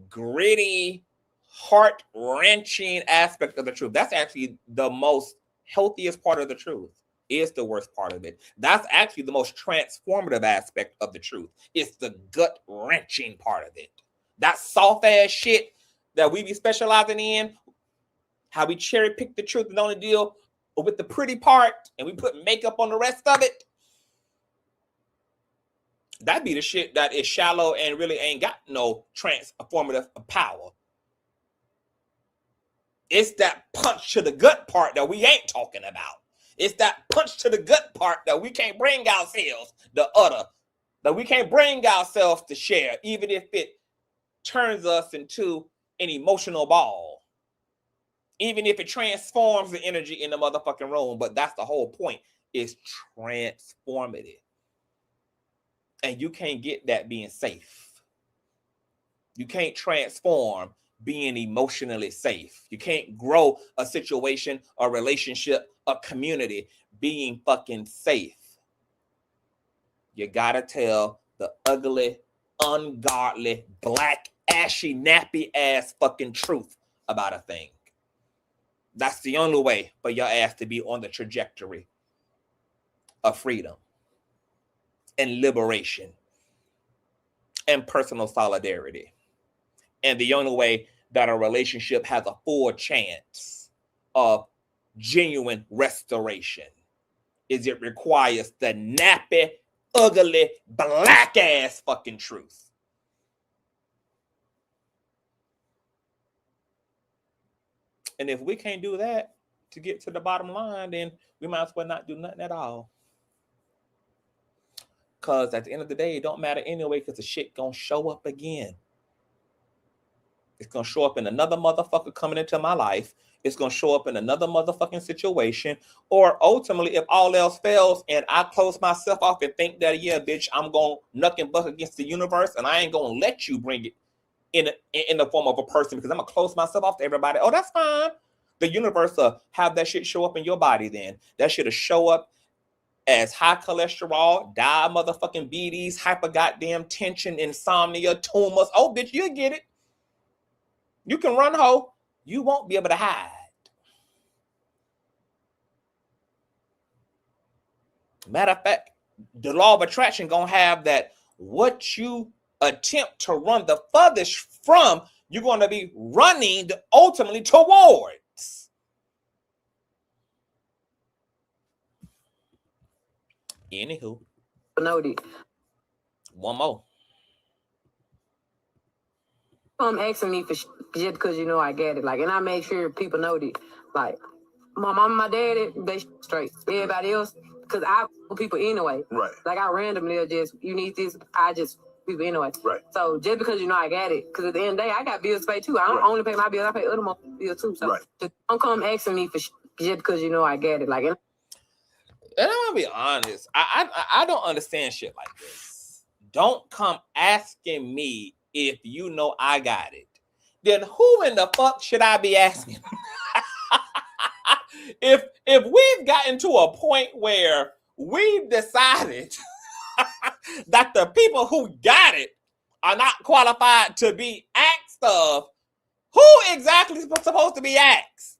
gritty, heart-wrenching aspect of the truth. That's actually the most healthiest part of the truth, is the worst part of it. That's actually the most transformative aspect of the truth. It's the gut-wrenching part of it. That soft-ass shit that we be specializing in, how we cherry-pick the truth and only deal with the pretty part, and we put makeup on the rest of it. That be the shit that is shallow and really ain't got no transformative power. It's that punch to the gut part that we ain't talking about. It's that punch to the gut part that we can't bring ourselves to utter, that we can't bring ourselves to share, even if it turns us into an emotional ball. Even if it transforms the energy in the motherfucking room. But that's the whole point. It's transformative. And you can't get that being safe. You can't transform being emotionally safe. You can't grow a situation, a relationship, a community being fucking safe. You gotta tell the ugly, ungodly, black, ashy, nappy ass fucking truth about a thing. That's the only way for your ass to be on the trajectory of freedom and liberation and personal solidarity. And the only way that a relationship has a full chance of genuine restoration is it requires the nappy, ugly, black ass fucking truth. And if we can't do that to get to the bottom line, then we might as well not do nothing at all. Because at the end of the day, it don't matter anyway, because the shit gonna show up again. It's gonna show up in another motherfucker coming into my life. It's gonna show up in another motherfucking situation. Or ultimately, if all else fails and I close myself off and think that, yeah, bitch, I'm gonna knuck and buck against the universe and I ain't gonna let you bring it in the form of a person because I'm gonna close myself off to everybody. Oh, that's fine. The universe will have that shit show up in your body then. That shit'll show up as high cholesterol, motherfucking BDs, hyper goddamn tension, insomnia, tumors. Oh, bitch, you'll get it. You can run, ho. You won't be able to hide. Matter of fact, the law of attraction gonna have that what you attempt to run the furthest from, you're gonna be running ultimately towards. Anywho. Noted. One more. Come asking me for just because you know I get it. Like, and I make sure people know that. Like, my mom, my daddy, they straight. Everybody else, because I put people anyway. Right. Like, I randomly just, you need this, I just people anyway. Right. So just because you know I got it, because at the end of the day, I got bills to pay too. I don't only pay my bills, I pay other bills too. So just don't come asking me for just because you know I get it. Like, and I'm gonna be honest, I don't understand shit like this. Don't come asking me if you know I got it. Then who in the fuck should I be asking? if we've gotten to a point where we've decided that the people who got it are not qualified to be asked of, who exactly is supposed to be asked?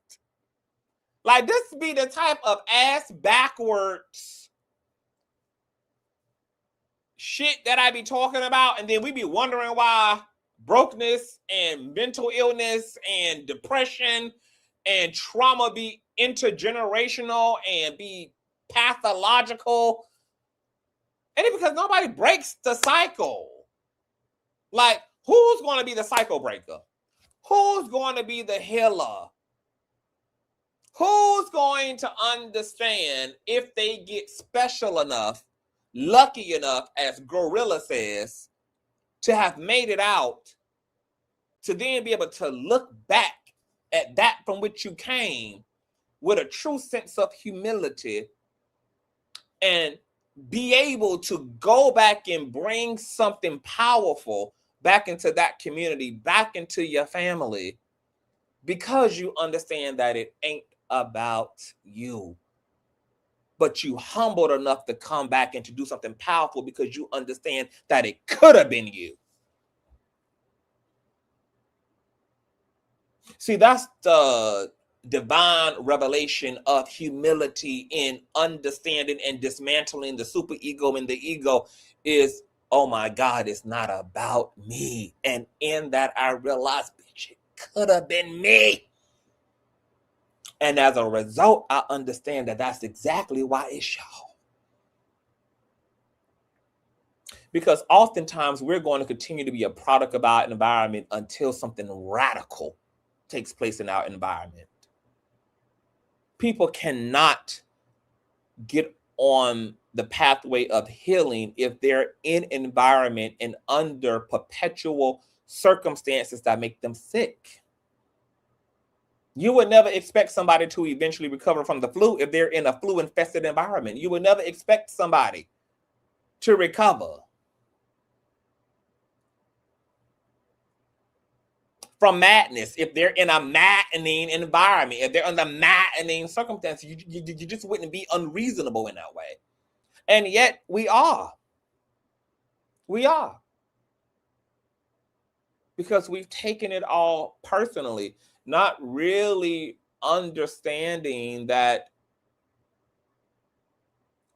Like, this be the type of ass backwards shit that I be talking about, and then we be wondering why brokenness and mental illness and depression and trauma be intergenerational and be pathological. And it's because nobody breaks the cycle. Like, who's going to be the cycle breaker? Who's going to be the healer? Who's going to understand if they get special enough, lucky enough, as Glorilla says, to have made it out, to then be able to look back at that from which you came with a true sense of humility and be able to go back and bring something powerful back into that community, back into your family, because you understand that it ain't about you. But you humbled enough to come back and to do something powerful because you understand that it could have been you. See, that's the divine revelation of humility in understanding and dismantling the superego and the ego is, oh my God, it's not about me. And in that, I realized, bitch, it could have been me. And as a result, I understand that that's exactly why it's y'all. Because oftentimes we're going to continue to be a product of our environment until something radical takes place in our environment. People cannot get on the pathway of healing if they're in environment and under perpetual circumstances that make them sick. You would never expect somebody to eventually recover from the flu if they're in a flu-infested environment. You would never expect somebody to recover from madness if they're in a maddening environment. If they're under maddening circumstances, you just wouldn't be unreasonable in that way. And yet we are. We are. Because we've taken it all personally, not really understanding that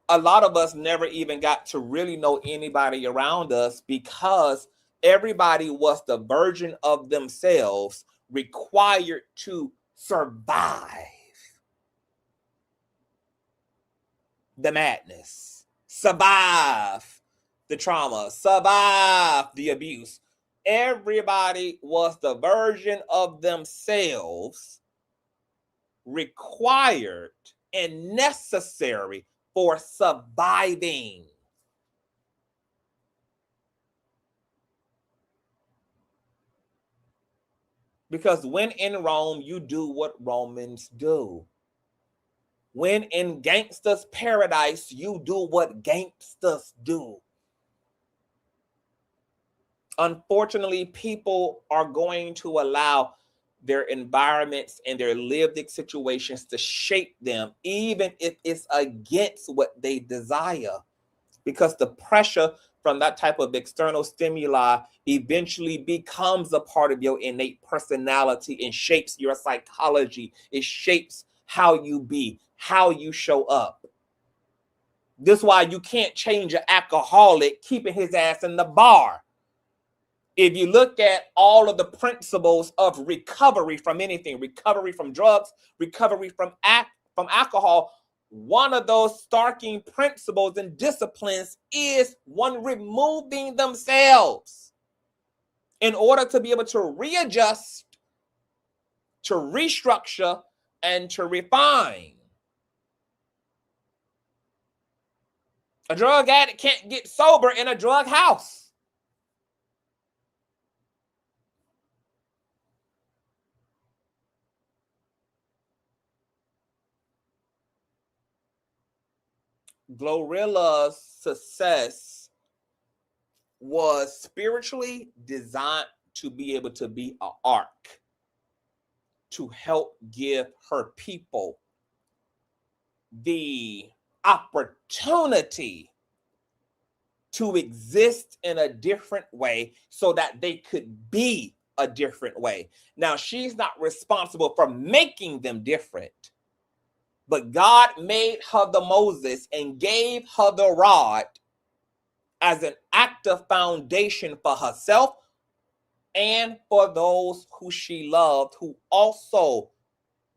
a lot of us never even got to really know anybody around us because everybody was the version of themselves required to survive the madness, survive the trauma, survive the abuse. Everybody was the version of themselves required and necessary for surviving. Because when in Rome, you do what Romans do. When in gangsters' paradise, you do what gangsters do. Unfortunately, people are going to allow their environments and their lived situations to shape them, even if it's against what they desire. Because the pressure from that type of external stimuli eventually becomes a part of your innate personality and shapes your psychology. It shapes how you be, how you show up. This is why you can't change an alcoholic keeping his ass in the bar. If you look at all of the principles of recovery from anything, recovery from drugs, recovery from alcohol, one of those starking principles and disciplines is one removing themselves in order to be able to readjust, to restructure, and to refine. A drug addict can't get sober in a drug house. Glorilla's success was spiritually designed to be able to be an arc to help give her people the opportunity to exist in a different way so that they could be a different way. Now, she's not responsible for making them different. But God made her the Moses and gave her the rod as an active foundation for herself and for those who she loved, who also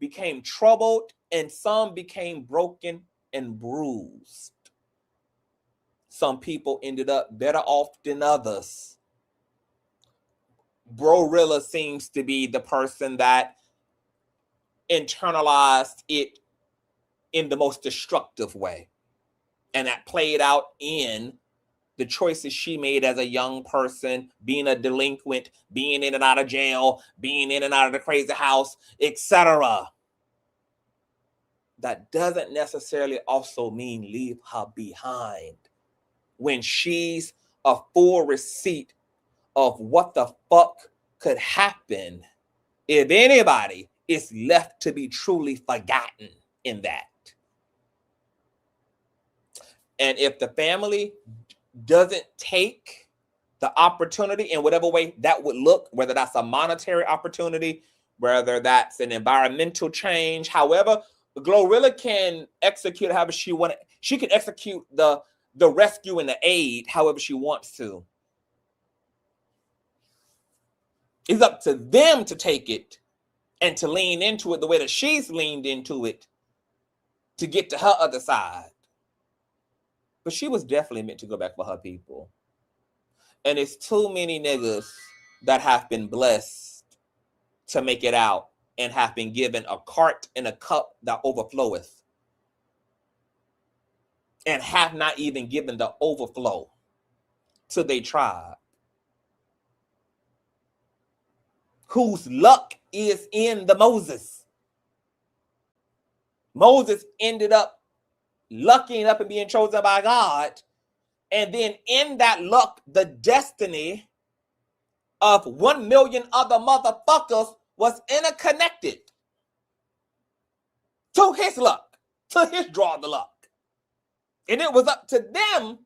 became troubled, and some became broken and bruised. Some people ended up better off than others. BroRilla seems to be the person that internalized it in the most destructive way. And that played out in the choices she made as a young person, being a delinquent, being in and out of jail, being in and out of the crazy house, etc. That doesn't necessarily also mean leave her behind when she's a full receipt of what the fuck could happen if anybody is left to be truly forgotten in that. And if the family doesn't take the opportunity in whatever way that would look, whether that's a monetary opportunity, whether that's an environmental change, however, Glorilla can execute however she wants. She can execute the rescue and the aid however she wants to. It's up to them to take it and to lean into it the way that she's leaned into it to get to her other side. But she was definitely meant to go back for her people. And it's too many niggas that have been blessed to make it out and have been given a cart and a cup that overfloweth and have not even given the overflow to their tribe. whose luck is in the Moses. Moses ended up lucking up and being chosen by God. And then in that luck, the destiny of 1 million other motherfuckers was interconnected to his luck, to his draw the luck. And it was up to them.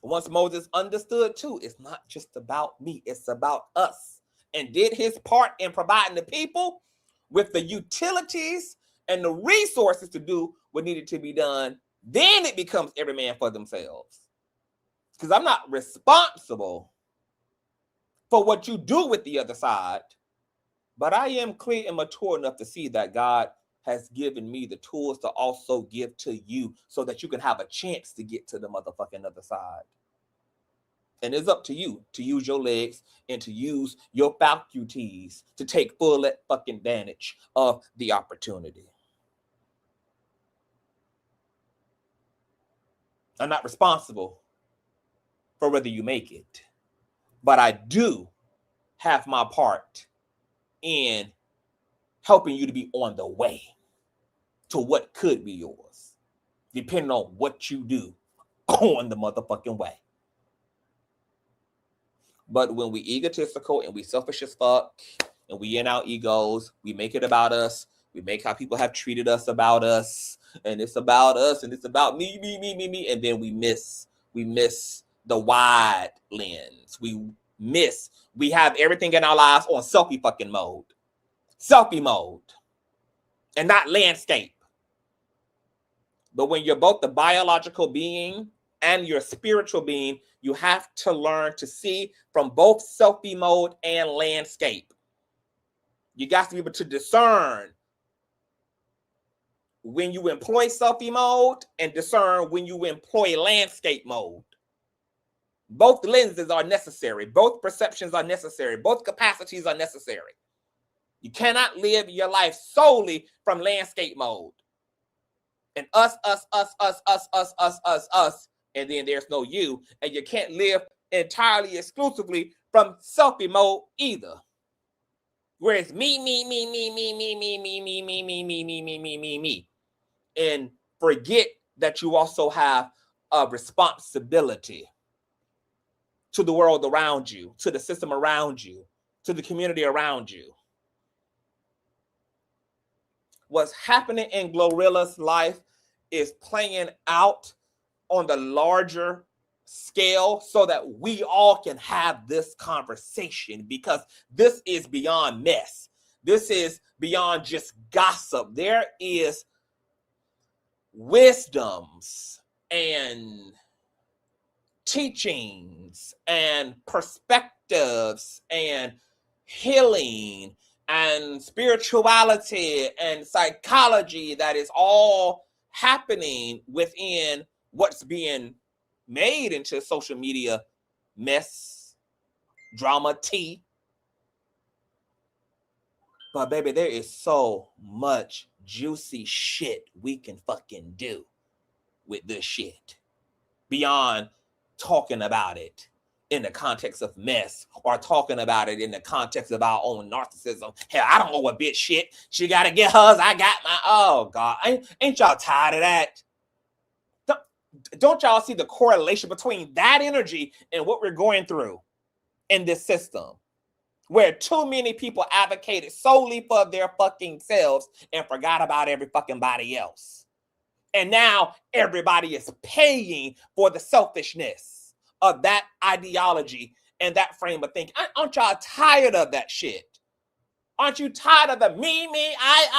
Once Moses understood too, it's not just about me, it's about us. And did his part in providing the people with the utilities and the resources to do what needed to be done, then it becomes every man for themselves. Because I'm not responsible for what you do with the other side, but I am clear and mature enough to see that God has given me the tools to also give to you so that you can have a chance to get to the motherfucking other side. And it's up to you to use your legs and to use your faculties to take full fucking advantage of the opportunity. I'm not responsible for whether you make it, but I do have my part in helping you to be on the way to what could be yours, depending on what you do on the motherfucking way. But when we egotistical and we selfish as fuck and we in our egos, we make it about us. We make how people have treated us about us, and it's about us, and it's about me, and then we miss the wide lens. We have everything in our lives on selfie fucking mode. Selfie mode. And not landscape. But when you're both the biological being and your spiritual being, you have to learn to see from both selfie mode and landscape. You got to be able to discern when you employ selfie mode and discern when you employ landscape mode. Both lenses are necessary. Both perceptions are necessary. Both capacities are necessary. You cannot live your life solely from landscape mode. And us, and then there's no you. And you can't live entirely exclusively from selfie mode either. Where it's me. And forget that you also have a responsibility to the world around you, to the system around you, to the community around you. What's happening in Glorilla's life is playing out on the larger scale so that we all can have this conversation, because this is beyond mess. This is beyond just gossip. There is wisdoms and teachings and perspectives and healing and spirituality and psychology that is all happening within what's being made into social media mess, drama, tea. But baby, there is so much juicy shit we can fucking do with this shit beyond talking about it in the context of mess or talking about it in the context of our own narcissism. Hell, I don't know what bitch shit. She got to get hers. I got my, oh God. Ain't y'all tired of that? Don't y'all see the correlation between that energy and what we're going through in this system? Where too many people advocated solely for their fucking selves and forgot about every fucking body else. And now everybody is paying for the selfishness of that ideology and that frame of thinking. Aren't y'all tired of that shit? Aren't you tired of the me, I?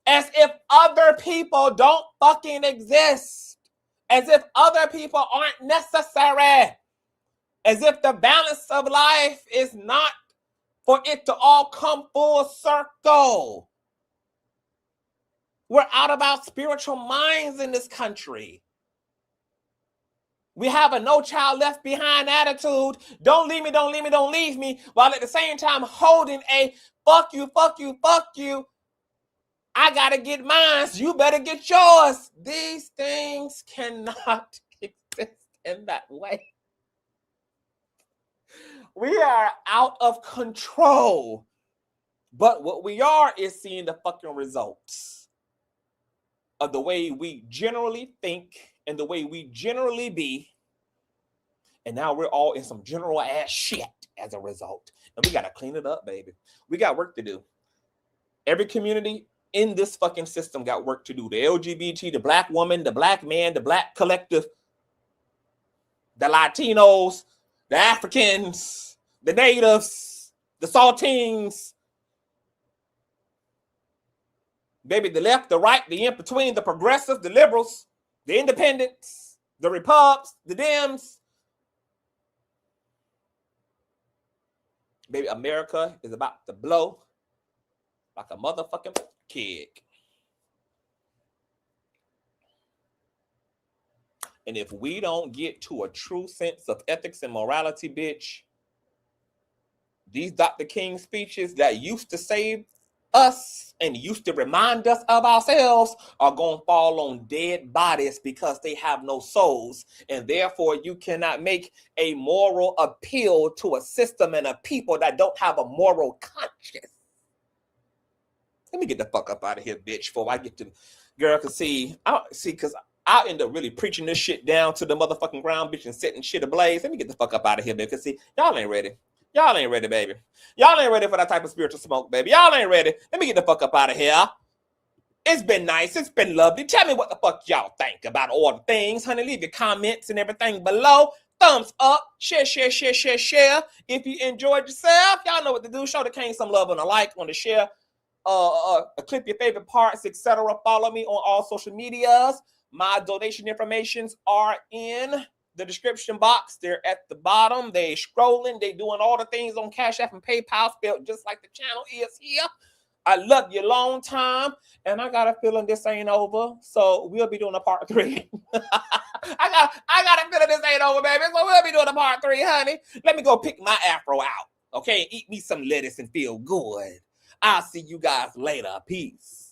As if other people don't fucking exist. As if other people aren't necessary. As if the balance of life is not for it to all come full circle. We're out of our spiritual minds in this country. We have a no child left behind attitude. Don't leave me, don't leave me, don't leave me. While at the same time holding a fuck you. I gotta get mine. You better get yours. These things cannot exist in that way. We are out of control. But what we are is seeing the fucking results of the way we generally think and the way we generally be. And now we're all in some general ass shit as a result. And we got to clean it up, baby. We got work to do. Every community in this fucking system got work to do. The LGBT, the black woman, the black man, the black collective, the Latinos, the Africans, the natives, the Saltines, baby, the left, the right, the in-between, the progressives, the liberals, the independents, the Repubs, the Dems. Baby, America is about to blow like a motherfucking kid. And if we don't get to a true sense of ethics and morality, bitch, these Dr. King speeches that used to save us and used to remind us of ourselves are going to fall on dead bodies because they have no souls. And therefore, you cannot make a moral appeal to a system and a people that don't have a moral conscience. Let me get the fuck up out of here, bitch, before I get to girl. Cause because I end up really preaching this shit down to the motherfucking ground, bitch, and setting shit ablaze. Let me get the fuck up out of here, baby. Cause see, y'all ain't ready. Y'all ain't ready, baby. Y'all ain't ready for that type of spiritual smoke, baby. Y'all ain't ready. Let me get the fuck up out of here. It's been nice. It's been lovely. Tell me what the fuck y'all think about all the things, honey. Leave your comments and everything below. Thumbs up. Share. If you enjoyed yourself, y'all know what to do. Show the king some love and a like on the share. Clip your favorite parts, etc. Follow me on all social medias. My donation informations are in the description box. They're at the bottom. They scrolling. They doing all the things on Cash App and PayPal, spelled just like the channel is here. I love you long time, and I got a feeling this ain't over. So we'll be doing a part 3. I got a feeling this ain't over, baby. So we'll be doing a part 3, honey. Let me go pick my afro out, okay? Eat me some lettuce and feel good. I'll see you guys later. Peace.